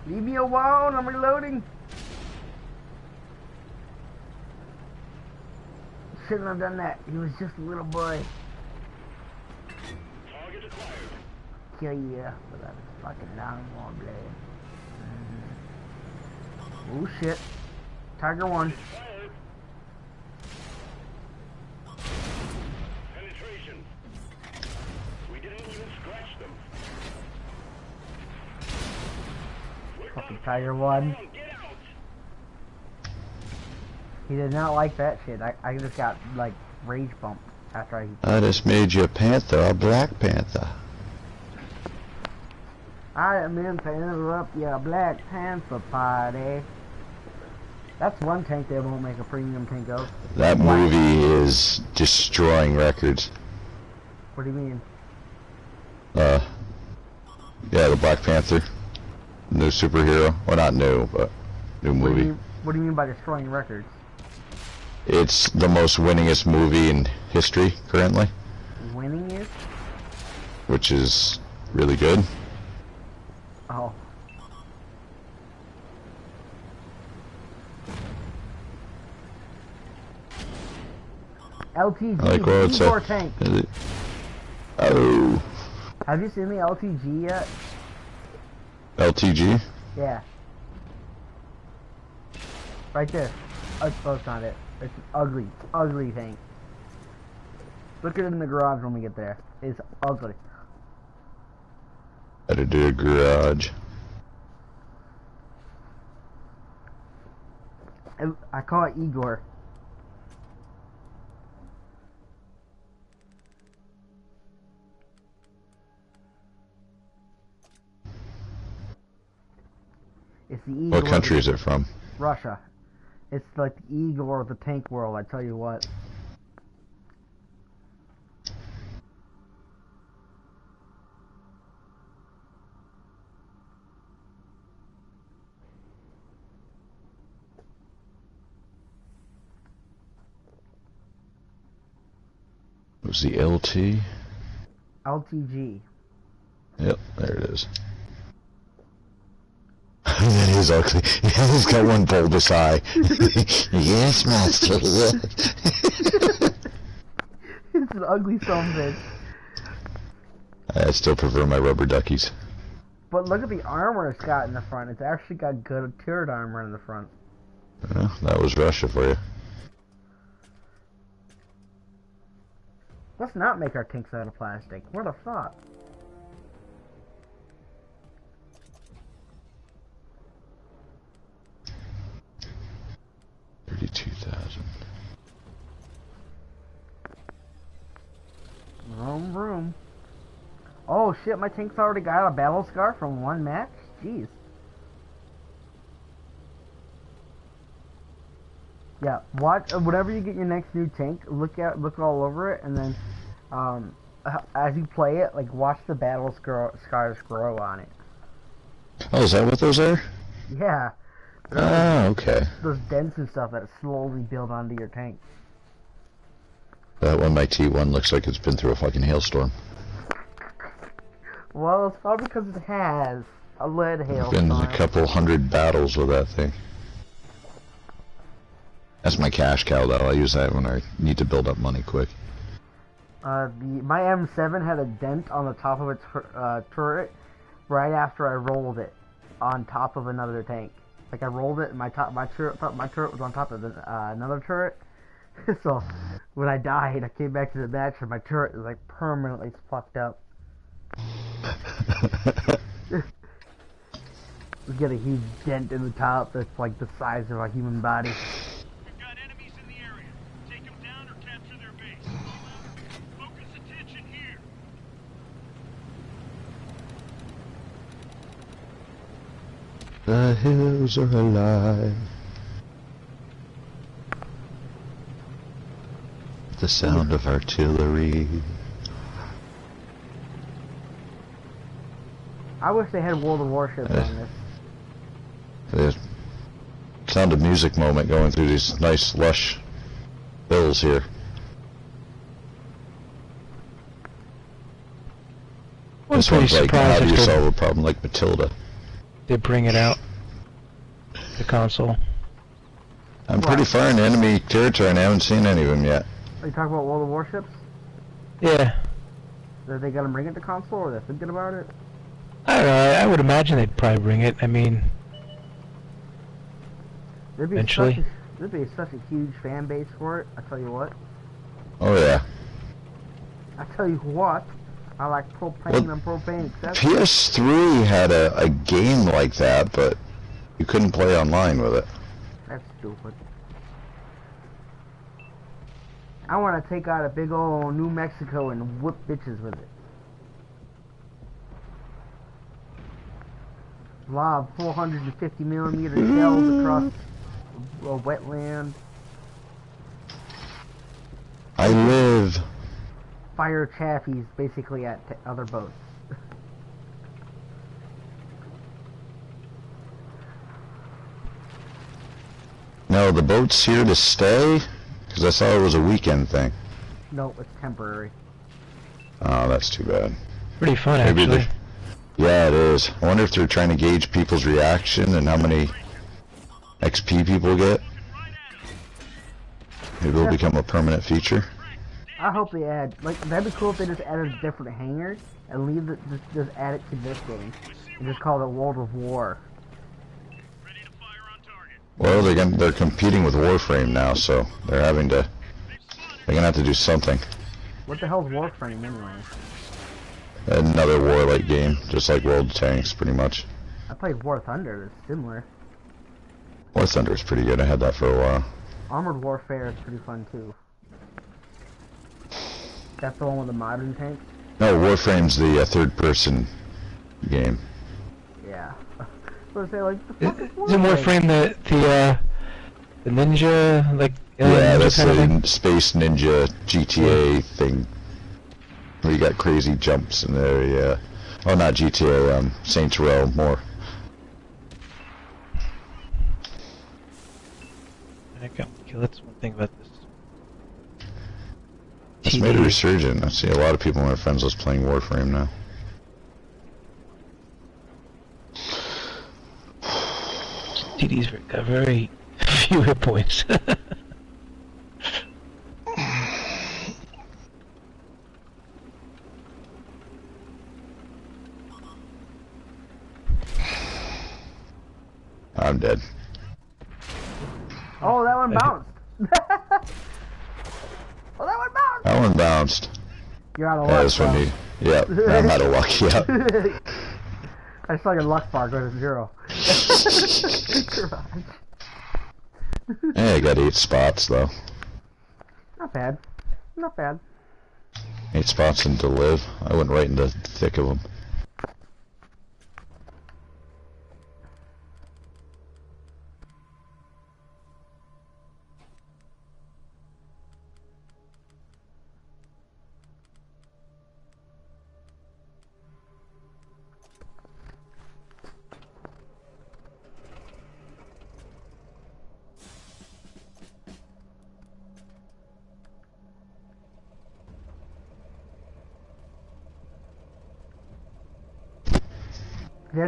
Speaker 1: Leave me alone. I'm reloading. Shouldn't have done that. He was just a little boy. Kill you with that fucking downward blade. Oh shit. Tiger 1.
Speaker 8: Penetration. We didn't even scratch them.
Speaker 1: Fucking Tiger 1.
Speaker 8: Get out!
Speaker 1: He did not like that shit. I just got like rage bumped after
Speaker 3: I just made you a panther, a black panther.
Speaker 1: I am in to interrupt your Black Panther party. That's one tank they won't make a premium tank of.
Speaker 3: That movie is destroying records.
Speaker 1: What do you mean?
Speaker 3: Yeah, the Black Panther. New superhero. Well, not new, but new movie.
Speaker 1: What do you mean by destroying records?
Speaker 3: It's the most winningest movie in history currently,
Speaker 1: Winning is?
Speaker 3: which is really good.
Speaker 1: Oh. LTG,
Speaker 3: I like what it's
Speaker 1: Igor tank.
Speaker 3: Oh,
Speaker 1: Have you seen the LTG yet?
Speaker 3: LTG.
Speaker 1: Yeah. Right there. Oh, it's not it. It's an ugly tank. Look at it in the garage when we get there. It's ugly.
Speaker 3: Editor garage.
Speaker 1: I call it Igor. It's the Igor.
Speaker 3: What country is it from?
Speaker 1: Russia. It's like the Igor of the tank world, I tell you what.
Speaker 3: It was the LT?
Speaker 1: LTG.
Speaker 3: Yep, there it is. That is ugly. He's got one bulbous eye. Yes, master. Yes.
Speaker 1: It's an ugly son of a bitch.
Speaker 3: I still prefer my rubber duckies.
Speaker 1: But look at the armor it's got in the front. It's actually got good tiered armor in the front.
Speaker 3: Well, that was Russia for you.
Speaker 1: Let's not make our tanks out of plastic. What a thought.
Speaker 3: $32,000.
Speaker 1: Vroom. Oh shit, my tank's already got a battle scar from one match? Jeez. Yeah, watch whenever you get your next new tank, look all over it, and then as you play it, like watch the battle scars grow on it.
Speaker 3: Oh, is that what those are?
Speaker 1: Yeah.
Speaker 3: Oh, okay.
Speaker 1: Those dents and stuff that slowly build onto your tank.
Speaker 3: That one, my T1, looks like it's been through a fucking hailstorm.
Speaker 1: Well, it's probably because it has a lead
Speaker 3: I've
Speaker 1: hail.
Speaker 3: been in a couple hundred battles with that thing. That's my cash cow, though. I use that when I need to build up money quick.
Speaker 1: My M7 had a dent on the top of its turret right after I rolled it on top of another tank. Like I rolled it, and my turret was on top of another turret. So when I died, I came back to the match, and my turret was like permanently fucked up. We get a huge dent in the top that's like the size of a human body.
Speaker 8: We've got enemies in the area. Take them down or capture their base. Focus attention here.
Speaker 3: The hills are alive. The sound of artillery.
Speaker 1: I wish they had World of Warships on this.
Speaker 3: The sound of music moment going through these nice lush hills here.
Speaker 9: I'm
Speaker 3: This
Speaker 9: pretty
Speaker 3: one's like, how
Speaker 9: surprised
Speaker 3: do you
Speaker 9: if
Speaker 3: solve a problem like Matilda?
Speaker 9: they bring it out, the console.
Speaker 3: I'm pretty far in enemy territory and I haven't seen any of them yet.
Speaker 1: Are you talking about World of Warships?
Speaker 9: Yeah.
Speaker 1: Are they gonna bring it to console, or they're thinking about it?
Speaker 9: I don't know, I would imagine they'd probably bring it. I mean, eventually.
Speaker 1: There'd be such a huge fan base for it, I tell you what.
Speaker 3: Oh yeah.
Speaker 1: I tell you what, I like propane and propane accessories.
Speaker 3: PS3 had a game like that, but you couldn't play online with it.
Speaker 1: That's stupid. I want to take out a big old New Mexico and whip bitches with it. Lob 450mm shells across a wetland.
Speaker 3: I live.
Speaker 1: Fire chaffies basically at other boats.
Speaker 3: No, the boat's here to stay? Because I saw it was a weekend thing.
Speaker 1: No, it's temporary.
Speaker 3: Oh, that's too bad.
Speaker 9: Pretty fun,
Speaker 3: Maybe
Speaker 9: actually.
Speaker 3: Yeah, it is. I wonder if they're trying to gauge people's reaction and how many XP people get. Maybe it'll become a permanent feature.
Speaker 1: I hope they add, like, that'd be cool if they just added a different hangar and leave it, just add it to this game and just call it World of War.
Speaker 3: Well, they're competing with Warframe now, so they're gonna have to do something.
Speaker 1: What the hell's Warframe anyway?
Speaker 3: Another war-like game, just like World of Tanks, pretty much.
Speaker 1: I played War Thunder, it's similar.
Speaker 3: War Thunder is pretty good, I had that for a while.
Speaker 1: Armored Warfare is pretty fun too. That's the one with the modern tanks?
Speaker 3: No, Warframe's the third-person game.
Speaker 1: Yeah. So I say, like, the fuck is
Speaker 9: Isn't Warframe the ninja, like,
Speaker 3: Yeah,
Speaker 9: ninja
Speaker 3: that's
Speaker 9: kind of thing?
Speaker 3: the Space Ninja GTA thing. Where you got crazy jumps in there, yeah. Oh, not GTA, Saints Row, more.
Speaker 9: Okay, that's one thing about this.
Speaker 3: It's made a resurgence. I see a lot of people on my friends list playing Warframe now.
Speaker 9: TD's got very few hit points.
Speaker 3: I'm dead.
Speaker 1: Oh, that one bounced! Oh, that one bounced!
Speaker 3: That one bounced.
Speaker 1: You're out of
Speaker 3: Yeah,
Speaker 1: luck,
Speaker 3: this one
Speaker 1: bro.
Speaker 3: need. Yep, I'm out of luck, yeah.
Speaker 1: I saw your luck bar go to 0.
Speaker 3: Yeah, I got 8 spots, though.
Speaker 1: Not bad. Not bad.
Speaker 3: 8 spots and to live. I went right in the thick of them.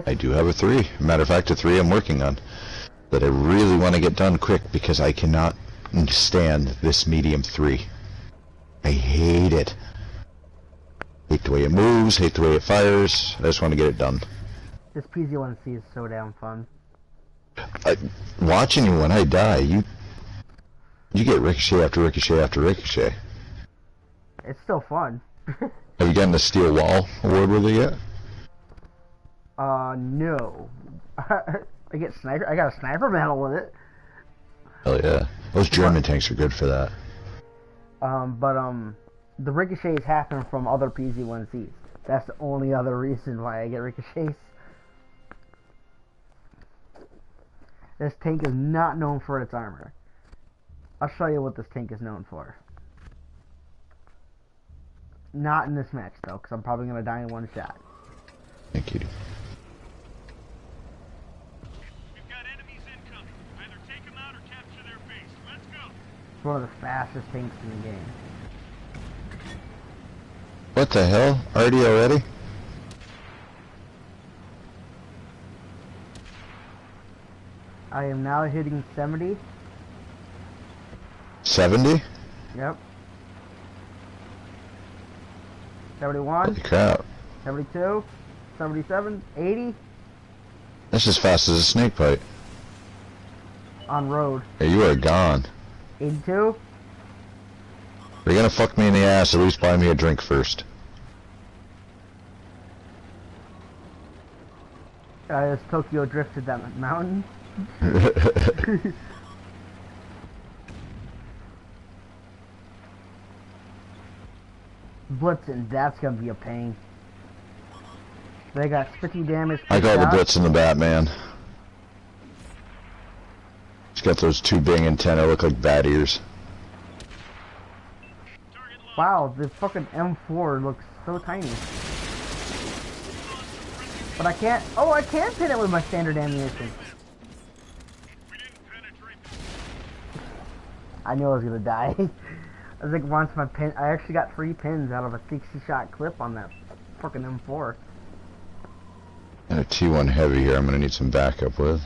Speaker 3: I do have a 3. Matter of fact, a 3 I'm working on that I really want to get done quick because I cannot stand this medium 3. I hate it. Hate the way it moves, hate the way it fires. I just want to get it done.
Speaker 1: This PZ1C is so damn fun.
Speaker 3: Watching you when I die, you get ricochet after ricochet after ricochet.
Speaker 1: It's still fun.
Speaker 3: Have you gotten the Steel Wall award with it yet?
Speaker 1: No. I got a sniper medal with it.
Speaker 3: Hell yeah. Those German tanks are good for that.
Speaker 1: The ricochets happen from other PZ1Cs. That's the only other reason why I get ricochets. This tank is not known for its armor. I'll show you what this tank is known for. Not in this match, though, because I'm probably going to die in one shot.
Speaker 3: Thank you.
Speaker 8: We've got enemies incoming. Either take them out or capture their base. Let's go.
Speaker 1: It's one of the fastest tanks in the game.
Speaker 3: What the hell? Already?
Speaker 1: I am now hitting 70.
Speaker 3: 70?
Speaker 1: Yep. 71.
Speaker 3: Holy crap.
Speaker 1: 72. 77. 80.
Speaker 3: That's as fast as a snake bite.
Speaker 1: On road.
Speaker 3: Hey, you are gone.
Speaker 1: 82.
Speaker 3: If you're gonna fuck me in the ass, at least buy me a drink first.
Speaker 1: I just Tokyo drifted that mountain. Blitzing, that's gonna be a pain. They got 50 damage.
Speaker 3: I call the
Speaker 1: shot.
Speaker 3: Blitz and the Batman. He's got those two big antennae, look like bat ears.
Speaker 1: Wow, the fucking M4 looks so tiny. But I can't. Oh, I can pin it with my standard ammunition. I knew I was gonna die. I was like, once my pin, I actually got 3 pins out of a 60-shot clip on that fucking M4.
Speaker 3: And a T1 heavy here I'm gonna need some backup with.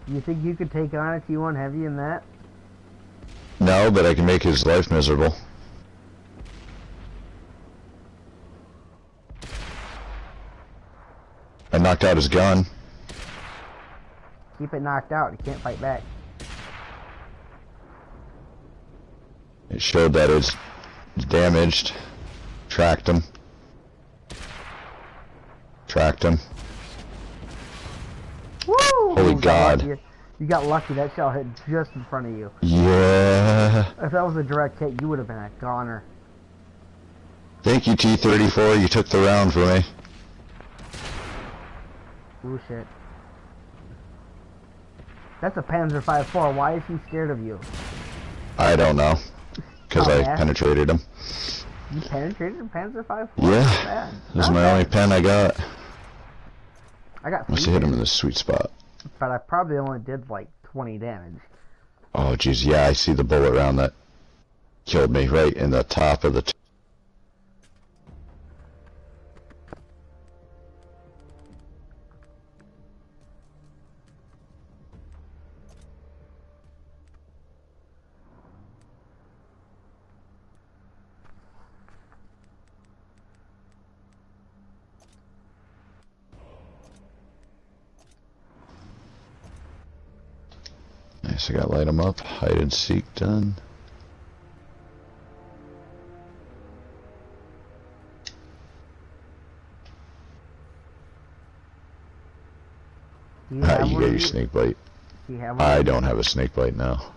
Speaker 1: You think you could take on a T1 heavy in that?
Speaker 3: No, but I can make his life miserable. I knocked out his gun.
Speaker 1: Keep it knocked out. You can't fight back.
Speaker 3: It showed that it's damaged. Tracked him. Tracked him.
Speaker 1: Woo!
Speaker 3: Holy God.
Speaker 1: You got lucky. That shell hit just in front of you.
Speaker 3: Yeah.
Speaker 1: If that was a direct hit, you would have been a goner.
Speaker 3: Thank you, T-34. You took the round for me.
Speaker 1: Ooh, shit. That's a Panzer 5.4. Why is he scared of you?
Speaker 3: I don't know. Because I penetrated him.
Speaker 1: You penetrated a Panzer 5.4?
Speaker 3: Yeah. This is my only pen I got.
Speaker 1: I got 3
Speaker 3: Must have hit him in the sweet spot.
Speaker 1: But I probably only did like 20 damage.
Speaker 3: Oh, jeez. Yeah, I see the bullet round that killed me right in the top of the... Nice, I got light 'em up. Hide and seek done. You got your snake bite. I don't have a snake bite now.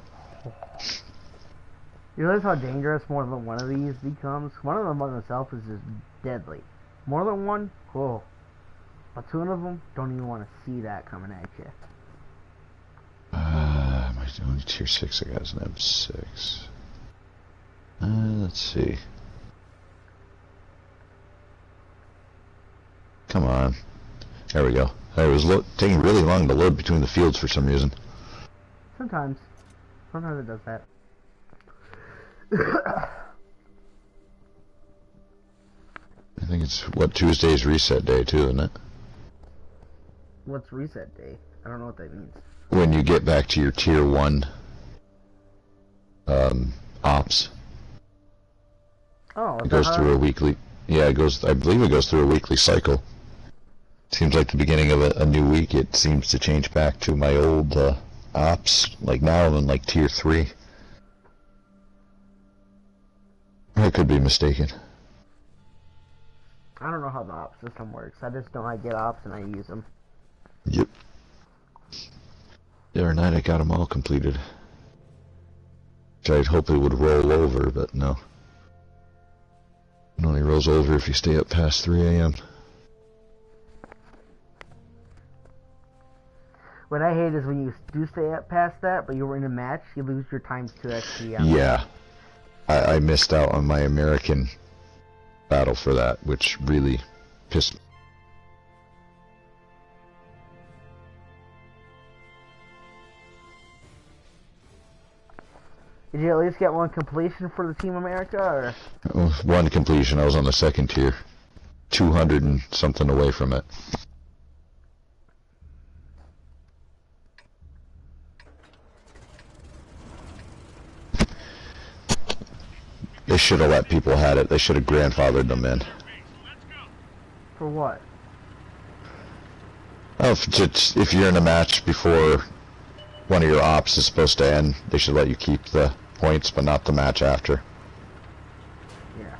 Speaker 1: You realize how dangerous more than one of these becomes? One of them on itself is just deadly. More than one, cool. But 2 of them, don't even want to see that coming at you.
Speaker 3: My only tier 6 I got is an M6. Let's see. Come on. There we go. It was taking really long to load between the fields for some reason.
Speaker 1: Sometimes. Sometimes it does that.
Speaker 3: think it's, what, Tuesday's reset day too, isn't it?
Speaker 1: What's reset day? I don't know what that means.
Speaker 3: When you get back to your tier 1 ops.
Speaker 1: Oh,
Speaker 3: it goes through a weekly, yeah, it goes, I believe it goes through a weekly cycle. Seems like the beginning of a new week, it seems to change back to my old ops, like now I'm in like tier 3. I could be mistaken.
Speaker 1: I don't know how the ops system works. I just know I get ops and I use them.
Speaker 3: Yep. The other night I got them all completed. Which I'd hope it would roll over, but no. It only rolls over if you stay up past 3 a.m.
Speaker 1: What I hate is when you do stay up past that, but you were in a match, you lose your times 2 XP.
Speaker 3: Yeah. I missed out on my American battle for that, which really pissed me.
Speaker 1: Did you at least get one completion for the Team America, or?
Speaker 3: One completion, I was on the 2nd tier. 200 and something away from it. They should have let people had it. They should have grandfathered them in.
Speaker 1: For what?
Speaker 3: Oh, if you're in a match before one of your ops is supposed to end, they should let you keep the points, but not the match after.
Speaker 1: Yeah.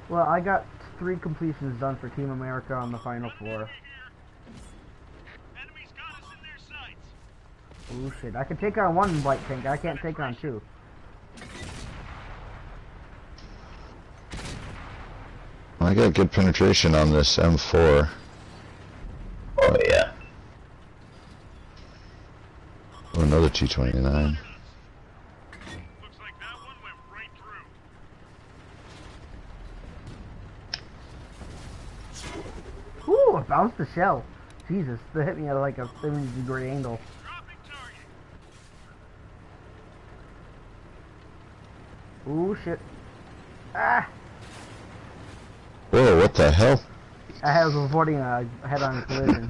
Speaker 1: Well, I got 3 completions done for Team America on the final 4. Oh shit, I can take on 1 light tank, I can't take on 2.
Speaker 3: I got good penetration on this M4.
Speaker 6: Oh yeah.
Speaker 3: Oh, another T-29.
Speaker 8: Looks like that one went right through.
Speaker 1: Ooh, I bounced the shell. Jesus, that hit me at like a 70-degree angle. Ooh, shit. Ah!
Speaker 3: Whoa, what the hell?
Speaker 1: I was avoiding a head-on collision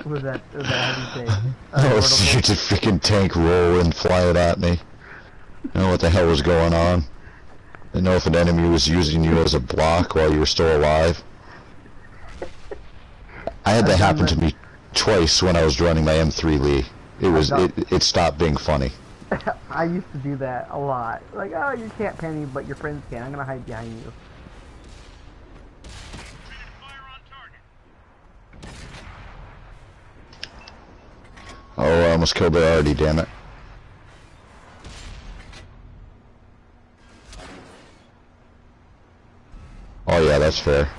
Speaker 1: with that heavy tank.
Speaker 3: Oh, see, it's a freaking tank roll and fly it at me. I don't know what the hell was going on. I didn't know if an enemy was using you as a block while you were still alive. I had that happen to me twice when I was running my M3 Lee. It stopped being funny.
Speaker 1: I used to do that a lot. Like, oh, you can't pan me, but your friends can. I'm gonna hide behind you.
Speaker 3: Oh, I almost killed it already, damn it. Oh yeah, that's fair.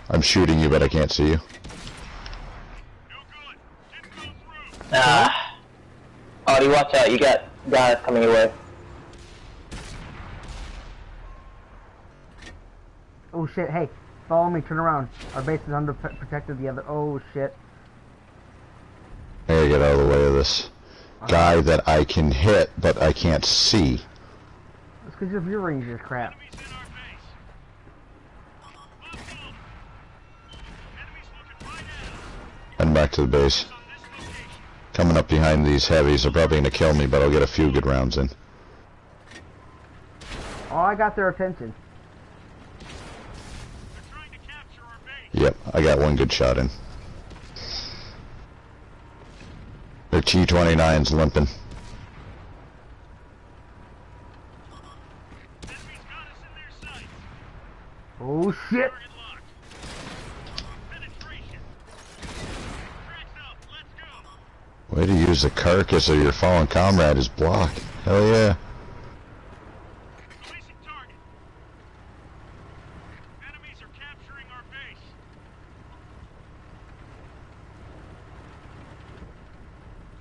Speaker 3: I'm shooting you, but I can't see you.
Speaker 10: Audie, watch out, you got guys coming your way.
Speaker 1: Oh shit, hey, follow me, turn around. Our base is under protected the other. Oh shit.
Speaker 3: I gotta get out of the way of this guy that I can hit, but I can't see.
Speaker 1: It's because your view range is crap.
Speaker 3: Heading back to the base. Coming up behind these heavies are probably gonna kill me, but I'll get a few good rounds in.
Speaker 1: Oh, I got their attention.
Speaker 3: Yep, I got one good shot in. Their T-29's limping.
Speaker 1: Oh shit!
Speaker 3: Way to use the carcass of your fallen comrade as block. Hell yeah.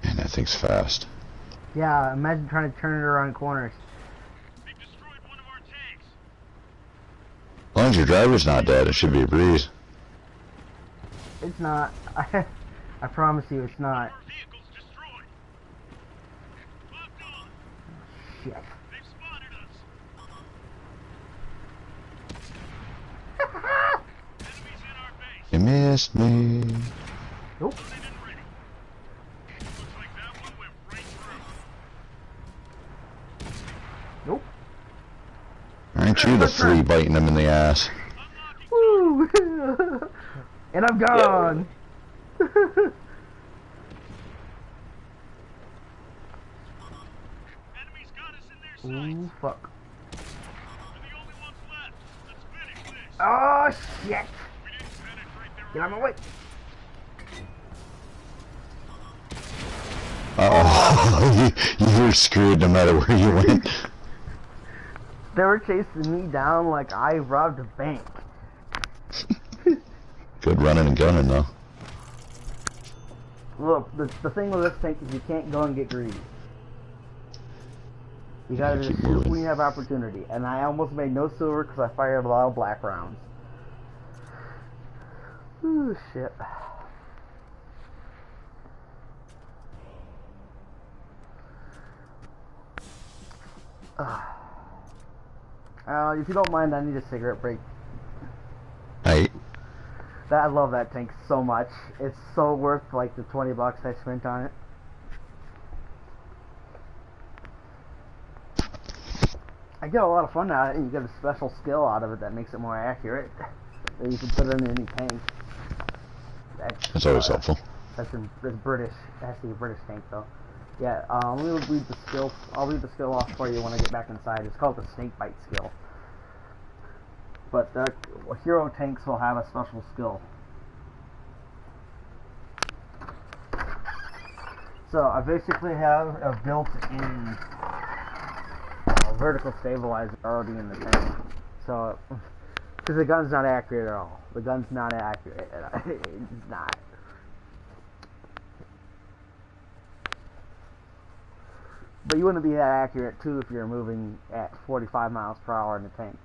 Speaker 3: Man, that thing's fast.
Speaker 1: Yeah, imagine trying to turn it around corners.
Speaker 3: As long as your driver's not dead, it should be a breeze.
Speaker 1: It's not. I promise you, it's not. Shit.
Speaker 3: past me.
Speaker 1: Nope. Nope.
Speaker 3: Aren't you the flea biting him in the ass?
Speaker 1: Woo! And I'm gone.
Speaker 8: Enemies got us in their sights.
Speaker 1: Ooh, fuck.
Speaker 8: We're the only ones left. Let's finish this.
Speaker 1: Oh shit!
Speaker 8: We didn't penetrate their
Speaker 1: Get out of my way.
Speaker 3: Oh, you were screwed no matter where you went.
Speaker 1: They were chasing me down like I robbed a bank.
Speaker 3: Good running and gunning though.
Speaker 1: Look, the thing with this tank is you can't go and get greedy. You gotta just shoot when you have opportunity. And I almost made no silver because I fired a lot of black rounds. Ooh, shit. If you don't mind, I need a cigarette break.
Speaker 3: Hey.
Speaker 1: I love that tank so much. It's so worth like the $20 I spent on it. I get a lot of fun out of it, and you get a special skill out of it that makes it more accurate. That you can put it in any tank.
Speaker 3: That's always helpful.
Speaker 1: That's British. That's the British tank though. Yeah, let me read the skill. I'll read the skill off for you when I get back inside. It's called the snake bite skill. But the hero tanks will have a special skill. So I basically have a built-in vertical stabilizer already in the tank. So, because the gun's not accurate at all. The gun's not accurate. It's not. But you wouldn't be that accurate too if you're moving at 45 miles per hour in the tank.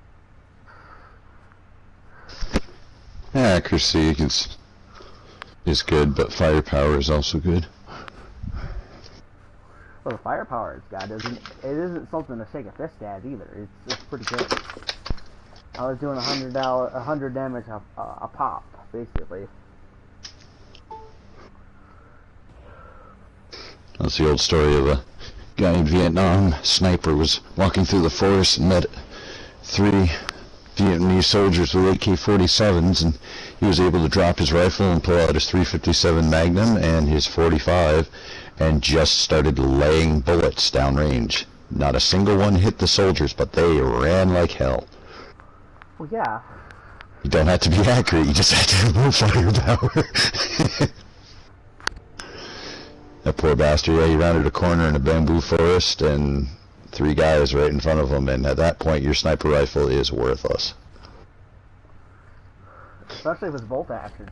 Speaker 3: Accuracy is good, but firepower is also good.
Speaker 1: Well, the firepower it's got isn't something to shake a fist at either. It's pretty good. I was doing 100 damage a pop, basically.
Speaker 3: That's the old story of a guy in Vietnam. Sniper was walking through the forest and met 3 Vietnamese soldiers with AK-47s, and he was able to drop his rifle and pull out his .357 Magnum and his .45 and just started laying bullets downrange. Not a single one hit the soldiers, but they ran like hell.
Speaker 1: Well, yeah.
Speaker 3: You don't have to be accurate, you just have to have more firepower. That poor bastard, yeah, he rounded a corner in a bamboo forest and 3 guys right in front of him, and at that point your sniper rifle is worthless.
Speaker 1: Especially if it's bolt action.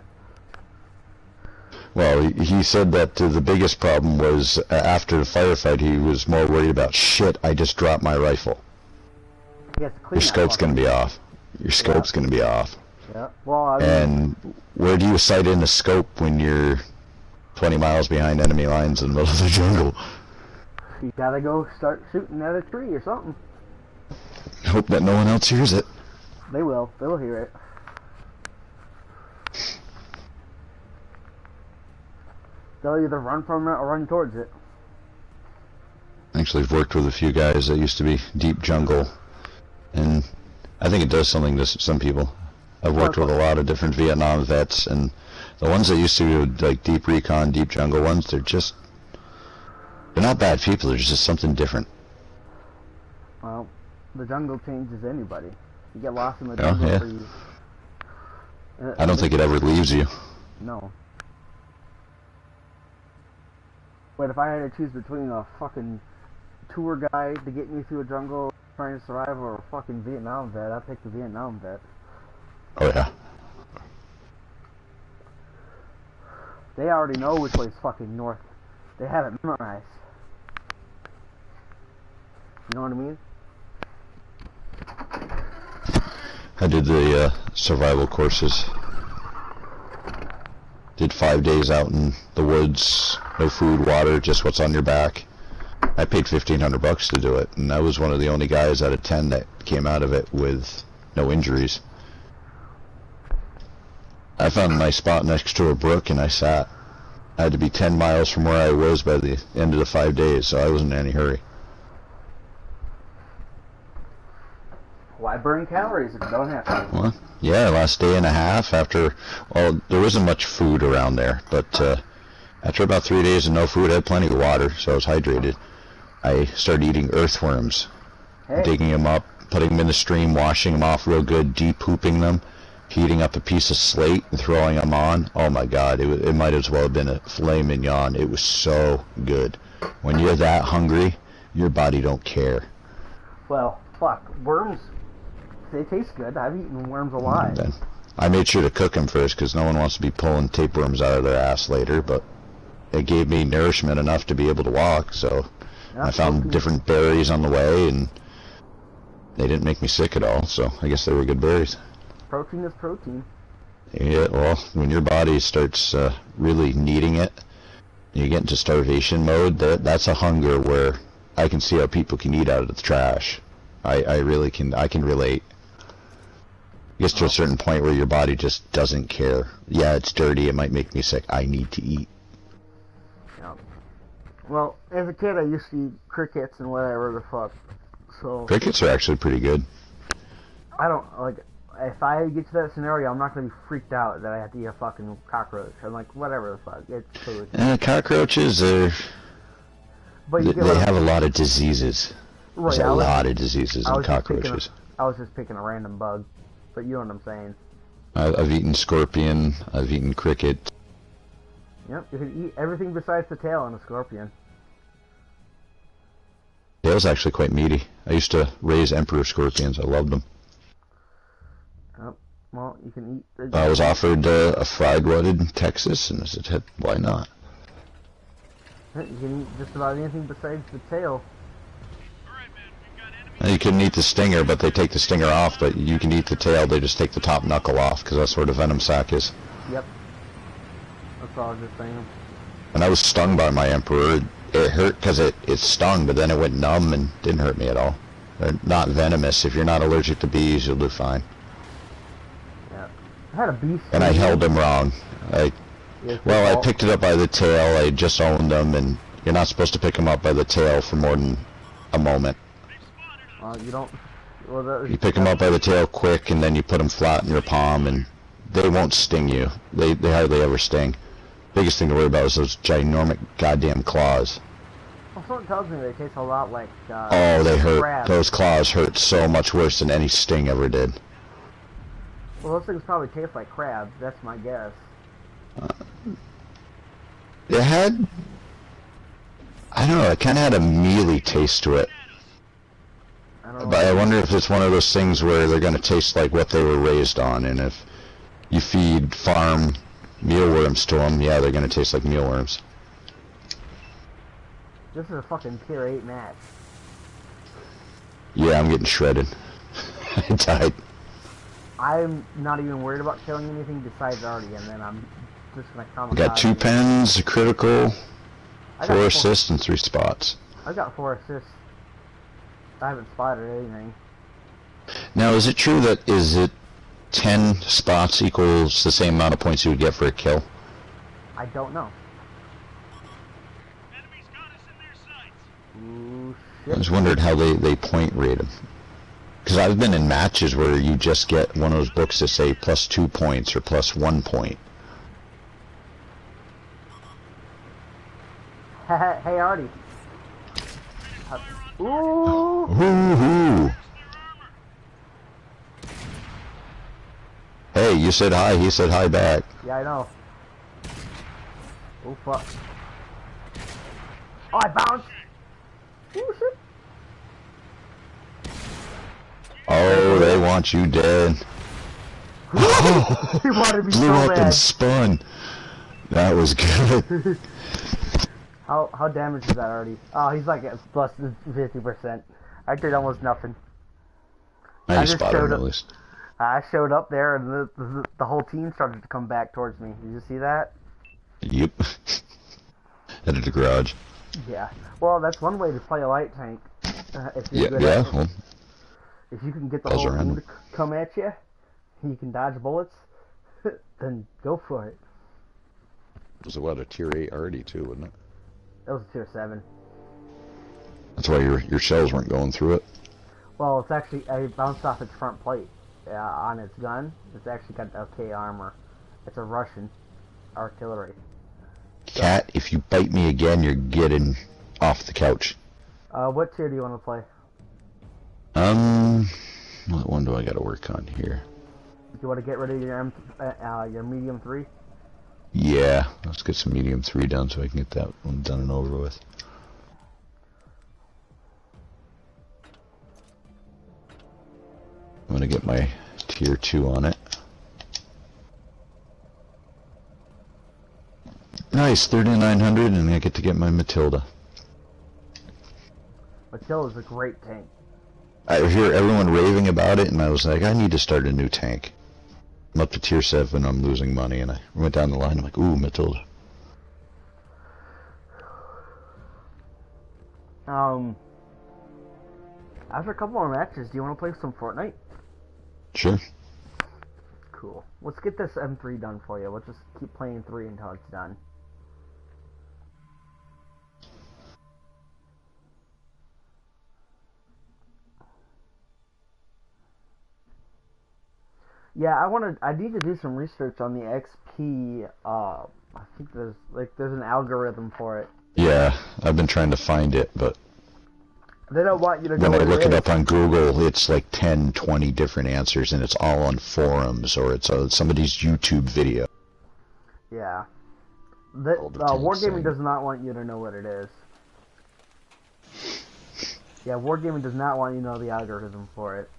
Speaker 3: Well, he said that the biggest problem was after the firefight he was more worried about, shit, I just dropped my rifle. Your scope's going to be off. Your scope's going to be off.
Speaker 1: Yeah. Well, I mean,
Speaker 3: and where do you sight in the scope when you're 20 miles behind enemy lines in the middle of the jungle?
Speaker 1: You gotta go start shooting at a tree or something.
Speaker 3: Hope that no one else hears it.
Speaker 1: They will. They'll hear it. They'll either run from it or run towards it.
Speaker 3: Actually, I've worked with a few guys that used to be deep jungle, and I think it does something to some people. I've worked with a lot of different Vietnam vets, and the ones that used to do like deep recon, deep jungle ones, they're not bad people, they're just something different.
Speaker 1: Well, the jungle changes anybody. You get lost in the jungle.
Speaker 3: I don't think it ever leaves you.
Speaker 1: No. But if I had to choose between a fucking tour guide to get me through a jungle trying to survive or a fucking Vietnam vet, I'd pick the Vietnam vet.
Speaker 3: Oh yeah.
Speaker 1: They already know which way's fucking north. They have it memorized. You know what I mean?
Speaker 3: I did the survival courses. Did 5 days out in the woods, no food, water, just what's on your back. I paid $1,500 to do it, and I was one of the only guys out of 10 that came out of it with no injuries. I found a nice spot next to a brook, and I sat. I had to be 10 miles from where I was by the end of the 5 days, so I wasn't in any hurry.
Speaker 1: Why burn calories if you don't have to?
Speaker 3: Well, yeah, last day and a half after, well, there wasn't much food around there, but after about 3 days of no food, I had plenty of water, so I was hydrated. I started eating earthworms, digging them up, putting them in the stream, washing them off real good, de-pooping them, heating up a piece of slate and throwing them on. Oh my God, it might as well have been a filet mignon. It was so good. When you're that hungry, your body don't care.
Speaker 1: Well, fuck, worms, they taste good. I've eaten worms alive.
Speaker 3: Then I made sure to cook them first because no one wants to be pulling tapeworms out of their ass later, but it gave me nourishment enough to be able to walk, so I found different berries on the way, and they didn't make me sick at all, so I guess they were good berries.
Speaker 1: Protein is protein.
Speaker 3: Yeah, well, when your body starts really needing it, you get into starvation mode, that's a hunger where I can see how people can eat out of the trash. I really can, I can relate. It gets to a certain point where your body just doesn't care. Yeah, it's dirty, it might make me sick, I need to eat.
Speaker 1: Yeah. Well, as a kid I used to eat crickets and whatever the fuck, so...
Speaker 3: Crickets are actually pretty good.
Speaker 1: I don't, like, if I get to that scenario, I'm not going to be freaked out that I have to eat a fucking cockroach. I'm like, whatever the fuck, it's food.
Speaker 3: Cockroaches are...
Speaker 1: But
Speaker 3: they have a lot of diseases.
Speaker 1: Right,
Speaker 3: There's a lot of diseases in cockroaches.
Speaker 1: I was just picking a random bug, but you know what I'm saying.
Speaker 3: I've eaten scorpion, I've eaten cricket.
Speaker 1: Yep, you can eat everything besides the tail on a scorpion.
Speaker 3: Tail's actually quite meaty. I used to raise emperor scorpions, I loved them.
Speaker 1: Yep, well, you can eat...
Speaker 3: I was offered a fried one in Texas, and I said, why not?
Speaker 1: You can eat just about anything besides the tail.
Speaker 3: You couldn't eat the stinger, but they take the stinger off, but you can eat the tail, they just take the top knuckle off, because that's where the venom sac is.
Speaker 1: Yep. That's all I was just saying.
Speaker 3: When I was stung by my emperor, it hurt because it stung, but then it went numb and didn't hurt me at all. They're not venomous. If you're not allergic to bees, you'll do fine.
Speaker 1: Yeah. I had a bee sting.
Speaker 3: And I held them wrong. I picked it up by the tail, I just owned them, and you're not supposed to pick them up by the tail for more than a moment.
Speaker 1: You don't... Well,
Speaker 3: you pick them up by the tail quick, and then you put them flat in your palm, and they won't sting you. They hardly ever sting. Biggest thing to worry about is those ginormous goddamn claws.
Speaker 1: Well, someone tells me they taste a lot like,
Speaker 3: oh, they hurt.
Speaker 1: crabs.
Speaker 3: Those claws hurt so much worse than any sting ever did.
Speaker 1: Well, those things probably taste like crabs. That's my guess.
Speaker 3: It had... I don't know, it kind of had a mealy taste to it. But I wonder if it's one of those things where they're going to taste like what they were raised on, and if you feed farm mealworms to them, yeah, they're going to taste like mealworms.
Speaker 1: This is a fucking tier 8 match.
Speaker 3: Yeah, I'm getting shredded. I died.
Speaker 1: I'm not even worried about killing anything besides Artie, and then I'm just going to come.
Speaker 3: Got 2 pens, a critical, 4 assists, and 3 spots.
Speaker 1: I got 4 assists. I haven't spotted anything.
Speaker 3: Now, is it true that 10 spots equals the same amount of points you would get for a kill?
Speaker 1: I don't know.
Speaker 8: Enemies got us in their sights.
Speaker 1: Ooh,
Speaker 3: I
Speaker 1: shit.
Speaker 3: just wondered how they point rate them. Because I've been in matches where you just get one of those books that say +2 points or +1 point.
Speaker 1: Hey, Artie. Ooh!
Speaker 3: Ooh! Hey, you said hi, he said hi back.
Speaker 1: Yeah, I know. Oh, fuck. Oh, I bounced! Ooh, shit!
Speaker 3: Oh, they want you dead.
Speaker 1: He wanted me
Speaker 3: Blew
Speaker 1: so
Speaker 3: up
Speaker 1: bad.
Speaker 3: and spun. That was good.
Speaker 1: How damaged is that already? Oh, he's like at plus 50%. I did almost nothing.
Speaker 3: I just spotted him at least.
Speaker 1: I showed up there and the whole team started to come back towards me. Did you see that?
Speaker 3: Yep. Headed to garage.
Speaker 1: Yeah. Well, that's one way to play a light tank. If you're good
Speaker 3: yeah.
Speaker 1: at it.
Speaker 3: Well,
Speaker 1: if you can get the whole team to come at you, you can dodge bullets. Then go for it.
Speaker 3: It was what, a tier 8 already too, wasn't it?
Speaker 1: It was a tier 7.
Speaker 3: That's why your shells weren't going through it.
Speaker 1: Well, it's actually, I bounced off its front plate on its gun. It's actually got okay armor. It's a Russian artillery.
Speaker 3: Cat, if you bite me again, you're getting off the couch.
Speaker 1: What tier do you want to play?
Speaker 3: What one do I gotta work on here?
Speaker 1: Do you want to get rid of your medium 3?
Speaker 3: Yeah, let's get some medium 3 done so I can get that one done and over with. I'm gonna get my tier 2 on it. Nice, 3900, and I get to get my Matilda.
Speaker 1: Matilda's a great tank.
Speaker 3: I hear everyone raving about it, and I was like, I need to start a new tank. I'm up to tier 7, I'm losing money, and I went down the line, I'm like, ooh, Matilda.
Speaker 1: After a couple more matches, do you want to play some Fortnite?
Speaker 3: Sure.
Speaker 1: Cool. Let's get this M3 done for you. Let's just keep playing 3 until it's done. Yeah, I need to do some research on the XP. I think there's an algorithm for it.
Speaker 3: Yeah, I've been trying to find it, but
Speaker 1: they don't want you to know
Speaker 3: when I
Speaker 1: what
Speaker 3: look it
Speaker 1: is.
Speaker 3: up on Google, it's like 10, 20 different answers, and it's all on forums, or it's somebody's YouTube video.
Speaker 1: Yeah. Wargaming does not want you to know what it is. Yeah, Wargaming does not want you to know the algorithm for it.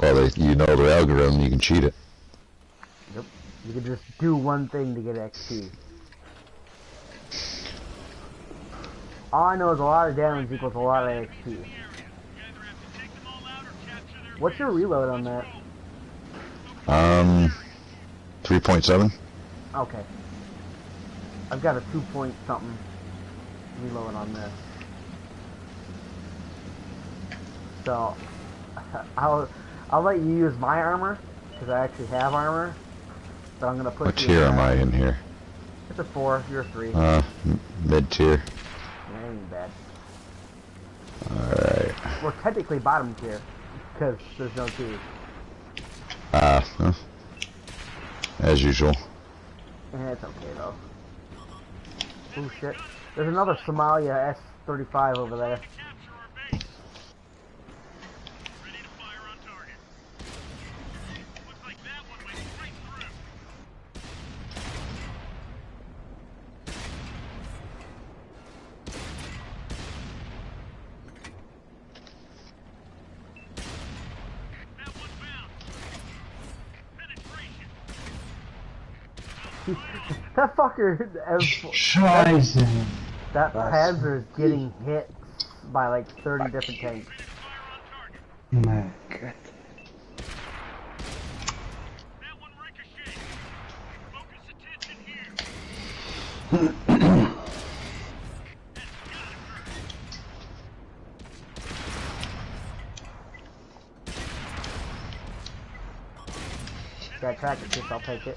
Speaker 3: Well, you know the algorithm, you can cheat it.
Speaker 1: Yep. You can just do one thing to get XP. All I know is a lot of damage equals a lot of XP. What's your reload on that?
Speaker 3: 3.7.
Speaker 1: Okay. I've got a 2 point something reload on this. So, I'll let you use my armor, because I actually have armor. But I'm gonna put
Speaker 3: What
Speaker 1: you
Speaker 3: tier
Speaker 1: in
Speaker 3: am I in here?
Speaker 1: It's a 4, you're a 3.
Speaker 3: Mid tier.
Speaker 1: Yeah, ain't bad.
Speaker 3: Alright.
Speaker 1: We're technically bottom tier, because there's no 2.
Speaker 3: As usual.
Speaker 1: Yeah, it's okay though. Oh shit. There's another Somalia S-35 over there. That fucker, that Panzer is getting hit by like 30 different tanks.
Speaker 9: My god.
Speaker 1: That tracker kit, I'll take it.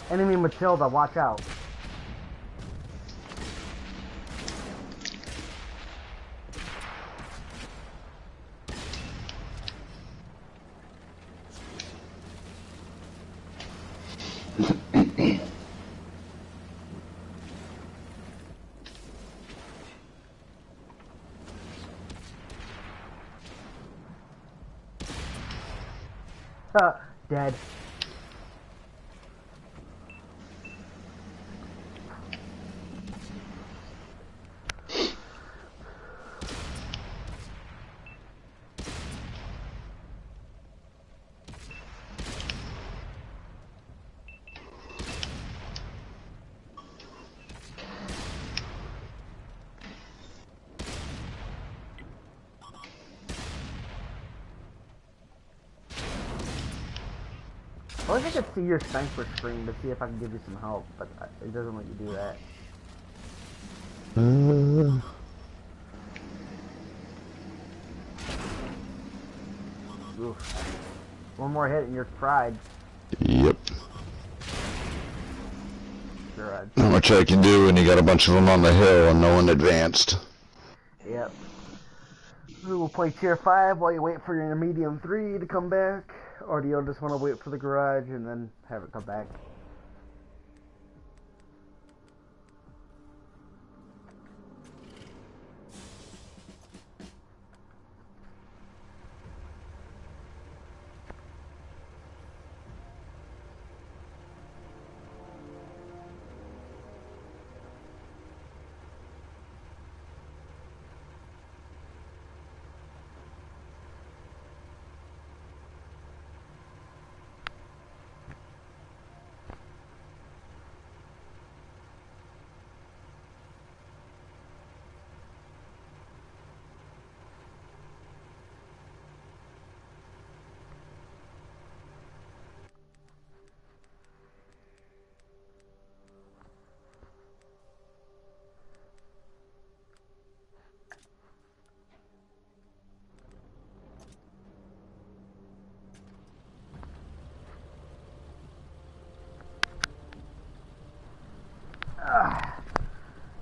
Speaker 1: Enemy Matilda, watch out. Dead. I wish I could see your sniper screen to see if I can give you some help, but it doesn't let you do that. Oof. One more hit and you're fried.
Speaker 3: Yep.
Speaker 1: Sure,
Speaker 3: Not much I can do when you got a bunch of them on the hill and no one advanced.
Speaker 1: Yep. We will play tier 5 while you wait for your medium 3 to come back, or do you just want to wait for the garage and then have it come back?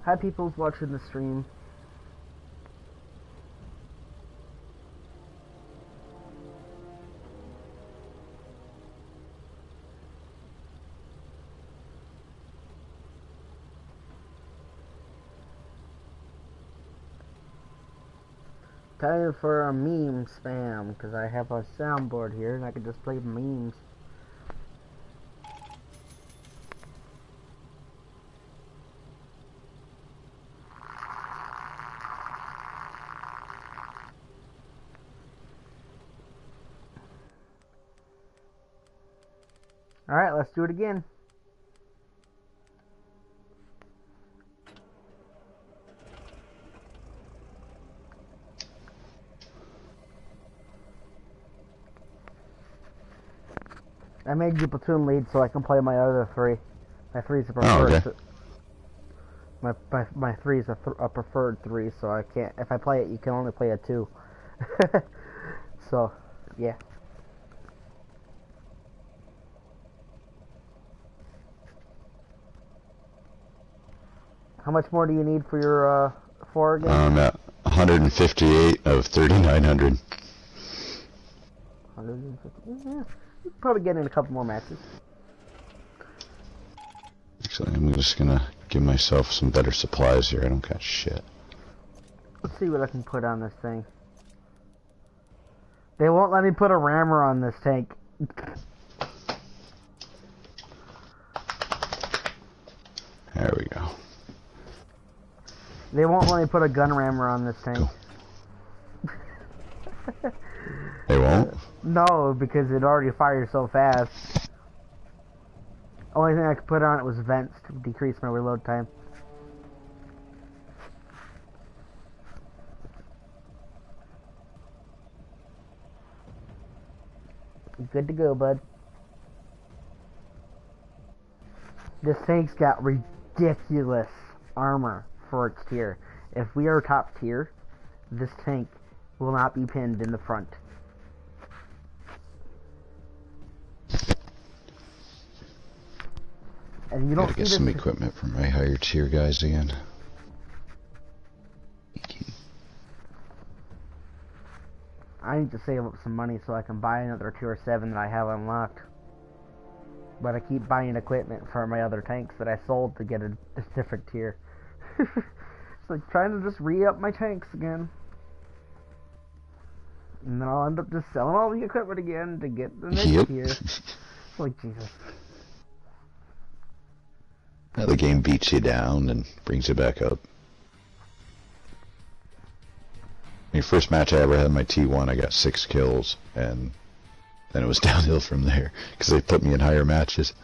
Speaker 1: Hi, people's watching the stream. Time for a meme spam, because I have a soundboard here and I can just play memes. Alright, let's do it again. I made you platoon lead so I can play my other 3. My 3's a preferred.
Speaker 3: Oh, okay.
Speaker 1: My 3's a preferred 3, so I can't. If I play it, you can only play a 2. So, yeah. How much more do you need for your 4 again?
Speaker 3: I'm at 158 of 3,900.
Speaker 1: 150. Yeah, you probably get in a couple more matches.
Speaker 3: Actually, I'm just gonna give myself some better supplies here. I don't got shit.
Speaker 1: Let's see what I can put on this thing. They won't let me put a rammer on this tank.
Speaker 3: There we go.
Speaker 1: They won't let me put a gun rammer on this tank.
Speaker 3: Cool. They won't?
Speaker 1: No, because it already fires so fast. Only thing I could put on it was vents to decrease my reload time. Good to go, bud. This tank's got ridiculous armor for its tier. If we are top tier, this tank will not be pinned in the front. And you don't
Speaker 3: gotta get some equipment for my higher tier guys again.
Speaker 1: I need to save up some money so I can buy another tier 7 that I have unlocked. But I keep buying equipment for my other tanks that I sold to get a different tier. It's like trying to just re-up my tanks again. And then I'll end up just selling all the equipment again to get the next tier. It's like, Jesus.
Speaker 3: Now the game beats you down and brings you back up. The first match I ever had in my T1, I got 6 kills, and then it was downhill from there, because they put me in higher matches.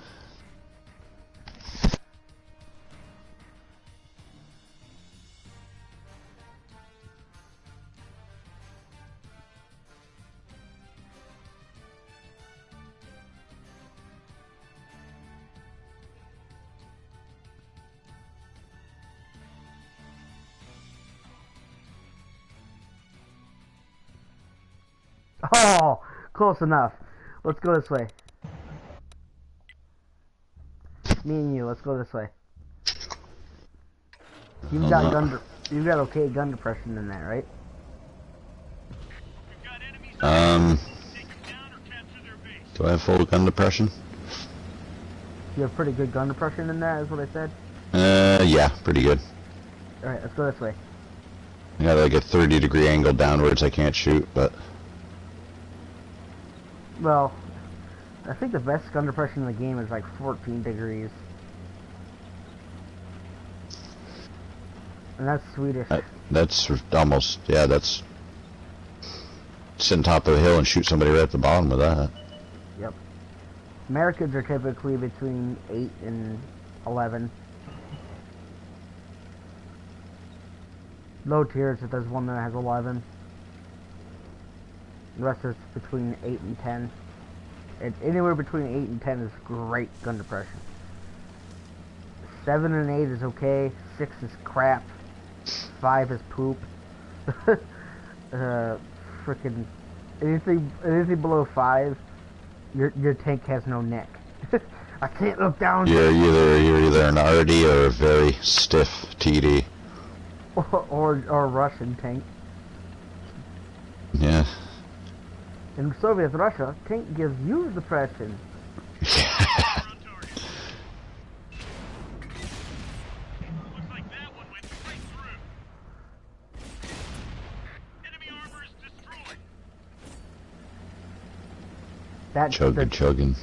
Speaker 1: Oh, close enough. Let's go this way. Me and you, let's go this way. You've got okay gun depression in that, right?
Speaker 3: Do I have full gun depression?
Speaker 1: You have pretty good gun depression in that, is what I said?
Speaker 3: Yeah, pretty good.
Speaker 1: Alright, let's go this way.
Speaker 3: I got like a 30-degree angle downwards, I can't shoot, but...
Speaker 1: Well, I think the best gun depression in the game is like 14 degrees. And that's Swedish.
Speaker 3: That's almost, yeah, that's... sit on top of a hill and shoot somebody right at the bottom with that.
Speaker 1: Yep. Americans are typically between 8 and 11. Low tiers, if there's one that has 11. The rest is between 8 and 10. Anywhere between 8 and 10 is great gun depression. 7 and 8 is okay. 6 is crap. 5 is poop. Frickin' anything below 5, your tank has no neck. I can't look down.
Speaker 3: You're either an RD or a very stiff TD.
Speaker 1: Or a Russian tank.
Speaker 3: Yeah.
Speaker 1: In Soviet Russia, tank gives you depression. That
Speaker 3: chugging.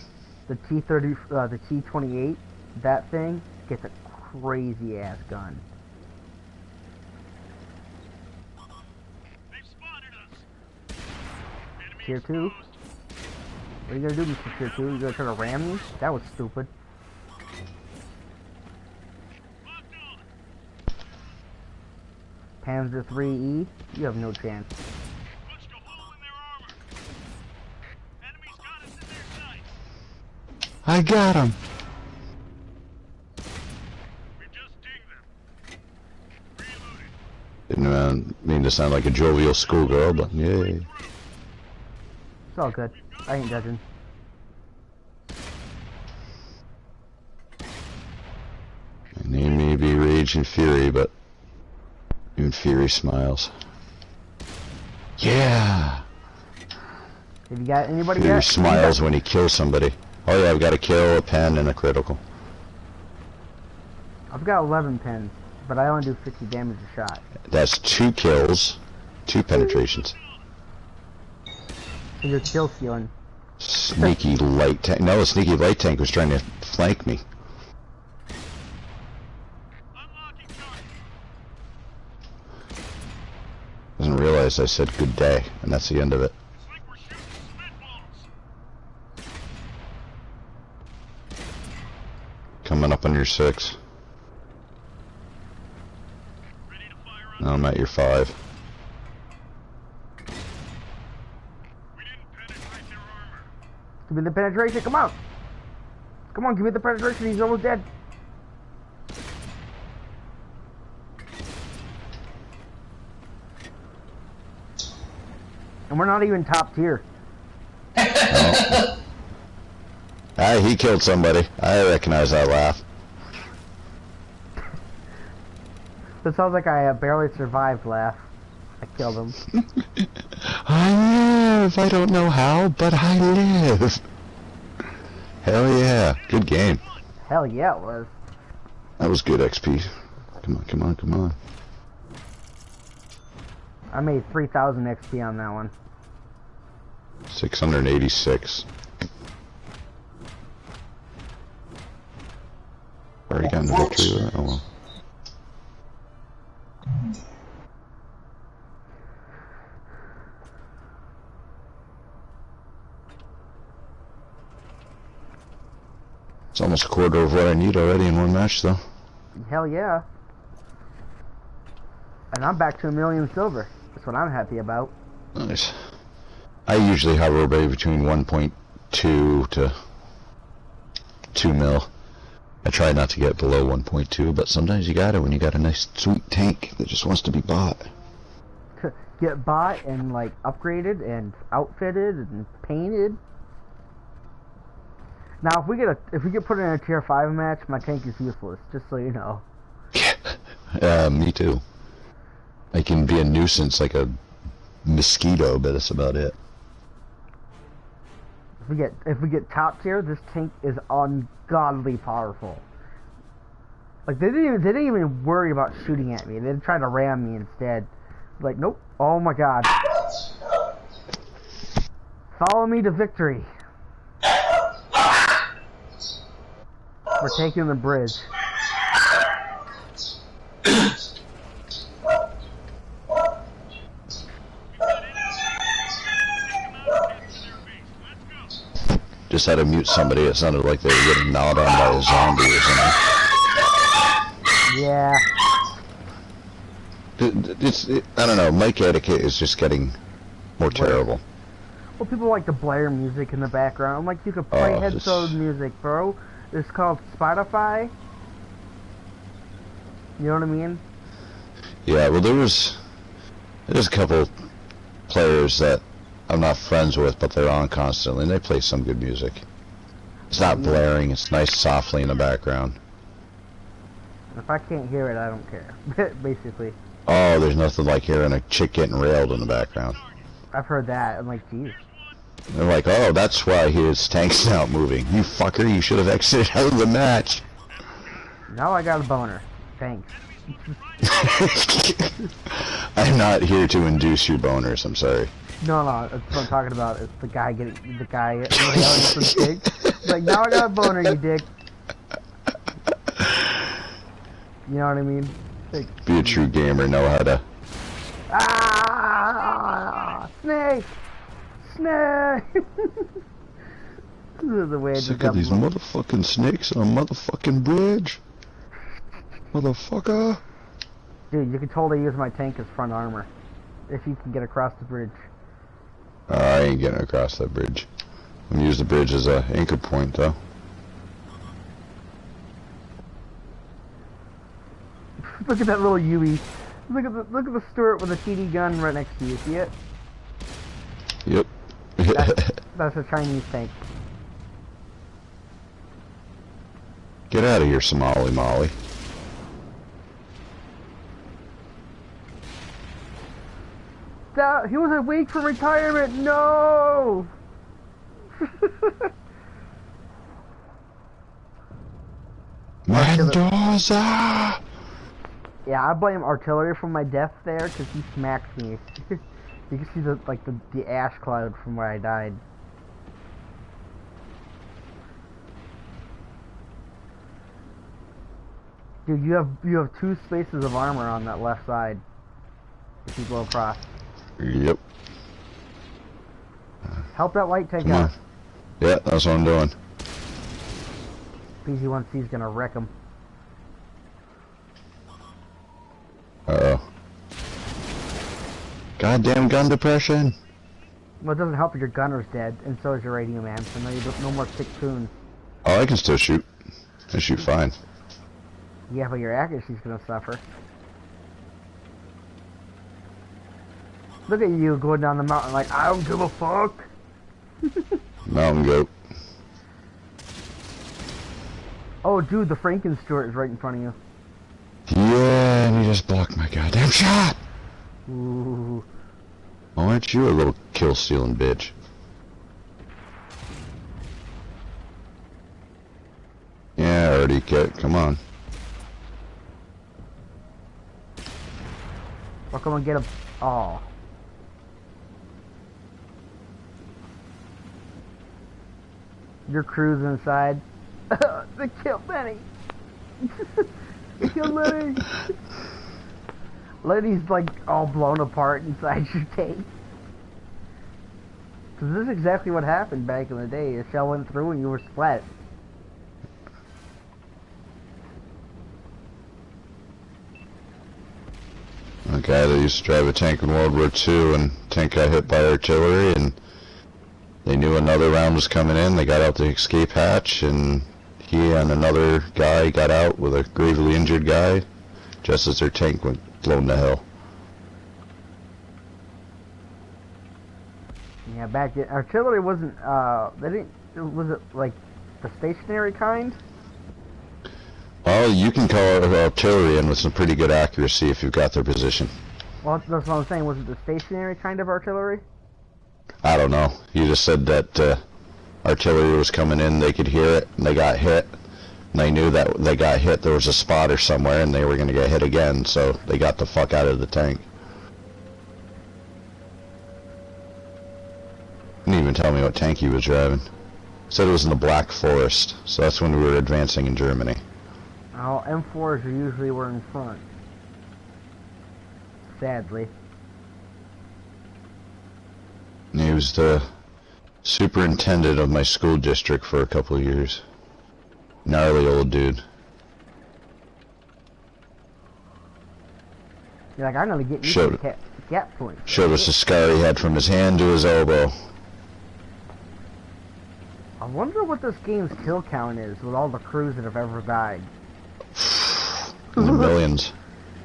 Speaker 1: The T30, the T28, that thing gets a crazy ass gun. Tier 2? What are you gonna do, Mr. Tier 2? You gonna try to ram me? That was stupid. Panzer 3E, you have no chance.
Speaker 3: I got him. Didn't mean to sound like a jovial schoolgirl, but yay.
Speaker 1: It's all good. I ain't judging.
Speaker 3: My name may be Rage and Fury, but even Fury smiles. Yeah.
Speaker 1: Have you got anybody
Speaker 3: Fury
Speaker 1: yet?
Speaker 3: smiles when he kills somebody. Oh yeah, I've got a kill, a pen, and a critical.
Speaker 1: I've got 11 pins, but I only do 50 damage a shot.
Speaker 3: That's 2 kills, 2 penetrations.
Speaker 1: So you're kill stealing.
Speaker 3: Sneaky light tank. No, the sneaky light tank was trying to flank me. Doesn't realize I said good day, and that's the end of it. Coming up on your 6. No, I'm at your 5.
Speaker 1: Give me the penetration, come on! Come on, give me the penetration, he's almost dead. And we're not even top tier.
Speaker 3: No. He killed somebody. I recognize that laugh.
Speaker 1: That sounds like I barely survived laugh. I killed him.
Speaker 3: I live. I don't know how, but I live. Hell yeah. Good game.
Speaker 1: Hell yeah, it was.
Speaker 3: That was good XP. Come on, come on, come on.
Speaker 1: I made 3,000 XP on that one.
Speaker 3: 686. Already gotten the victory there? Oh well. It's almost a quarter of what I need already in one match, though.
Speaker 1: Hell yeah. And I'm back to 1,000,000 silver. That's what I'm happy about.
Speaker 3: Nice. I usually hover between 1.2 to 2 mil. I try not to get below 1.2, but sometimes you got it when you got a nice sweet tank that just wants to be bought.
Speaker 1: get bought and like upgraded and outfitted and painted. Now, if we get put in a tier 5 match, my tank is useless. Just so you know.
Speaker 3: Me too. I can be a nuisance like a mosquito, but that's about it.
Speaker 1: If we get top tier, this tank is ungodly powerful. Like they didn't even worry about shooting at me. They tried to ram me instead. Like, nope. Oh my god. Follow me to victory. We're taking the bridge.
Speaker 3: Just had to mute somebody. It sounded like they were getting gnawed on by a zombie or something.
Speaker 1: Yeah.
Speaker 3: I don't know. Mic etiquette is just getting more terrible.
Speaker 1: Well, people like to blare music in the background. I'm like, you could play headphone music, bro. It's called Spotify. You know what I mean?
Speaker 3: Yeah, well, there's a couple players that I'm not friends with, but they're on constantly, and they play some good music. It's not blaring. It's nice, softly in the background.
Speaker 1: If I can't hear it, I don't care. Basically.
Speaker 3: Oh, there's nothing like hearing a chick getting railed in the background.
Speaker 1: I've heard that. I'm like, geez.
Speaker 3: They're like, oh, that's why his tank's not moving. You fucker, you should have exited out of the match.
Speaker 1: Now I got a boner. Thanks.
Speaker 3: I'm not here to induce your boners, I'm sorry.
Speaker 1: No, that's what I'm talking about. It's the guy yelling some dick. Like, now I got a boner, you dick. You know what I mean? Like,
Speaker 3: be a true gamer, know how to...
Speaker 1: Ah! Snake! Snake! This is the way
Speaker 3: Sick of these motherfucking snakes on a motherfucking bridge. Motherfucker.
Speaker 1: Dude, you can totally use my tank as front armor. If you can get across the bridge.
Speaker 3: I ain't getting across that bridge. I'm gonna use the bridge as a anchor point, though.
Speaker 1: Look at that little Yui. Look at the Stuart with a TD gun right next to you. See it?
Speaker 3: Yep.
Speaker 1: That's a Chinese tank.
Speaker 3: Get out of here, Somali Molly.
Speaker 1: He was a week from retirement. No.
Speaker 3: Mendoza.
Speaker 1: Yeah, I blame artillery for my death there because he smacked me. You can see the ash cloud from where I died. Dude, you have 2 spaces of armor on that left side. If you go across.
Speaker 3: Yep.
Speaker 1: Help that light tank
Speaker 3: Come
Speaker 1: out.
Speaker 3: on. Yeah, that's what I'm doing.
Speaker 1: PZ-1C's gonna wreck him.
Speaker 3: Uh-oh. Goddamn gun depression.
Speaker 1: Well, it doesn't help if your gunner's dead, and so is your radium amp, so no more 6 tunes.
Speaker 3: Oh, I can still shoot. I shoot fine.
Speaker 1: Yeah, but your accuracy's gonna suffer. Look at you going down the mountain like, I don't give a fuck.
Speaker 3: Mountain goat.
Speaker 1: Oh, dude, the Frankenstewart is right in front of you.
Speaker 3: Yeah, and he just blocked my goddamn shot.
Speaker 1: Ooh.
Speaker 3: Oh, aren't you a little kill-stealing bitch? Yeah, already get. Come on.
Speaker 1: I'll come and get him. Oh. Your crew's inside. They killed Lenny. They killed Lenny. Lenny's like all blown apart inside your tank. Cause this is exactly what happened back in the day. A shell went through and you were splat.
Speaker 3: A guy that used to drive a tank in World War II, and tank got hit by artillery, and they knew another round was coming in. They got out the escape hatch, and he and another guy got out with a gravely injured guy, just as their tank went blown to hell.
Speaker 1: Yeah, back then artillery wasn't. They didn't. Was it like the stationary kind?
Speaker 3: Well, you can call it artillery in with some pretty good accuracy if you've got their position.
Speaker 1: Well, that's what I'm saying. Was it the stationary kind of artillery?
Speaker 3: I don't know. You just said that artillery was coming in, they could hear it, and they got hit. And they knew that they got hit, there was a spotter somewhere, and they were going to get hit again, so they got the fuck out of the tank. Didn't even tell me what tank he was driving. Said it was in the Black Forest, so that's when we were advancing in Germany.
Speaker 1: Oh, M4s are usually were in front. Sadly.
Speaker 3: And he was the superintendent of my school district for a couple of years. Gnarly old dude.
Speaker 1: You're like, I'm gonna get you
Speaker 3: Showed,
Speaker 1: some gap points.
Speaker 3: showed us the scar he had from his hand to his elbow.
Speaker 1: I wonder what this game's kill count is with all the crews that have ever died.
Speaker 3: In the millions.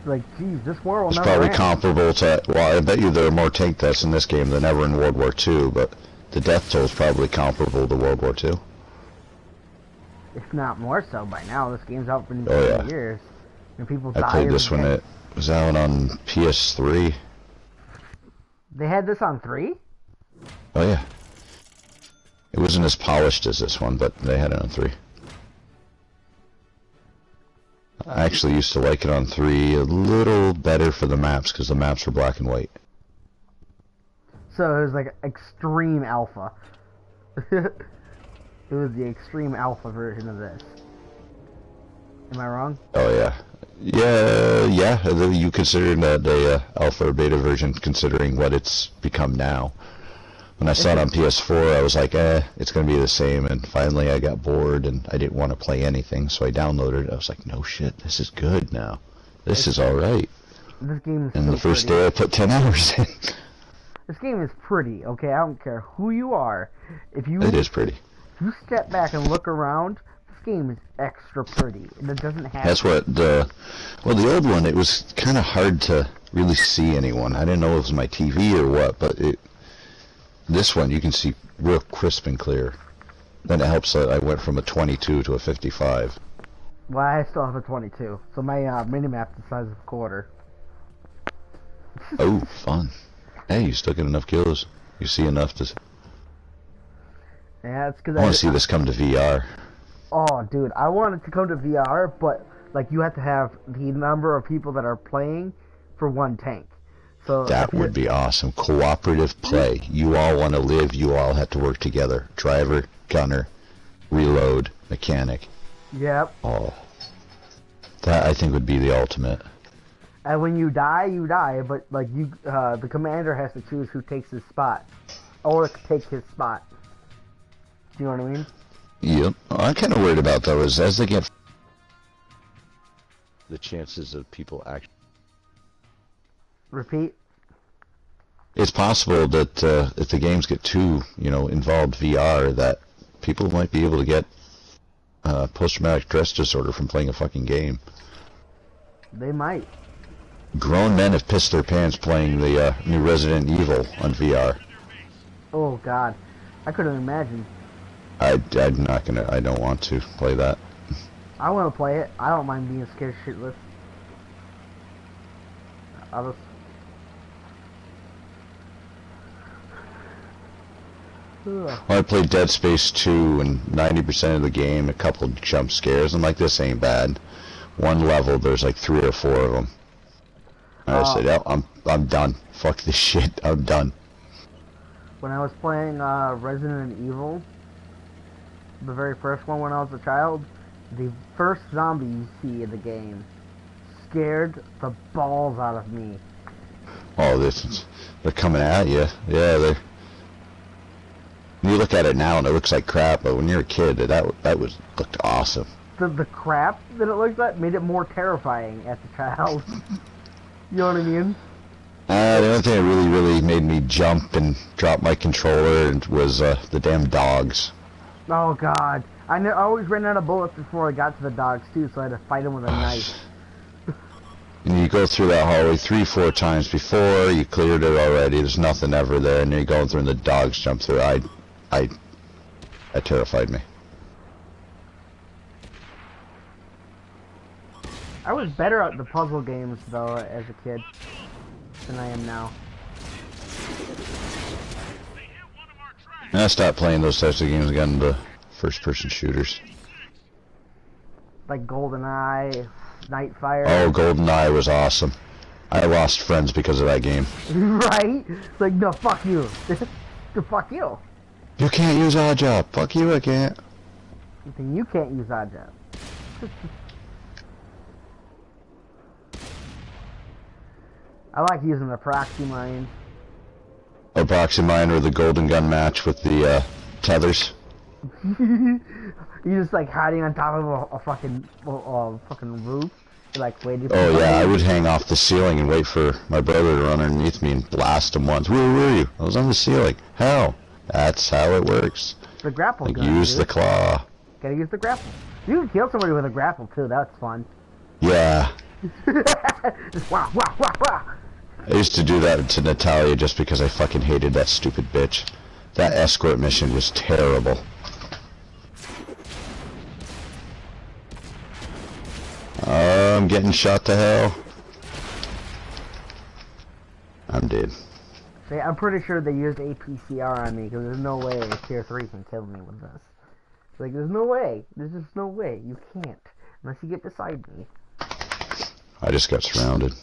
Speaker 1: Like, geez, this war will
Speaker 3: It's
Speaker 1: never
Speaker 3: probably
Speaker 1: end.
Speaker 3: comparable to, well, I bet you there are more tank deaths in this game than ever in World War II, but the death toll is probably comparable to World War II.
Speaker 1: If not more so by now. This game's out for
Speaker 3: Oh, yeah.
Speaker 1: years. And people
Speaker 3: I
Speaker 1: die
Speaker 3: played
Speaker 1: every
Speaker 3: this when
Speaker 1: day.
Speaker 3: it was out on PS3.
Speaker 1: They had this on 3?
Speaker 3: Oh yeah. It wasn't as polished as this one, but they had it on 3. I actually used to like it on 3 a little better for the maps, because the maps were black and white.
Speaker 1: So it was like extreme alpha. It was the extreme alpha version of this. Am I wrong?
Speaker 3: Oh yeah. Yeah, you consider that a alpha or beta version, considering what it's become now. When I saw it on PS4, I was like, it's going to be the same, and finally I got bored, and I didn't want to play anything, so I downloaded it. I was like, no shit, this is good now. This is alright.
Speaker 1: This game is
Speaker 3: And
Speaker 1: so
Speaker 3: the first
Speaker 1: pretty.
Speaker 3: day I put 10 hours in.
Speaker 1: This game is pretty, okay? I don't care who you are. If you
Speaker 3: It is pretty.
Speaker 1: If you step back and look around, this game is extra pretty. And it doesn't have...
Speaker 3: That's what the old one, it was kind of hard to really see anyone. I didn't know if it was my TV or what, but this one you can see real crisp and clear. Then it helps that I went from a 22 to a 55.
Speaker 1: Well, I still have a 22, so my minimap's the size of a quarter.
Speaker 3: Oh, fun. Hey, you still get enough kills. You see enough to...
Speaker 1: Yeah, it's because
Speaker 3: I want to see this come to VR.
Speaker 1: Oh, dude, I want it to come to VR, but like you have to have the number of people that are playing for one tank. So
Speaker 3: That would be awesome. Cooperative play. You all want to live. You all have to work together. Driver, gunner, reload, mechanic.
Speaker 1: Yep.
Speaker 3: Oh, that I think would be the ultimate.
Speaker 1: And when you die, but like you, the commander has to choose who takes his spot, or take his spot. Do you know what I mean?
Speaker 3: Yep. I'm kind of worried about though is as they get the chances of people actually.
Speaker 1: Repeat.
Speaker 3: It's possible that if the games get too, involved VR, that people might be able to get post-traumatic stress disorder from playing a fucking game.
Speaker 1: They might.
Speaker 3: Grown men have pissed their pants playing the new Resident Evil on VR.
Speaker 1: Oh God, I couldn't imagine.
Speaker 3: I'm not gonna. I don't want to play that.
Speaker 1: I want to play it. I don't mind being scared shitless. I'll just...
Speaker 3: Well, I played Dead Space 2, and 90% of the game, a couple jump scares. I'm like, this ain't bad. One level, there's like 3 or 4 of them. I said, oh, I'm done. Fuck this shit. I'm done.
Speaker 1: When I was playing Resident Evil, the very first one when I was a child, the first zombie you see in the game scared the balls out of me.
Speaker 3: Oh, they're coming at you. Yeah, you look at it now and it looks like crap, but when you're a kid, that looked awesome.
Speaker 1: The crap that it looked like made it more terrifying as a child. You know what I mean?
Speaker 3: The only thing that really made me jump and drop my controller was the damn dogs.
Speaker 1: Oh God, I always ran out of bullets before I got to the dogs too, so I had to fight them with a knife.
Speaker 3: And you go through that hallway 3-4 times before, you cleared it already, there's nothing ever there, and then you're going through and the dogs jump through. That terrified me.
Speaker 1: I was better at the puzzle games, though, as a kid, than I am now.
Speaker 3: And I stopped playing those types of games and got into first-person shooters.
Speaker 1: Like GoldenEye, Nightfire.
Speaker 3: Oh, GoldenEye was awesome. I lost friends because of that game.
Speaker 1: Right? It's like, no, fuck you. Fuck you.
Speaker 3: You can't use Oddjob. Fuck you, I can't.
Speaker 1: Then you can't use Oddjob. I like using the proxy mine.
Speaker 3: Or proxy mine, or the golden gun match with the tethers.
Speaker 1: You're just like hiding on top of a fucking roof. You're like waiting for
Speaker 3: Oh yeah, I would hang off the ceiling and wait for my brother to run underneath me and blast him once. Where were you? I was on the ceiling. How? That's how it works.
Speaker 1: The grapple
Speaker 3: like
Speaker 1: gun,
Speaker 3: use
Speaker 1: dude.
Speaker 3: the claw.
Speaker 1: Gotta use the grapple. You can kill somebody with a grapple too, that's fun.
Speaker 3: Yeah.
Speaker 1: Just wah, wah, wah, wah.
Speaker 3: I used to do that to Natalia just because I fucking hated that stupid bitch. That escort mission was terrible. I'm getting shot to hell. I'm dead.
Speaker 1: See, I'm pretty sure they used APCR on me, because there's no way a tier 3 can kill me with this. It's like, there's no way. There's just no way. You can't. Unless you get beside me.
Speaker 3: I just got surrounded.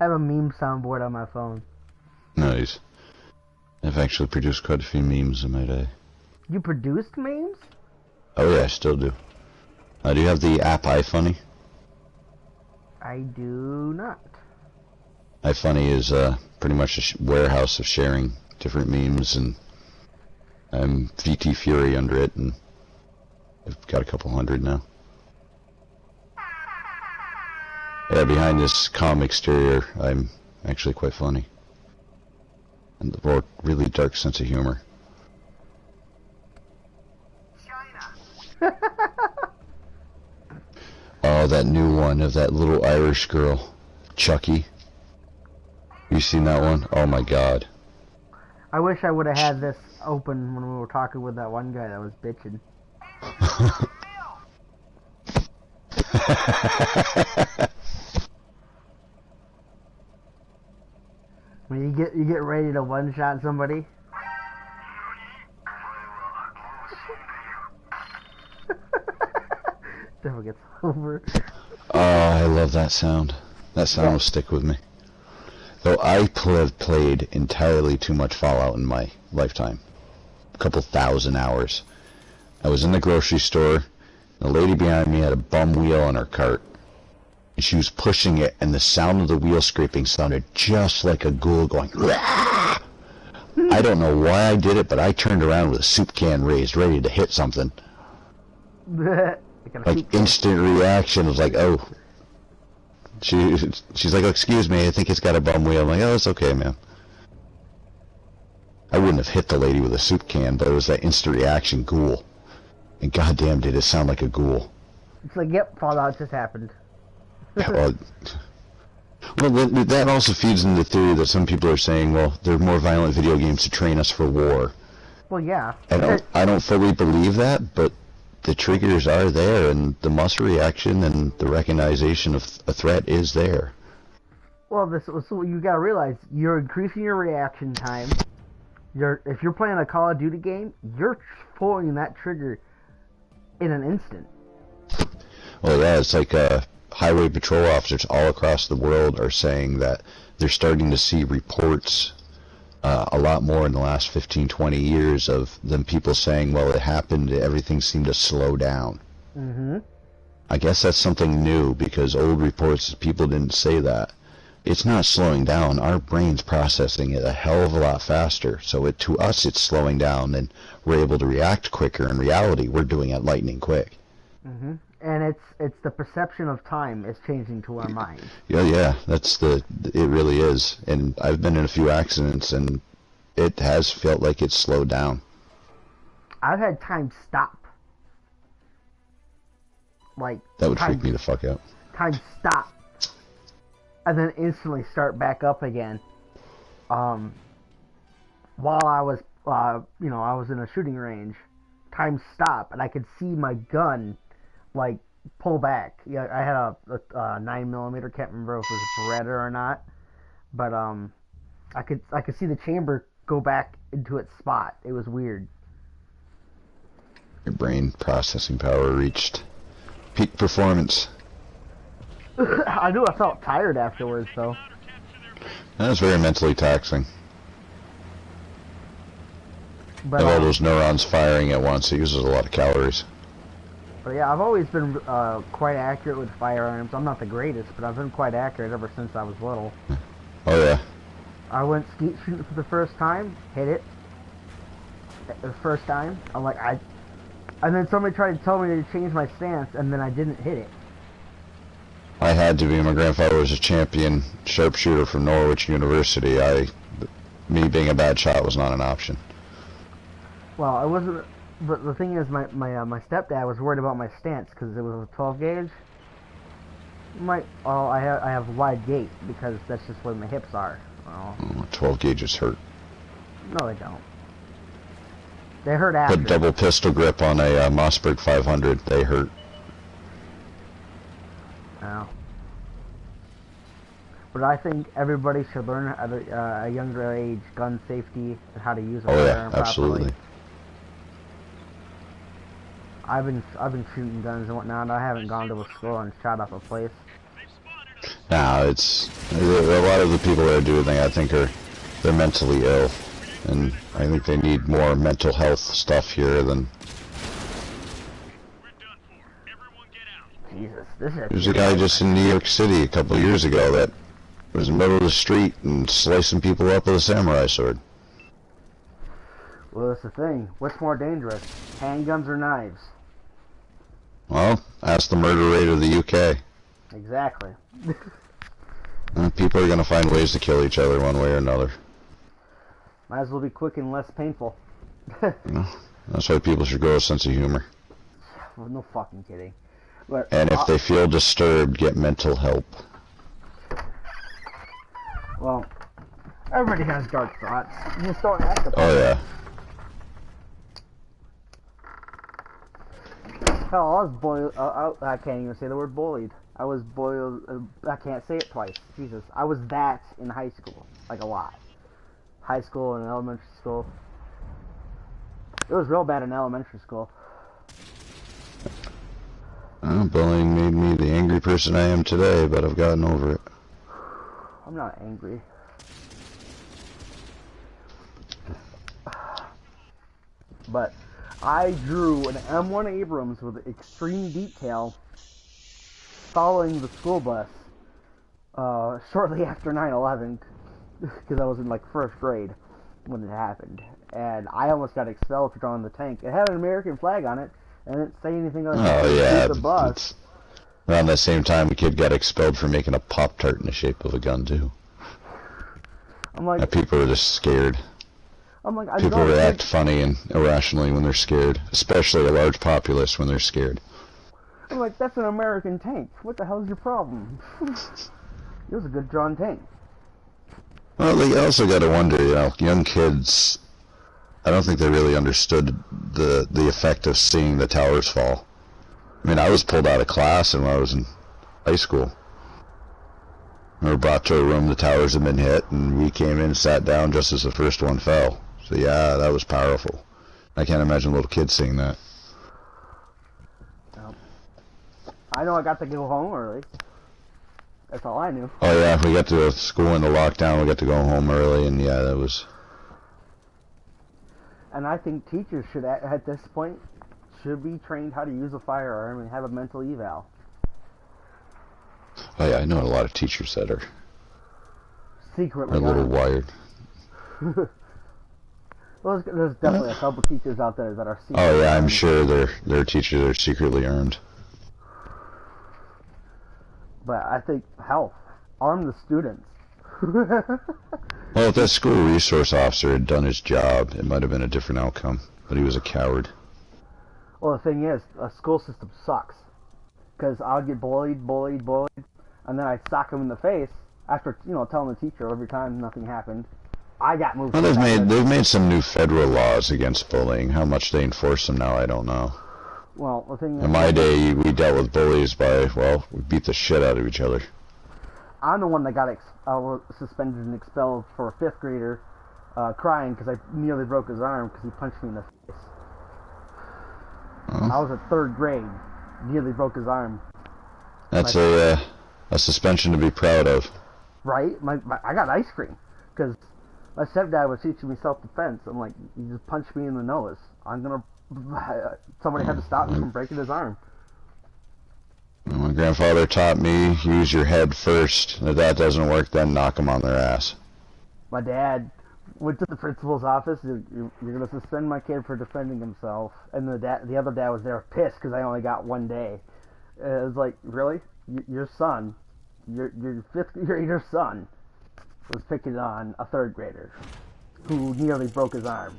Speaker 1: I have a meme soundboard on my phone.
Speaker 3: Nice. I've actually produced quite a few memes in my day.
Speaker 1: You produced memes?
Speaker 3: Oh yeah, I still do. Do you have the app iFunny?
Speaker 1: I do not.
Speaker 3: iFunny is pretty much a warehouse of sharing different memes, and I'm VT Fury under it, and I've got a couple hundred now. Yeah, behind this calm exterior, I'm actually quite funny. And a really dark sense of humor. Oh, that new one of that little Irish girl, Chucky. You seen that one? Oh my god.
Speaker 1: I wish I would have had this open when we were talking with that one guy that was bitching. When you get ready to one-shot somebody. Never gets over.
Speaker 3: Oh, I love that sound. That sound will stick with me. Though I have played entirely too much Fallout in my lifetime. A couple thousand hours. I was in the grocery store, and the lady behind me had a bum wheel on her cart. And she was pushing it, and the sound of the wheel scraping sounded just like a ghoul going, Rah! I don't know why I did it, but I turned around with a soup can raised, ready to hit something. Like instant reaction. I was like, oh. She's like, oh, excuse me, I think it's got a bum wheel. I'm like, oh, it's okay, ma'am. I wouldn't have hit the lady with a soup can, but it was that instant reaction ghoul. And goddamn, did it sound like a ghoul.
Speaker 1: It's like, yep, Fallout just happened.
Speaker 3: Well, that also feeds into the theory that some people are saying, well, they're more violent video games to train us for war.
Speaker 1: Well, yeah.
Speaker 3: I don't fully believe that, but the triggers are there, and the muscle reaction and the recognition of a threat is there.
Speaker 1: Well, so you gotta realize you're increasing your reaction time. If you're playing a Call of Duty game, you're pulling that trigger in an instant.
Speaker 3: Well, yeah, it's like highway patrol officers all across the world are saying that they're starting to see reports a lot more in the last 15, 20 years of them people saying, well, it happened, everything seemed to slow down.
Speaker 1: Mm-hmm.
Speaker 3: I guess that's something new, because old reports, people didn't say that. It's not slowing down. Our brain's processing it a hell of a lot faster. So to us, it's slowing down, and we're able to react quicker. In reality, we're doing it lightning quick.
Speaker 1: Mm-hmm. And it's the perception of time is changing to our minds.
Speaker 3: Yeah, it really is. And I've been in a few accidents, and it has felt like it's slowed down.
Speaker 1: I've had time stop. Like,
Speaker 3: that would freak me the fuck out.
Speaker 1: Time stop. And then instantly start back up again. While I was, I was in a shooting range. Time stop, and I could see my gun, like, pull back. Yeah, I had a 9mm. Can't remember if it was Beretta or not, but I could see the chamber go back into its spot. It was weird.
Speaker 3: Your brain processing power reached peak performance.
Speaker 1: I knew I felt tired afterwards, though.
Speaker 3: That's very mentally taxing.
Speaker 1: But,
Speaker 3: all those neurons firing at once, it uses a lot of calories.
Speaker 1: But yeah, I've always been quite accurate with firearms. I'm not the greatest, but I've been quite accurate ever since I was little.
Speaker 3: Oh yeah.
Speaker 1: I went skeet shooting for the first time, hit it. The first time, and then somebody tried to tell me to change my stance, and then I didn't hit it.
Speaker 3: I had to be. My grandfather was a champion sharpshooter from Norwich University. Me being a bad shot was not an option.
Speaker 1: Well, I wasn't. But the thing is, my stepdad was worried about my stance because it was a 12 gauge. I have wide gait because that's just where my hips are. Well,
Speaker 3: 12 gauges hurt.
Speaker 1: No, they don't. They hurt after.
Speaker 3: Put double pistol grip on a Mossberg 500. They hurt.
Speaker 1: No. But I think everybody should learn at a younger age gun safety and how to use a firearm properly.
Speaker 3: Absolutely.
Speaker 1: I've been shooting guns and whatnot. I haven't gone to a school and shot up a place.
Speaker 3: No, it's a lot of the people that are doing it. I think they're mentally ill, and I think they need more mental health stuff here than.
Speaker 1: Jesus, this is.
Speaker 3: There's a guy just in New York City a couple of years ago that was in the middle of the street and slicing people up with a samurai sword.
Speaker 1: Well, that's the thing. What's more dangerous, handguns or knives?
Speaker 3: Well, ask the murder rate of the UK.
Speaker 1: Exactly.
Speaker 3: People are going to find ways to kill each other one way or another.
Speaker 1: Might as well be quick and less painful.
Speaker 3: That's why people should grow a sense of humor.
Speaker 1: Well, no fucking kidding. But,
Speaker 3: and if they feel disturbed, get mental help.
Speaker 1: Well, everybody has dark thoughts. You just don't act about
Speaker 3: it. Oh, yeah.
Speaker 1: Hell, I was boiled. I can't even say the word bullied. I was boiled. I can't say it twice. Jesus. I was that in high school. Like a lot. High school and elementary school. It was real bad in elementary school.
Speaker 3: Bullying made me the angry person I am today, but I've gotten over it.
Speaker 1: I'm not angry. But I drew an M1 Abrams with extreme detail following the school bus shortly after 9/11 because I was in like first grade when it happened, and I almost got expelled for drawing the tank. It had an American flag on it and it didn't say anything like the bus.
Speaker 3: Around that same time, a kid got expelled for making a Pop-Tart in the shape of a gun too.
Speaker 1: I'm like,
Speaker 3: people are just scared.
Speaker 1: I'm like,
Speaker 3: people react funny and irrationally when they're scared, especially a large populace when they're scared.
Speaker 1: I'm like, that's an American tank. What the hell is your problem? It was a good drawn tank.
Speaker 3: Well, they also got to wonder, young kids, I don't think they really understood the effect of seeing the towers fall. I mean, I was pulled out of class when I was in high school. We were brought to a room, the towers had been hit, and we came in and sat down just as the first one fell. So yeah, that was powerful. I can't imagine little kids seeing that.
Speaker 1: I know I got to go home early. That's all I knew.
Speaker 3: Oh yeah, we got to school in the lockdown, we got to go home early, and yeah, that was...
Speaker 1: And I think teachers should, at this point, should be trained how to use a firearm and have a mental eval.
Speaker 3: Oh yeah, I know a lot of teachers that are
Speaker 1: Secretly
Speaker 3: a little wired.
Speaker 1: Well, there's definitely a couple teachers out there that are secretly
Speaker 3: Oh yeah, I'm
Speaker 1: armed.
Speaker 3: sure their teachers are secretly armed.
Speaker 1: But I think, hell, arm the students.
Speaker 3: Well, if that school resource officer had done his job, it might have been a different outcome. But he was a coward.
Speaker 1: Well, the thing is, a school system sucks. Because I would get bullied, and then I'd sock him in the face after, telling the teacher every time nothing happened. I got moved.
Speaker 3: Well, they've made some new federal laws against bullying. How much they enforce them now, I don't know.
Speaker 1: Well, the thing is,
Speaker 3: In my day, we dealt with bullies by, well, we beat the shit out of each other.
Speaker 1: I'm the one that got suspended and expelled for a 5th grader crying because I nearly broke his arm because he punched me in the face.
Speaker 3: Oh.
Speaker 1: I was at 3rd grade, nearly broke his arm.
Speaker 3: That's a suspension to be proud of.
Speaker 1: Right? I got ice cream because my stepdad was teaching me self-defense. I'm like, you just punched me in the nose. Somebody had to stop me from breaking his arm.
Speaker 3: My grandfather taught me, use your head first. If that doesn't work, then knock them on their ass.
Speaker 1: My dad went to the principal's office. You're going to suspend my kid for defending himself. And the other dad was there pissed because I only got 1 day. It was like, really? Your son, your 5th grader son, was picking on a 3rd grader who nearly broke his arm.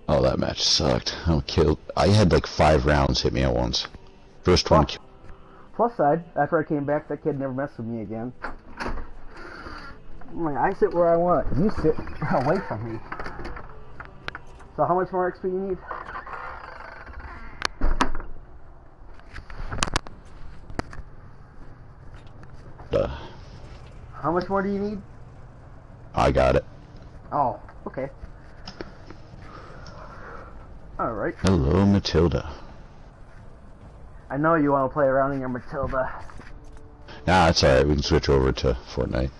Speaker 3: Oh, that match sucked. I had like 5 rounds hit me at once. First one killed.
Speaker 1: Plus side, after I came back, that kid never messed with me again. I'm like, I sit where I want. You sit away from me. So how much more XP you need? How much more do you need?
Speaker 3: I got it.
Speaker 1: Oh, okay. Alright.
Speaker 3: Hello, Matilda.
Speaker 1: I know you want to play around in your Matilda.
Speaker 3: Nah, it's alright. We can switch over to Fortnite.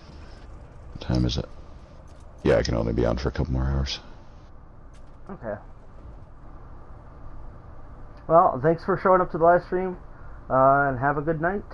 Speaker 3: What time is it? Yeah, I can only be on for a couple more hours.
Speaker 1: Okay. Well, thanks for showing up to the live stream, and have a good night.